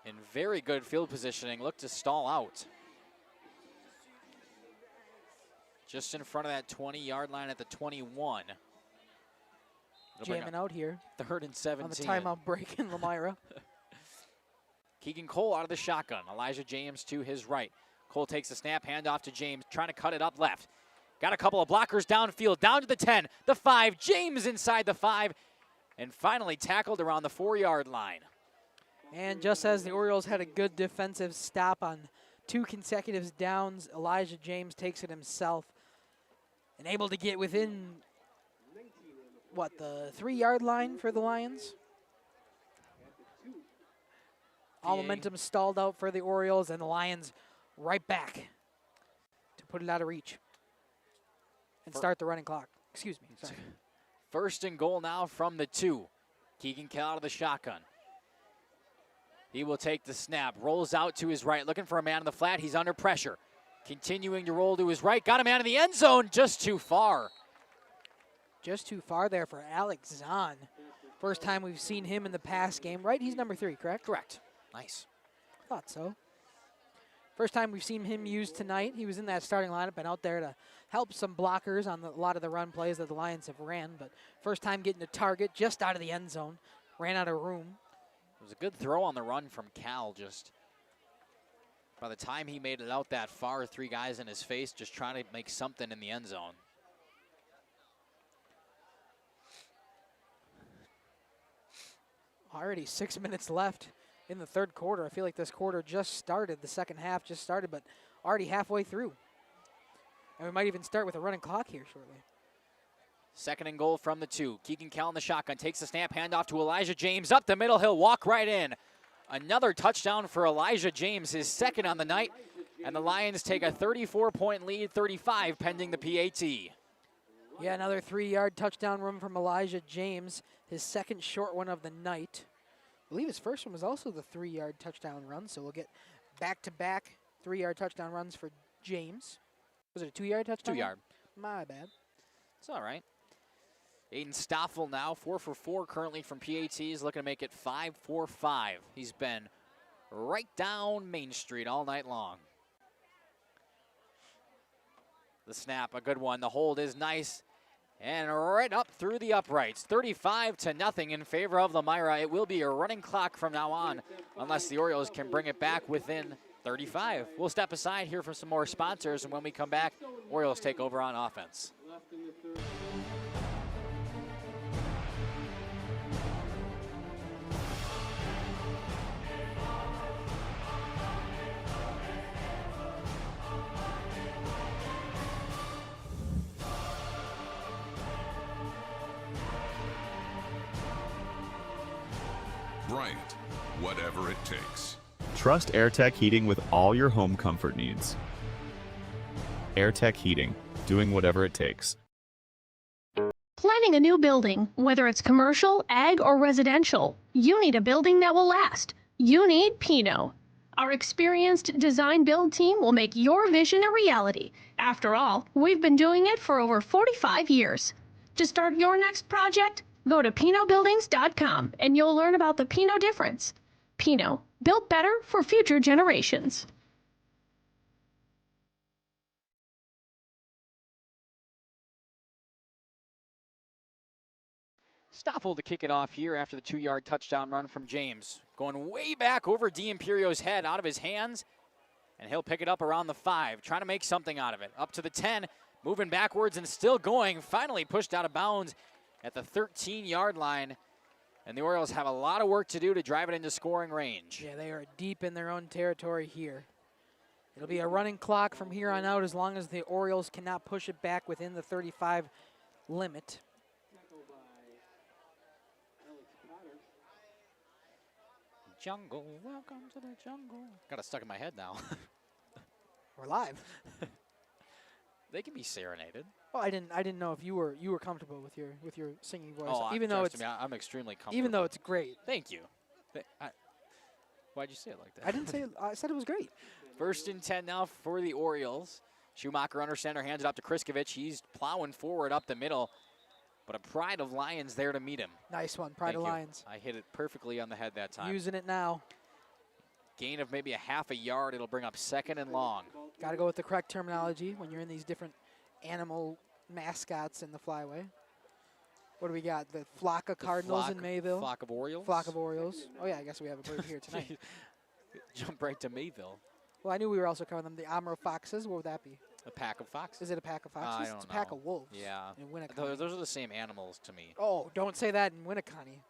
in very good field positioning, look to stall out. Just in front of that 20-yard line at the 21. Jamming out here. 3rd and 17. On the timeout break in Lomira. Keegan Cole out of the shotgun. Elijah James to his right. Cole takes the snap, handoff to James, trying to cut it up left. Got a couple of blockers downfield, down to the 10, the 5, James inside the 5, and finally tackled around the 4-yard line. And just as the Orioles had a good defensive stop on 2 consecutive downs, Elijah James takes it himself and able to get within, the 3-yard line for the Lions? All momentum stalled out for the Orioles, and the Lions right back to put it out of reach and start the running clock. Excuse me. Sorry. First and goal now from the 2. Keegan Kell out of the shotgun. He will take the snap, rolls out to his right, looking for a man in the flat. He's under pressure. Continuing to roll to his right. Got a man in the end zone, just too far. Just too far there for Alex Zahn. First time we've seen him in the pass game, right? He's number 3, correct? Correct. Nice. Thought so. First time we've seen him used tonight. He was in that starting lineup and out there to help some blockers on a lot of the run plays that the Lions have ran. But first time getting a target just out of the end zone. Ran out of room. It was a good throw on the run from Cal. Just by the time he made it out that far, 3 guys in his face just trying to make something in the end zone. Already 6 minutes left in the third quarter. I feel like this quarter just started. The second half just started, but already halfway through. And we might even start with a running clock here shortly. Second and goal from the 2. Keegan Kell in the shotgun, takes the snap, handoff to Elijah James. Up the middle, he'll walk right in. Another touchdown for Elijah James, his second on the night. And the Lions take a 34-point lead, 35 pending the PAT. Yeah, another 3-yard touchdown run from Elijah James, his second short one of the night. I believe his first one was also the 3-yard touchdown run, so we'll get back-to-back 3-yard touchdown runs for James. Was it a 2-yard touchdown? 2-yard. My bad. It's all right. Aiden Stoffel now 4 for 4 currently from PATs, looking to make it 5 for 5. He's been right down Main Street all night long. The snap, a good one. The hold is nice. And right up through the uprights. 35-0 in favor of Lomira. It will be a running clock from now on, unless the Orioles can bring it back within 35. We'll step aside here for some more sponsors, and when we come back, Orioles take over on offense. Bryant, whatever it takes. Trust AirTech Heating with all your home comfort needs. AirTech Heating, doing whatever it takes. Planning a new building, whether it's commercial, ag, or residential, you need a building that will last. You need Pino. Our experienced design build team will make your vision a reality. After all, we've been doing it for over 45 years. To start your next project, go to PinoBuildings.com and you'll learn about the Pino difference. Pino, built better for future generations. Stoffel to kick it off here after the 2-yard touchdown run from James. Going way back over D'Imperio's head, out of his hands, and he'll pick it up around the 5, trying to make something out of it. Up to the 10, moving backwards and still going, finally pushed out of bounds at the 13-yard line. And the Orioles have a lot of work to do to drive it into scoring range. Yeah, they are deep in their own territory here. It'll be a running clock from here on out as long as the Orioles cannot push it back within the 35 limit. Jungle, welcome to the jungle. Got it stuck in my head now. We're live. They can be serenaded. Oh, I didn't know if you were comfortable with your singing voice. Oh, even though it's I'm extremely comfortable. Even though it's great. Thank you. Why'd you say it like that? I didn't say it. I said it was great. First and 10 now for the Orioles. Schumacher under center, hands it up to Kriskovich. He's plowing forward up the middle, but a Pride of Lions there to meet him. Nice one, Pride of Lions. I hit it perfectly on the head that time. Using it now. Gain of maybe a half a yard. It'll bring up 2nd and long. Got to go with the correct terminology when you're in these different animal mascots in the flyway. What do we got? The flock of Cardinals in Mayville. Flock of Orioles. Flock of Orioles. Oh yeah, I guess we have a bird here tonight. Jump right to Mayville. Well, I knew we were also covering them. The Amro Foxes. What would that be? A pack of foxes. Is it a pack of foxes? I don't know. It's a pack of wolves. Yeah. In Winneconne. Those are the same animals to me. Oh, don't say that in Winneconne.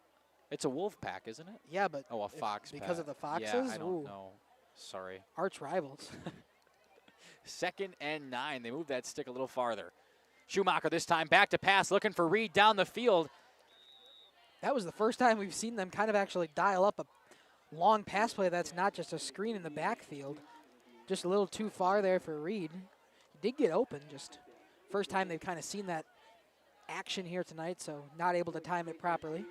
It's a wolf pack, isn't it? Yeah, but a fox pack. Because of the foxes? Yeah, I don't know. Sorry. Arch rivals. 2nd and 9. They move that stick a little farther. Schumacher this time back to pass, looking for Reed down the field. That was the first time we've seen them kind of actually dial up a long pass play that's not just a screen in the backfield. Just a little too far there for Reed. He did get open, just first time they've kind of seen that action here tonight, so not able to time it properly.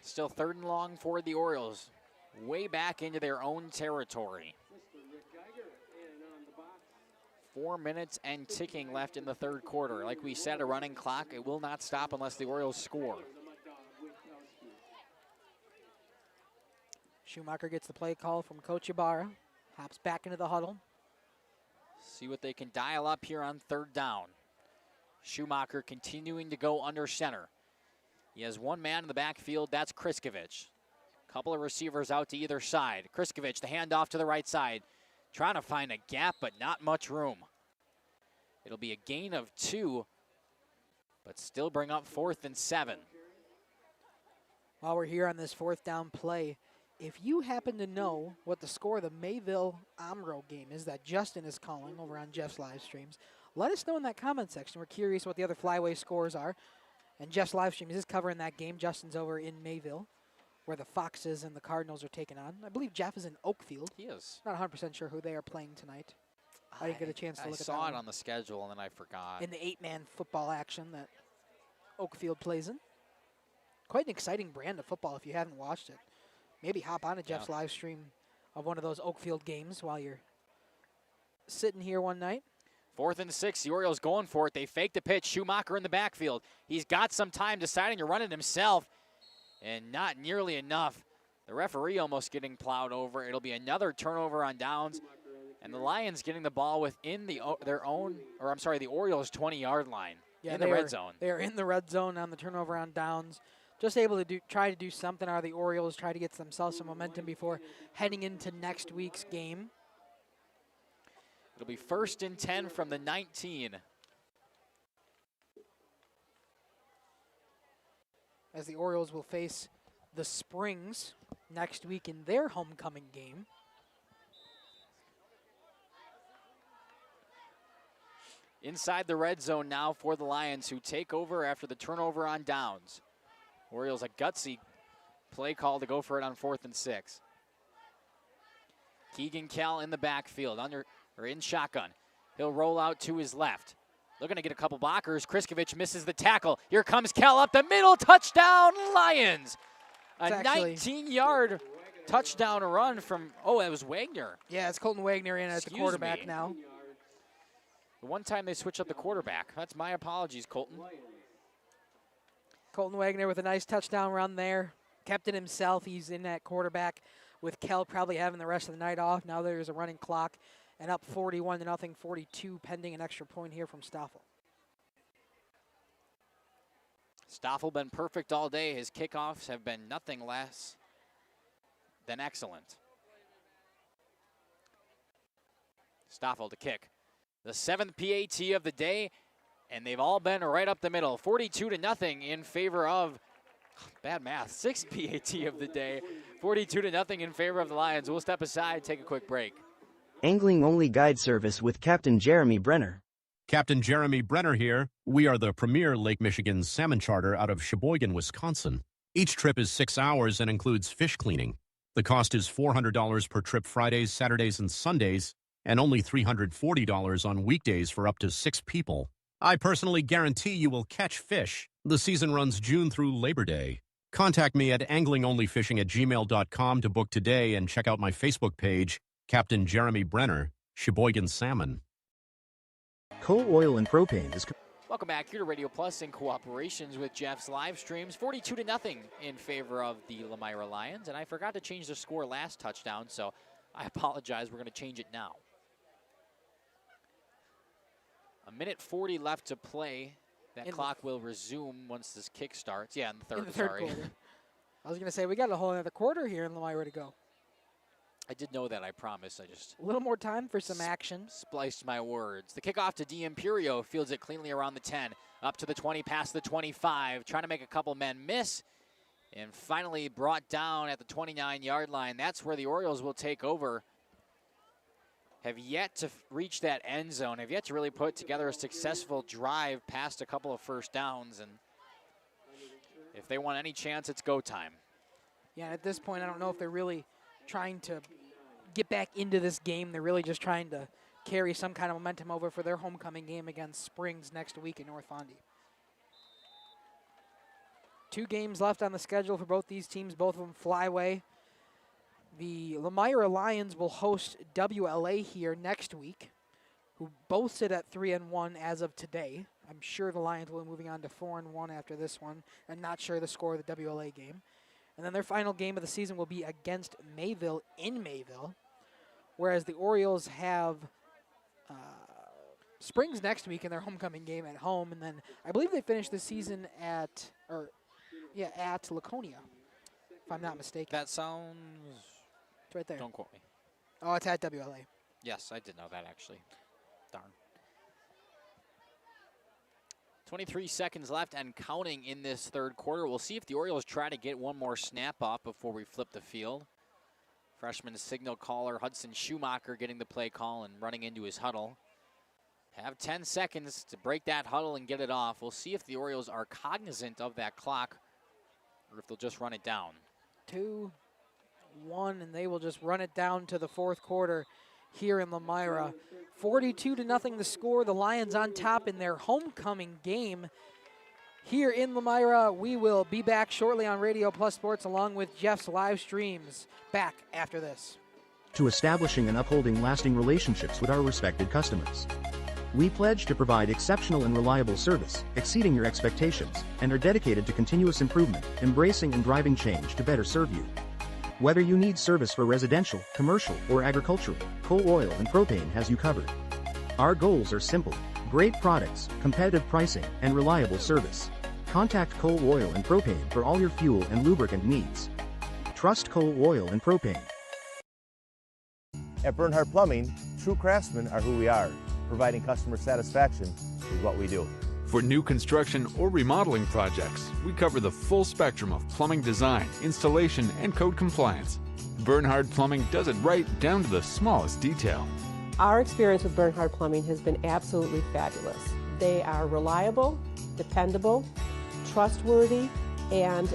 Still 3rd and long for the Orioles. Way back into their own territory. 4 minutes and ticking left in the 3rd quarter. Like we said, a running clock. It will not stop unless the Orioles score. Schumacher gets the play call from Coach Ibarra. Hops back into the huddle. See what they can dial up here on 3rd down. Schumacher continuing to go under center. He has one man in the backfield, that's Kriskovich. Couple of receivers out to either side. Kriskovich, the handoff to the right side. Trying to find a gap, but not much room. It'll be a gain of 2, but still bring up 4th and 7. While we're here on this 4th down play, if you happen to know what the score of the Mayville-Amro game is that Justin is calling over on Jeff's live streams, let us know in that comment section. We're curious what the other flyway scores are. And Jeff's live stream is covering that game. Justin's over in Mayville, where the Foxes and the Cardinals are taking on. I believe Jeff is in Oakfield. He is. Not 100% sure who they are playing tonight. I didn't get a chance to look at that. I saw one. it on the schedule and then I forgot. In the 8-man football action that Oakfield plays in. Quite an exciting brand of football if you haven't watched it. Maybe hop on to Jeff's live stream of one of those Oakfield games while you're sitting here one night. 4th and 6, the Orioles going for it. They fake the pitch. Schumacher in the backfield. He's got some time deciding to run it himself, and not nearly enough. The referee almost getting plowed over. It'll be another turnover on downs, and the Lions getting the ball within the Orioles' 20-yard line in the red zone. They are in the red zone on the turnover on downs. Just able to try to do something. Are the Orioles try to get themselves some momentum before heading into next week's game? It'll be 1st and 10 from the 19. As the Orioles will face the Springs next week in their homecoming game. Inside the red zone now for the Lions, who take over after the turnover on downs. Orioles a gutsy play call to go for it on 4th and 6. Keegan Kell in the backfield in shotgun. He'll roll out to his left. Looking to get a couple blockers. Kriskovich misses the tackle. Here comes Kell up the middle. Touchdown, Lions. A 19-yard touchdown run from, it was Wagner. Yeah, it's Colton Wagner in at the quarterback now. The one time they switch up the quarterback. That's my apologies, Colton. Colton Wagner with a nice touchdown run there. Kept it himself. He's in that quarterback with Kell probably having the rest of the night off. Now there's a running clock. And up 41-0, 42, pending an extra point here from Stoffel. Stoffel been perfect all day. His kickoffs have been nothing less than excellent. Stoffel to kick. The 7th PAT of the day, and they've all been right up the middle. 42-0 in favor of, bad math, 6th PAT of the day. 42-0 in favor of the Lions. We'll step aside, take a quick break. Angling-only guide service with Captain Jeremy Brenner. Captain Jeremy Brenner here. We are the premier Lake Michigan salmon charter out of Sheboygan, Wisconsin. Each trip is 6 hours and includes fish cleaning. The cost is $400 per trip Fridays, Saturdays, and Sundays, and only $340 on weekdays for up to 6 people. I personally guarantee you will catch fish. The season runs June through Labor Day. Contact me at anglingonlyfishing@gmail.com to book today and check out my Facebook page, Captain Jeremy Brenner, Sheboygan Salmon. Coal, oil, and propane is... Welcome back here to Radio Plus in cooperations with Jeff's live streams. 42-0 in favor of the Lomira Lions. And I forgot to change the score last touchdown, so I apologize. We're going to change it now. 1:40 left to play. That clock will resume once this kick starts. Yeah, in the third quarter. I was going to say, we got a whole other quarter here in Lomira to go. I did know that, I promise. I just... A little more time for some action. Spliced my words. The kickoff to D'Imperio fields it cleanly around the 10. Up to the 20, past the 25. Trying to make a couple men miss. And finally brought down at the 29-yard line. That's where the Orioles will take over. Have yet to reach that end zone. Have yet to really put together a successful drive past a couple of first downs. And if they want any chance, it's go time. Yeah, at this point, I don't know if they're really trying to get back into this game. They're really just trying to carry some kind of momentum over for their homecoming game against Springs next week in North Fondy. 2 games left on the schedule for both these teams, both of them flyway. The Lomira Lions will host WLA here next week, who both sit at 3-1 as of today. I'm sure the Lions will be moving on to 4-1 after this one. I'm not sure the score of the WLA game. And then their final game of the season will be against Mayville in Mayville, whereas the Orioles have Springs next week in their homecoming game at home, and then I believe they finish the season at Laconia, if I'm not mistaken. That sounds... It's right there. Don't quote me. Oh, it's at WLA. Yes, I did know that, actually. Darn. 23 seconds left and counting in this third quarter. We'll see if the Orioles try to get one more snap off before we flip the field. Freshman signal caller Hudson Schumacher getting the play call and running into his huddle. Have 10 seconds to break that huddle and get it off. We'll see if the Orioles are cognizant of that clock or if they'll just run it down. 2-1, and they will just run it down to the fourth quarter here in Lomira. 42-0 the score. The Lions on top in their homecoming game here in Lomira. We will be back shortly on Radio Plus Sports along with Jeff's live streams. Back after this. To establishing and upholding lasting relationships with our respected customers. We pledge to provide exceptional and reliable service, exceeding your expectations, and are dedicated to continuous improvement, embracing and driving change to better serve you. Whether you need service for residential, commercial, or agricultural, coal, oil, and propane has you covered. Our goals are simple: great products, competitive pricing, and reliable service. Contact Coal, Oil, and Propane for all your fuel and lubricant needs. Trust Coal, Oil, and Propane. At Bernhardt Plumbing, true craftsmen are who we are. Providing customer satisfaction is what we do. For new construction or remodeling projects, we cover the full spectrum of plumbing design, installation, and code compliance. Bernhardt Plumbing does it right down to the smallest detail. Our experience with Bernhardt Plumbing has been absolutely fabulous. They are reliable, dependable, trustworthy, and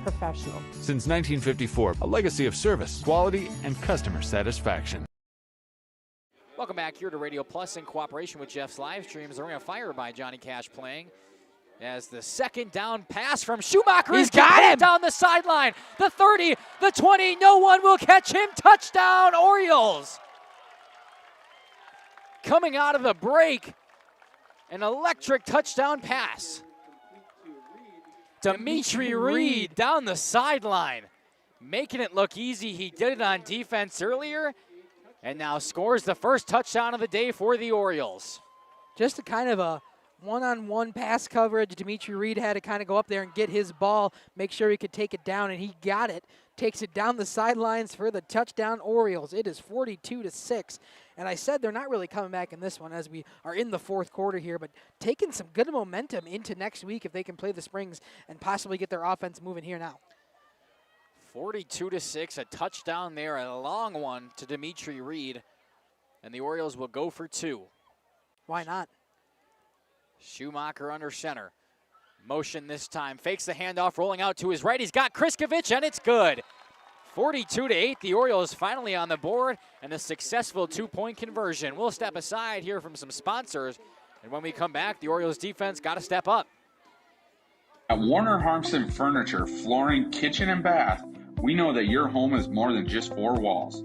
professional. Since 1954, a legacy of service, quality, and customer satisfaction. Welcome back here to Radio Plus in cooperation with Jeff's live streams. The Ring of Fire by Johnny Cash playing as the second down pass from Schumacher is got him down the sideline. The 30, the 20, no one will catch him. Touchdown, Orioles. Coming out of the break, an electric touchdown pass. Dimitri Reed down the sideline, making it look easy. He did it on defense earlier, and now scores the first touchdown of the day for the Orioles. Just a kind of a one-on-one pass coverage. Dimitri Reed had to kind of go up there and get his ball, make sure he could take it down, and he got it. Takes it down the sidelines for the touchdown Orioles. It is 42-6. And I said they're not really coming back in this one as we are in the fourth quarter here, but taking some good momentum into next week if they can play the Springs and possibly get their offense moving here now. 42-6, a touchdown there, a long one to Dimitri Reed. And the Orioles will go for 2. Why not? Schumacher under center. Motion this time, fakes the handoff, rolling out to his right. He's got Kriskovich, and it's good. 42-8, the Orioles finally on the board, and a successful 2-point conversion. We'll step aside here from some sponsors, and when we come back, the Orioles defense got to step up. At Warner Harmson Furniture, Flooring, Kitchen, and Bath, we know that your home is more than just 4 walls.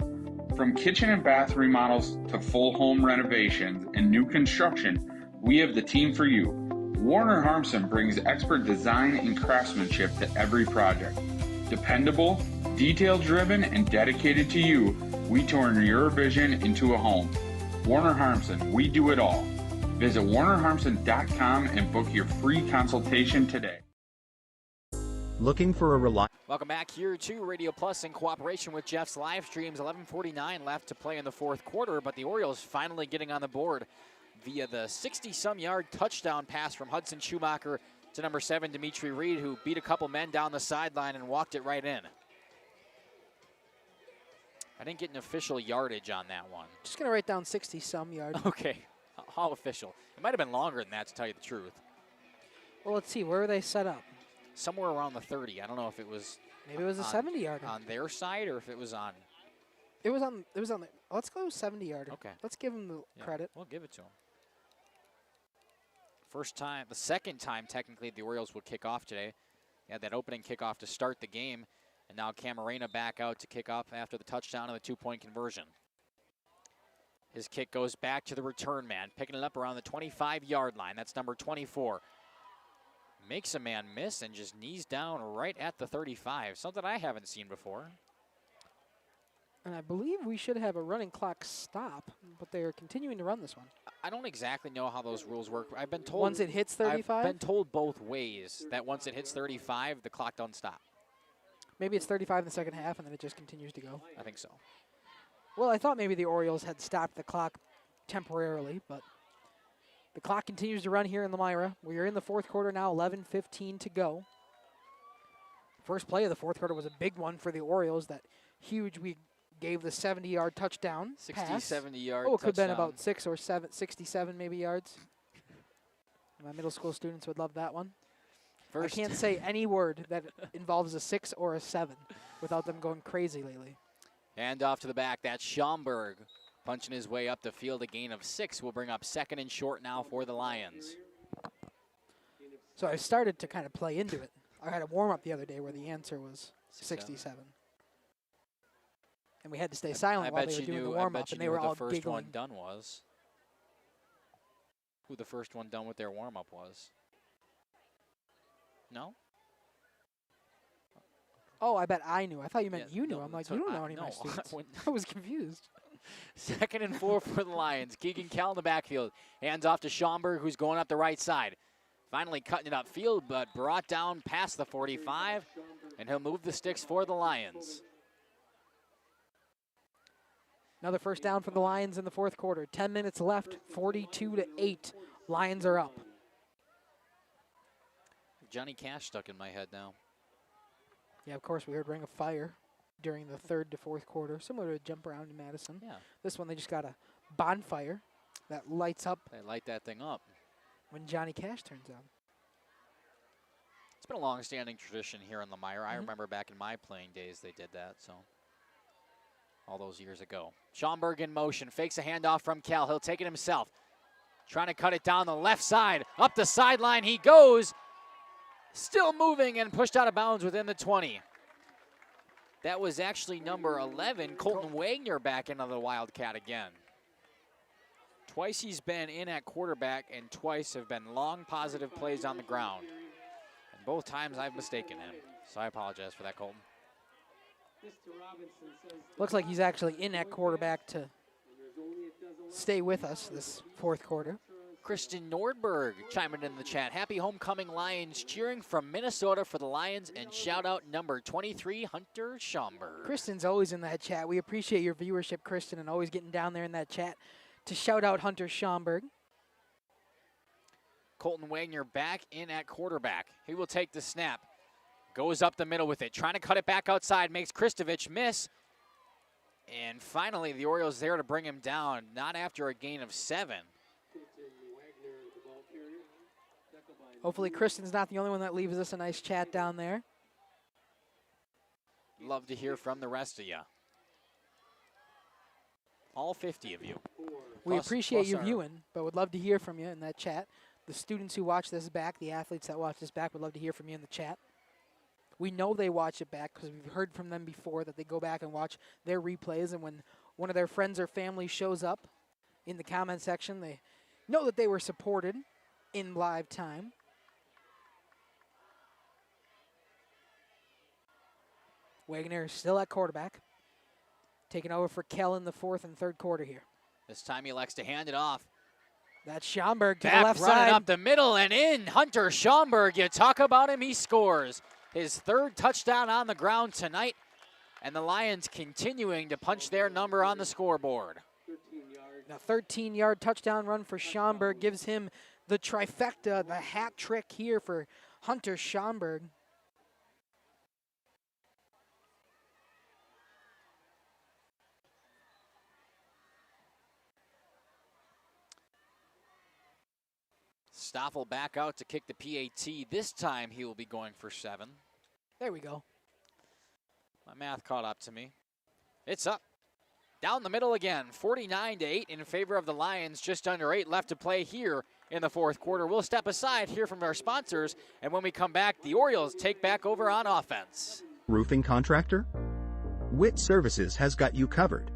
From kitchen and bath remodels to full home renovations and new construction, we have the team for you. Warner Harmson brings expert design and craftsmanship to every project. Dependable, detail-driven, and dedicated to you, we turn your vision into a home. Warner Harmson, we do it all. Visit warnerharmson.com and book your free consultation today. Looking for a reliable... Welcome back here to Radio Plus in cooperation with Jeff's live streams. 11:49 left to play in the fourth quarter, but the Orioles finally getting on the board via the 60-some-yard touchdown pass from Hudson Schumacher to number 7, Dimitri Reed, who beat a couple men down the sideline and walked it right in. I didn't get an official yardage on that one. Just going to write down 60-some yards. Okay, how official? It might have been longer than that, to tell you the truth. Well, let's see. Where are they set up? Somewhere around the 30. I don't know if it was Maybe it was a 70-yarder. On their side, or if it was on? It was on the, let's go 70-yarder. Okay. Let's give him the credit. We'll give it to him. The second time, technically, the Orioles will kick off today. They had that opening kickoff to start the game, and now Camarena back out to kick off after the touchdown and the two-point conversion. His kick goes back to the return man, picking it up around the 25-yard line. That's number 24. Makes a man miss and just knees down right at the 35, something I haven't seen before. And I believe we should have a running clock stop, but they are continuing to run this one. I don't exactly know how those rules work. I've been told once it hits 35? I've been told both ways that once it hits 35, the clock don't stop. Maybe it's 35 in the second half, and then it just continues to go. I think so. Well, I thought maybe the Orioles had stopped the clock temporarily, but the clock continues to run here in Lomira. We are in the fourth quarter now, 11:15 to go. First play of the fourth quarter was a big one for the Orioles. That huge, we gave the 70-yard touchdown 60, pass. 70-yard Oh, it could have been touchdown. about 6 or 7, 67 maybe yards. My middle school students would love that one. I can't say any word that involves a 6 or a 7 without them going crazy lately. Hand off to the back. That's Schaumburg punching his way up the field. A gain of 6 will bring up second and short now for the Lions. So I started to kind of play into it. I had a warm-up the other day where the answer was 67. And we had to stay silent while they were doing the warm-up, and they were all giggling. Who the first one done was. Who the first one done with their warm-up was. No? Oh, I bet I knew. I thought you meant you knew. I'm like, you don't know any of my no, students. I was confused. Second and 4 for the Lions. Keegan Kell in the backfield. Hands off to Schaumburg, who's going up the right side. Finally cutting it upfield, but brought down past the 45, and he'll move the sticks for the Lions. Another first down for the Lions in the fourth quarter. 10 minutes left, 42-8. Lions are up. Johnny Cash stuck in my head now. Yeah, of course, we heard Ring of Fire during the third to fourth quarter, similar to a Jump Around in Madison. Yeah. This one, they just got a bonfire that lights up. They light that thing up. When Johnny Cash turns on. It's been a long-standing tradition here in Lomira. I remember back in my playing days they did that, so all those years ago. Schaumburg in motion, fakes a handoff from Kell. He'll take it himself. Trying to cut it down the left side. Up the sideline he goes. Still moving and pushed out of bounds within the 20. That was actually number 11, Colton Wagner, back into the Wildcat again. Twice he's been in at quarterback, and twice have been long positive plays on the ground. And both times I've mistaken him, so I apologize for that, Colton. Looks like he's actually in at quarterback to stay with us this fourth quarter. Kristen Nordberg chiming in the chat. Happy homecoming Lions, cheering from Minnesota for the Lions, and shout out number 23, Hunter Schaumburg. Kristen's always in that chat. We appreciate your viewership, Kristen, and always getting down there in that chat to shout out Hunter Schaumburg. Colton Wagner back in at quarterback. He will take the snap. Goes up the middle with it. Trying to cut it back outside. Makes Kristovich miss. And finally, the Orioles there to bring him down. Not after a gain of 7. Hopefully Kristen's not the only one that leaves us a nice chat down there. Love to hear from the rest of you. All 50 of you. We appreciate you our viewing, but would love to hear from you in that chat. The students who watch this back, the athletes that watch this back, would love to hear from you in the chat. We know they watch it back because we've heard from them before that they go back and watch their replays, and when one of their friends or family shows up in the comment section, they know that they were supported in live time. Wagner is still at quarterback, taking over for Kell in the fourth and third quarter here. This time he elects to hand it off. That's Schaumburg to Back the left running side. up the middle and in. Hunter Schaumburg, you talk about him, he scores. His third touchdown on the ground tonight. And the Lions continuing to punch their number on the scoreboard. A 13-yard touchdown run for Schaumburg gives him the trifecta, the hat trick here for Hunter Schaumburg. Stoffel back out to kick the PAT. This time he will be going for 7. There we go. My math caught up to me. It's up. Down the middle again, 49-8 in favor of the Lions. Just under 8 left to play here in the fourth quarter. We'll step aside, hear from our sponsors, and when we come back, the Orioles take back over on offense. Roofing contractor? Witt Services has got you covered.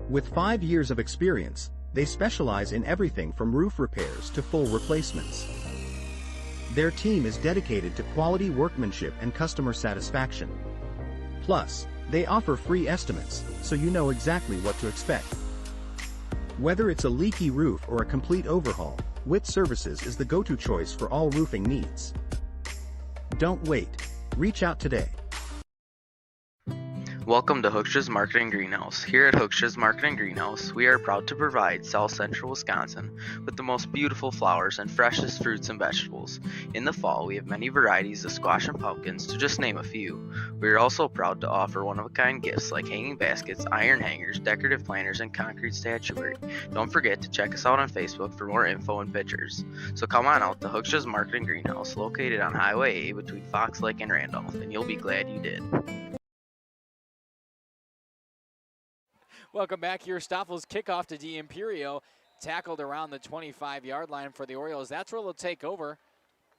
With 5 years of experience, they specialize in everything from roof repairs to full replacements. Their team is dedicated to quality workmanship and customer satisfaction. Plus, they offer free estimates, so you know exactly what to expect. Whether it's a leaky roof or a complete overhaul, Witt Services is the go-to choice for all roofing needs. Don't wait. Reach out today. Welcome to Hookstra's Marketing Greenhouse. Here at Hookstra's Marketing Greenhouse, we are proud to provide South Central Wisconsin with the most beautiful flowers and freshest fruits and vegetables. In the fall, we have many varieties of squash and pumpkins, to just name a few. We are also proud to offer one-of-a-kind gifts like hanging baskets, iron hangers, decorative planters, and concrete statuary. Don't forget to check us out on Facebook for more info and pictures. So come on out to Hookstra's Marketing Greenhouse, located on Highway A between Fox Lake and Randolph, and you'll be glad you did. Welcome back here. Stoffel's kickoff to D'Imperio, tackled around the 25-yard line for the Orioles. That's where they'll take over.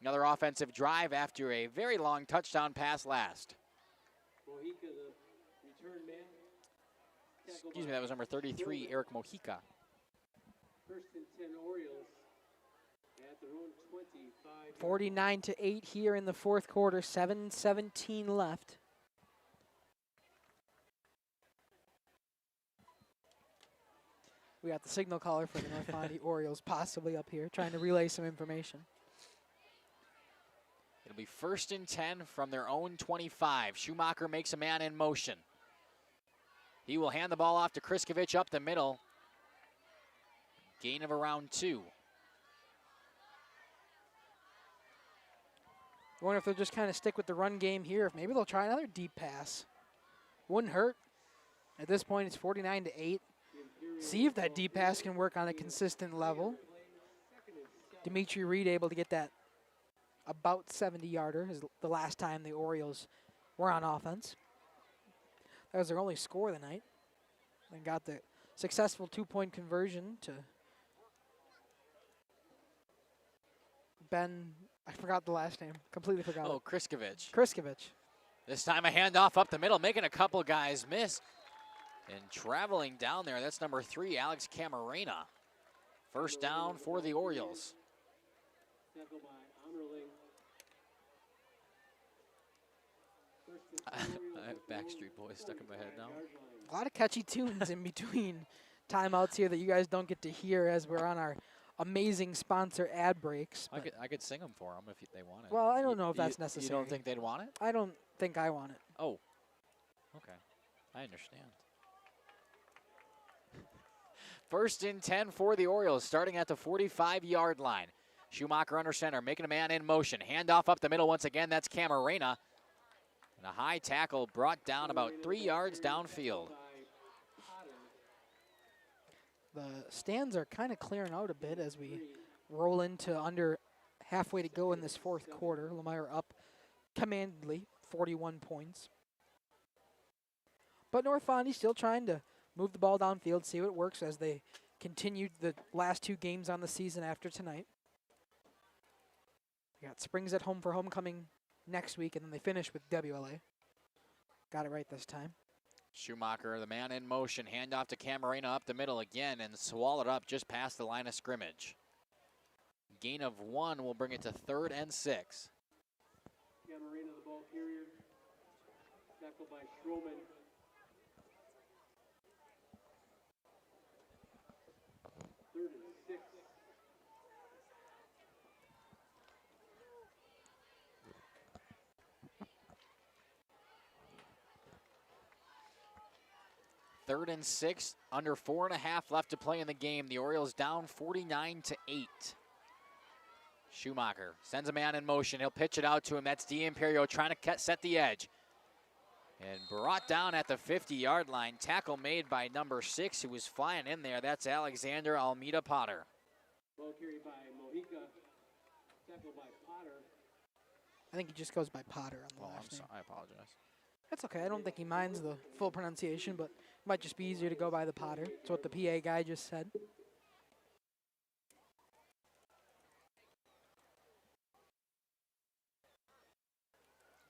Another offensive drive after a very long touchdown pass last. Excuse me, that was number 33, Eric Mojica. First and 10 Orioles at their own 25. 49-8 here in the fourth quarter, 7:17 left. We got the signal caller for the North Fondy Orioles possibly up here trying to relay some information. It'll be first and 10 from their own 25. Schumacher makes a man in motion. He will hand the ball off to Kriskovich up the middle. Gain of around 2. I wonder if they'll just kind of stick with the run game here. If maybe they'll try another deep pass. Wouldn't hurt. At this point, it's 49-8. See if that deep pass can work on a consistent level. Dimitri Reed able to get that about 70-yarder is the last time the Orioles were on offense. That was their only score of the night. And got the successful 2-point conversion to Ben, I forgot the last name, completely forgot it. Kriskovich. Kriskovich. This time a handoff up the middle, making a couple guys miss. And traveling down there, that's number 3, Alex Camarena. First down for the Orioles. I have Backstreet Boys stuck in my head now. A lot of catchy tunes in between timeouts here that you guys don't get to hear as we're on our amazing sponsor ad breaks. I could sing them for them if they want it. Well, I don't know if that's necessary. You don't think they'd want it? I don't think I want it. Oh, okay. I understand. First and 10 for the Orioles, starting at the 45-yard line. Schumacher under center, making a man in motion. Handoff up the middle once again, that's Camarena. And a high tackle brought down about 3 yards downfield. The stands are kind of clearing out a bit as we roll into under halfway to go in this fourth quarter. Lomira up commandedly, 41 points. But North Fondy still trying to move the ball downfield, see what works as they continued the last 2 games on the season after tonight. We got Springs at home for homecoming next week, and then they finish with WLA. Got it right this time. Schumacher, the man in motion, handoff to Camarena up the middle again and swallowed up just past the line of scrimmage. Gain of 1 will bring it to 3rd and 6. Camarena, the ball carrier. Tackled by Schroman. Third and 6, under 4.5 left to play in the game. The Orioles down 49-8. Schumacher sends a man in motion. He'll pitch it out to him. That's D'Imperio trying to set the edge. And brought down at the 50-yard line. Tackle made by number 6, who was flying in there. That's Alexander Almeida Potter. Ball carried by Mojica. Tackle by Potter. I think he just goes by Potter on the last name. I apologize. That's okay. I don't think he minds the full pronunciation, but it might just be easier to go by the Potter. That's what the PA guy just said.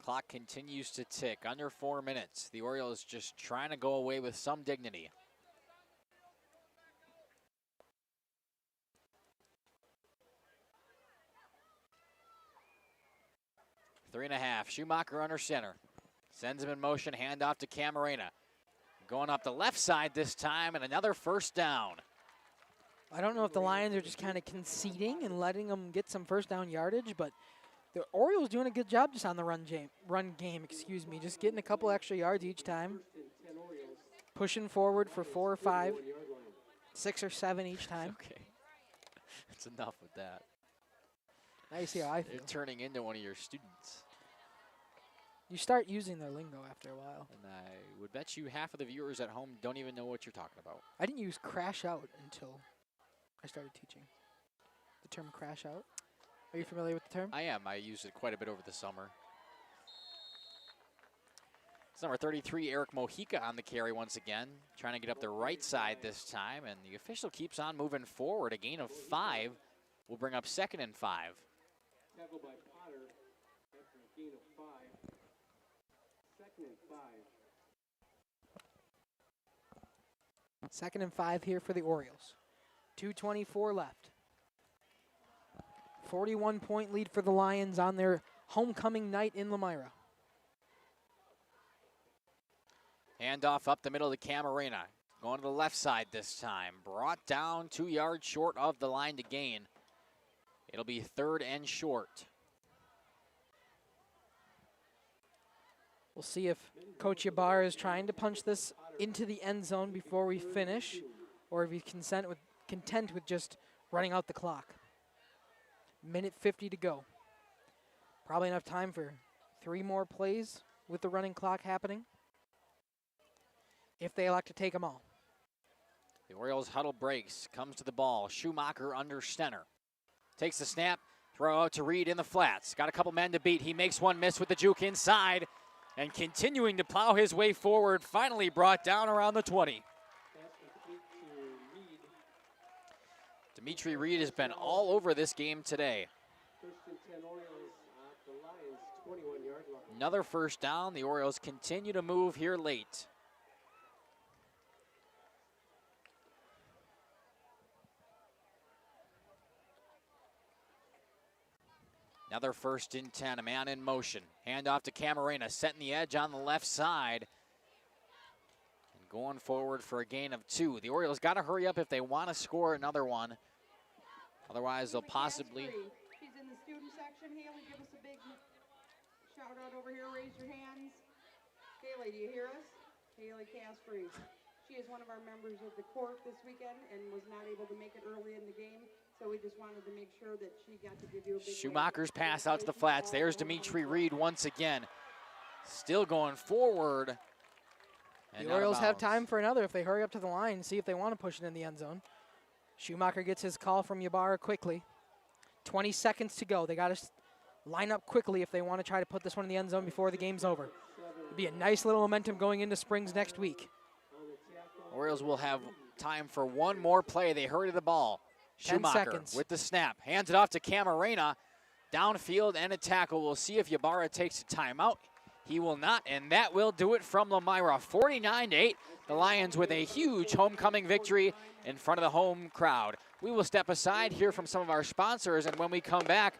Clock continues to tick. Under 4 minutes. The Orioles just trying to go away with some dignity. Three and a half. Schumacher under center. Sends him in motion. Handoff to Camarena. Going up the left side this time, and another first down. I don't know if the Lions are just kind of conceding and letting them get some first down yardage, but the Orioles doing a good job just on the run game, just getting a couple extra yards each time. Pushing forward for 4 or 5, 6 or 7 each time. Okay. That's enough with that. Now you see how I feel. You're turning into one of your students. You start using their lingo after a while. And I would bet you half of the viewers at home don't even know what you're talking about. I didn't use crash out until I started teaching. The term crash out. Are you familiar with the term? I am. I used it quite a bit over the summer. It's number 33, Eric Mojica on the carry once again. Trying to get up the right side this time, and the official keeps on moving forward. A gain of 5 will bring up 2nd and 5. Tackle by Potter after a gain of 5. 2nd and 5. 2nd and 5 here for the Orioles. 2:24 left. 41-point lead for the Lions on their homecoming night in Lomira. Handoff up the middle to Camarena. Going to the left side this time. Brought down 2 yards short of the line to gain. It'll be 3rd and short. We'll see if Coach Ybarra is trying to punch this into the end zone before we finish, or if he's content with just running out the clock. Minute 50 to go. Probably enough time for 3 more plays with the running clock happening, if they elect to take them all. The Orioles huddle breaks, comes to the ball. Schumacher under center. Takes the snap, throw out to Reed in the flats. Got a couple men to beat. He makes one miss with the juke inside, and continuing to plow his way forward, finally brought down around the 20. Dimitri Reed has been all over this game today. 1st and 10 Orioles at the Lions' 21-yard line. Another first down. The Orioles continue to move here late. Another 1st and 10, a man in motion. Handoff to Camarena, setting the edge on the left side. And going forward for a gain of 2. The Orioles got to hurry up if they want to score another one. Otherwise, they'll possibly. She's in the student section. Haley, give us a big shout out over here. Raise your hands. Haley, do you hear us? Haley Casfrey. She is one of our members of the court this weekend and was not able to make it early in the game. So we just wanted to make sure that she got to give you a big Schumacher's pass out to the flats. There's Dimitri Reed once again. Still going forward. The Orioles have time for another if they hurry up to the line and see if they want to push it in the end zone. Schumacher gets his call from Ybarra quickly. 20 seconds to go. They got to line up quickly if they want to try to put this one in the end zone before the game's over. It'd be a nice little momentum going into Springs next week. Orioles will have time for one more play. They hurry to the ball. 10 Schumacher seconds. with the snap. Hands it off to Camarena. Downfield and a tackle. We'll see if Ybarra takes a timeout. He will not, and that will do it from Lomira. 49-8. The Lions with a huge homecoming victory in front of the home crowd. We will step aside, hear from some of our sponsors, and when we come back,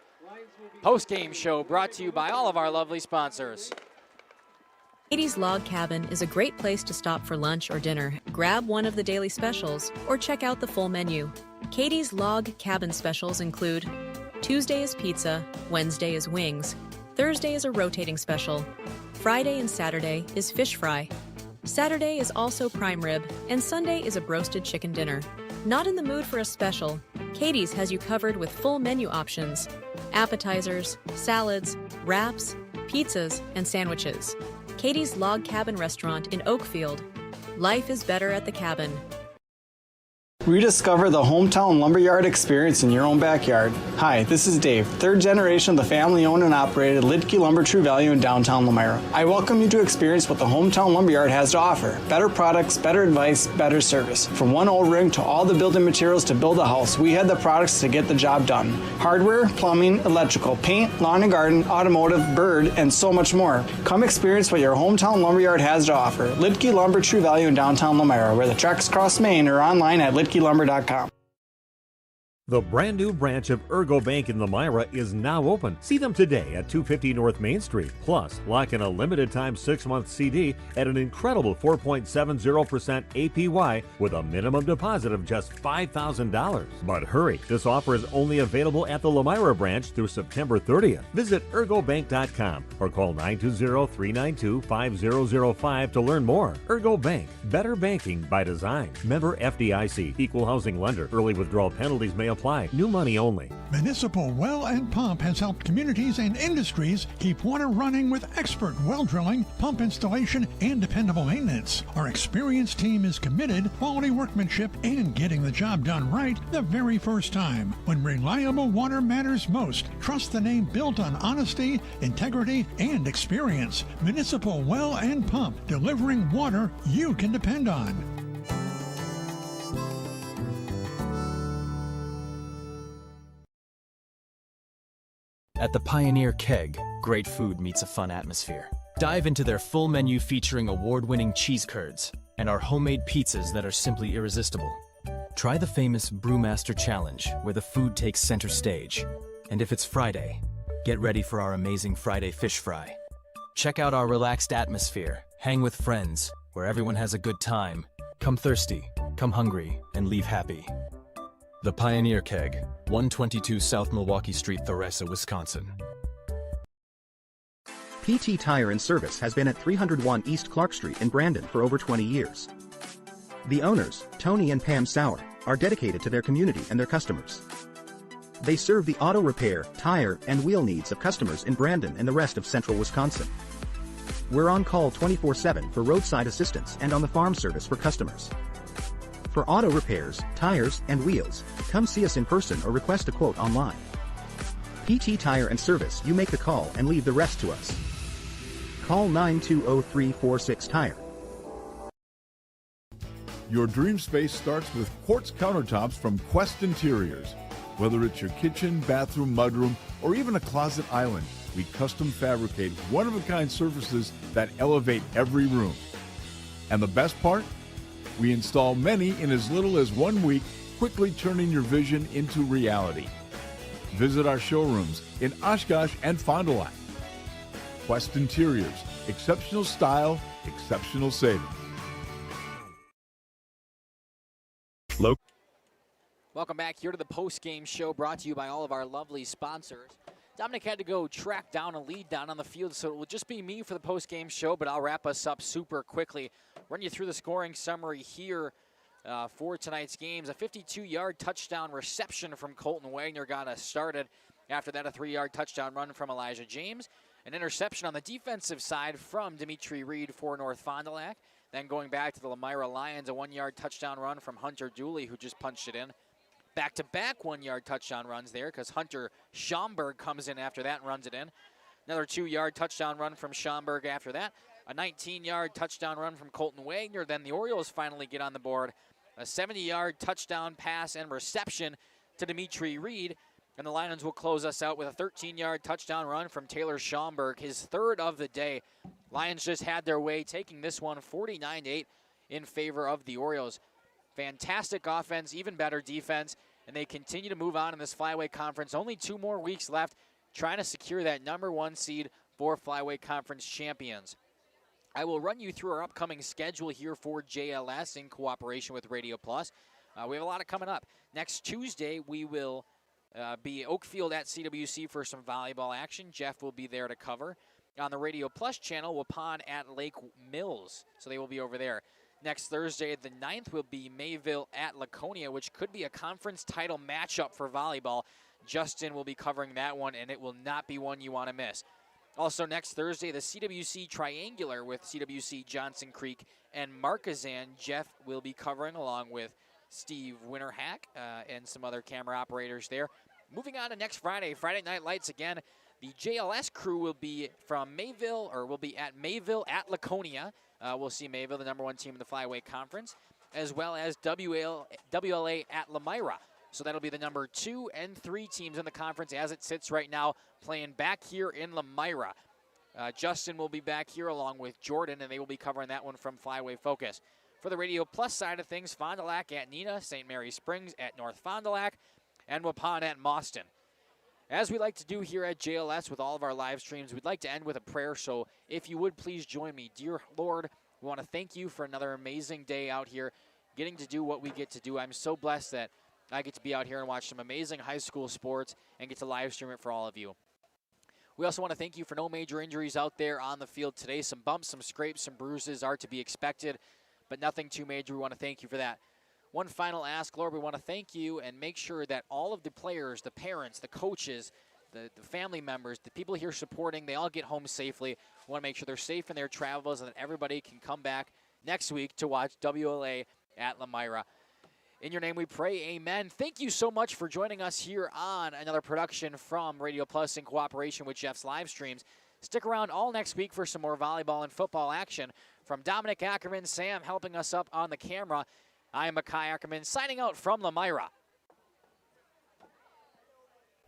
post-game show brought to you by all of our lovely sponsors. Katie's Log Cabin is a great place to stop for lunch or dinner, grab one of the daily specials, or check out the full menu. Katie's Log Cabin specials include Tuesday is pizza, Wednesday is wings, Thursday is a rotating special, Friday and Saturday is fish fry, Saturday is also prime rib, and Sunday is a broasted chicken dinner. Not in the mood for a special? Katie's has you covered with full menu options, appetizers, salads, wraps, pizzas, and sandwiches. Katie's Log Cabin Restaurant in Oakfield. Life is better at the cabin. Rediscover the hometown lumberyard experience in your own backyard. Hi, this is Dave, third generation of the family-owned and operated Lidke Lumber True Value in downtown Lomira. I welcome you to experience what the hometown lumberyard has to offer. Better products, better advice, better service. From one old ring to all the building materials to build a house, we had the products to get the job done. Hardware, plumbing, electrical, paint, lawn and garden, automotive, bird, and so much more. Come experience what your hometown lumberyard has to offer. Lidke Lumber True Value in downtown Lomira, where the tracks cross Main, or online at lidkelumber.com. The brand new branch of Ergo Bank in Lomira is now open. See them today at 250 North Main Street. Plus, lock in a limited time 6-month CD at an incredible 4.70% APY with a minimum deposit of just $5,000. But hurry, this offer is only available at the Lomira branch through September 30th. Visit ergobank.com or call 920-392-5005 to learn more. Ergo Bank, better banking by design. Member FDIC, equal housing lender. Early withdrawal penalties may apply. New money only. Municipal Well and Pump has helped communities and industries keep water running with expert well drilling, pump installation, and dependable maintenance. Our experienced team is committed, quality workmanship, and getting the job done right the very first time. When reliable water matters most, trust the name built on honesty, integrity, and experience. Municipal Well and Pump, delivering water you can depend on. At the Pioneer Keg, great food meets a fun atmosphere. Dive into their full menu featuring award-winning cheese curds and our homemade pizzas that are simply irresistible. Try the famous Brewmaster Challenge, where the food takes center stage. And if it's Friday, get ready for our amazing Friday fish fry. Check out our relaxed atmosphere, hang with friends, where everyone has a good time. Come thirsty, come hungry, and leave happy. The Pioneer Keg, 122 South Milwaukee Street, Theresa, Wisconsin. PT Tire and Service has been at 301 East Clark Street in Brandon for over 20 years. The owners, Tony and Pam Sauer, are dedicated to their community and their customers. They serve the auto repair, tire, and wheel needs of customers in Brandon and the rest of central Wisconsin. We're on call 24/7 for roadside assistance and on the farm service for customers. For auto repairs, tires, and wheels, come see us in person or request a quote online. PT Tire and Service, you make the call and leave the rest to us. Call 920-346-TIRE. Your dream space starts with quartz countertops from Quest Interiors. Whether it's your kitchen, bathroom, mudroom, or even a closet island, we custom fabricate one-of-a-kind surfaces that elevate every room. And the best part? We install many in as little as 1 week, quickly turning your vision into reality. Visit our showrooms in Oshkosh and Fond du Lac. Quest Interiors, exceptional style, exceptional savings. Welcome back here to the post-game show brought to you by all of our lovely sponsors. Dominic had to go track down a lead down on the field, so it will just be me for the post-game show, but I'll wrap us up super quickly. Run you through the scoring summary here for tonight's games. A 52-yard touchdown reception from Colton Wagner got us started. After that, a 3-yard touchdown run from Elijah James. An interception on the defensive side from Dimitri Reed for North Fond du Lac. Then going back to the Lomira Lions, a 1-yard touchdown run from Hunter Dooley, who just punched it in. Back-to-back 1-yard touchdown runs there because Hunter Schomburg comes in after that and runs it in. Another 2-yard touchdown run from Schomburg after that. A 19-yard touchdown run from Colton Wagner. Then the Orioles finally get on the board. A 70-yard touchdown pass and reception to Dimitri Reed. And the Lions will close us out with a 13-yard touchdown run from Taylor Schomburg, his third of the day. Lions just had their way, taking this one 49-8 in favor of the Orioles. Fantastic offense, even better defense, and they continue to move on in this Flyweight Conference. Only 2 more weeks left, trying to secure that #1 seed for Flyweight Conference champions. I will run you through our upcoming schedule here for JLS in cooperation with Radio Plus. We have a lot coming up. Next Tuesday, we will be Oakfield at CWC for some volleyball action. Jeff will be there to cover. On the Radio Plus channel, Waupun at Lake Mills, so they will be over there. Next Thursday, the 9th, will be Mayville at Laconia, which could be a conference title matchup for volleyball. Justin will be covering that one, and it will not be one you want to miss. Also next Thursday, the CWC Triangular with CWC Johnson Creek and Marquezan. Jeff will be covering along with Steve Winterhack, and some other camera operators there. Moving on to next Friday, Friday Night Lights again. The JLS crew will be from Mayville, or will be at Mayville at Laconia. We'll see Mayville, the #1 team in the Flyweight Conference, as well as WLA at Lomira. So that'll be the #2 and 3 teams in the conference as it sits right now, playing back here in Lomira. Justin will be back here along with Jordan, and they will be covering that one from Flyway Focus. For the Radio Plus side of things, Fond du Lac at Neenah, St. Mary Springs at North Fond du Lac, and Waupun at Mauston. As we like to do here at JLS with all of our live streams, we'd like to end with a prayer, so if you would please join me. Dear Lord, we want to thank you for another amazing day out here, getting to do what we get to do. I'm so blessed that I get to be out here and watch some amazing high school sports and get to live stream it for all of you. We also want to thank you for no major injuries out there on the field today. Some bumps, some scrapes, some bruises are to be expected, but nothing too major. We want to thank you for that. One final ask, Lord, we want to thank you and make sure that all of the players, the parents, the coaches, the family members, the people here supporting, they all get home safely. We want to make sure they're safe in their travels and that everybody can come back next week to watch WLA at Lomira. In your name we pray, amen. Thank you so much for joining us here on another production from Radio Plus in cooperation with Jeff's live streams. Stick around all next week for some more volleyball and football action. From Dominic Ackerman, Sam helping us up on the camera, I am Makai Ackerman signing out from Lomira.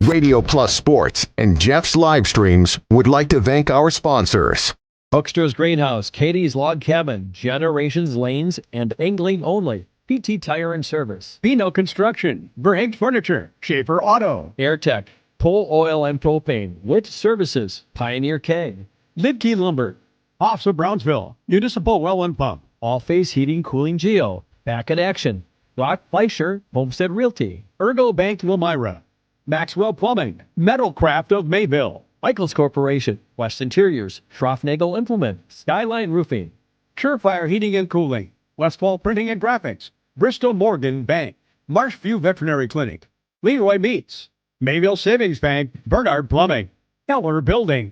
Radio Plus Sports and Jeff's live streams would like to thank our sponsors. Hoekstra's Greenhouse, Katie's Log Cabin, Generations Lanes, and Angling Only. PT Tire and Service. Pino Construction, Verhangt Furniture, Schaefer Auto, AirTech, Pole Oil and Propane, Witt Services, Pioneer K, Lidkey Lumber, Hoffs of Brownsville, Municipal Well and Pump, All Face Heating Cooling Geo, Back in Action, Rock Fleischer, Homestead Realty, Ergo Bank Lomira, Maxwell Plumbing, Metalcraft of Mayville, Michaels Corporation, West Interiors, Schroffnagel Implement, Skyline Roofing, Surefire Heating and Cooling, Westfall Printing and Graphics, Bristol Morgan Bank, Marshview Veterinary Clinic, Leroy Meats, Mayville Savings Bank, Bernard Plumbing, Keller Building,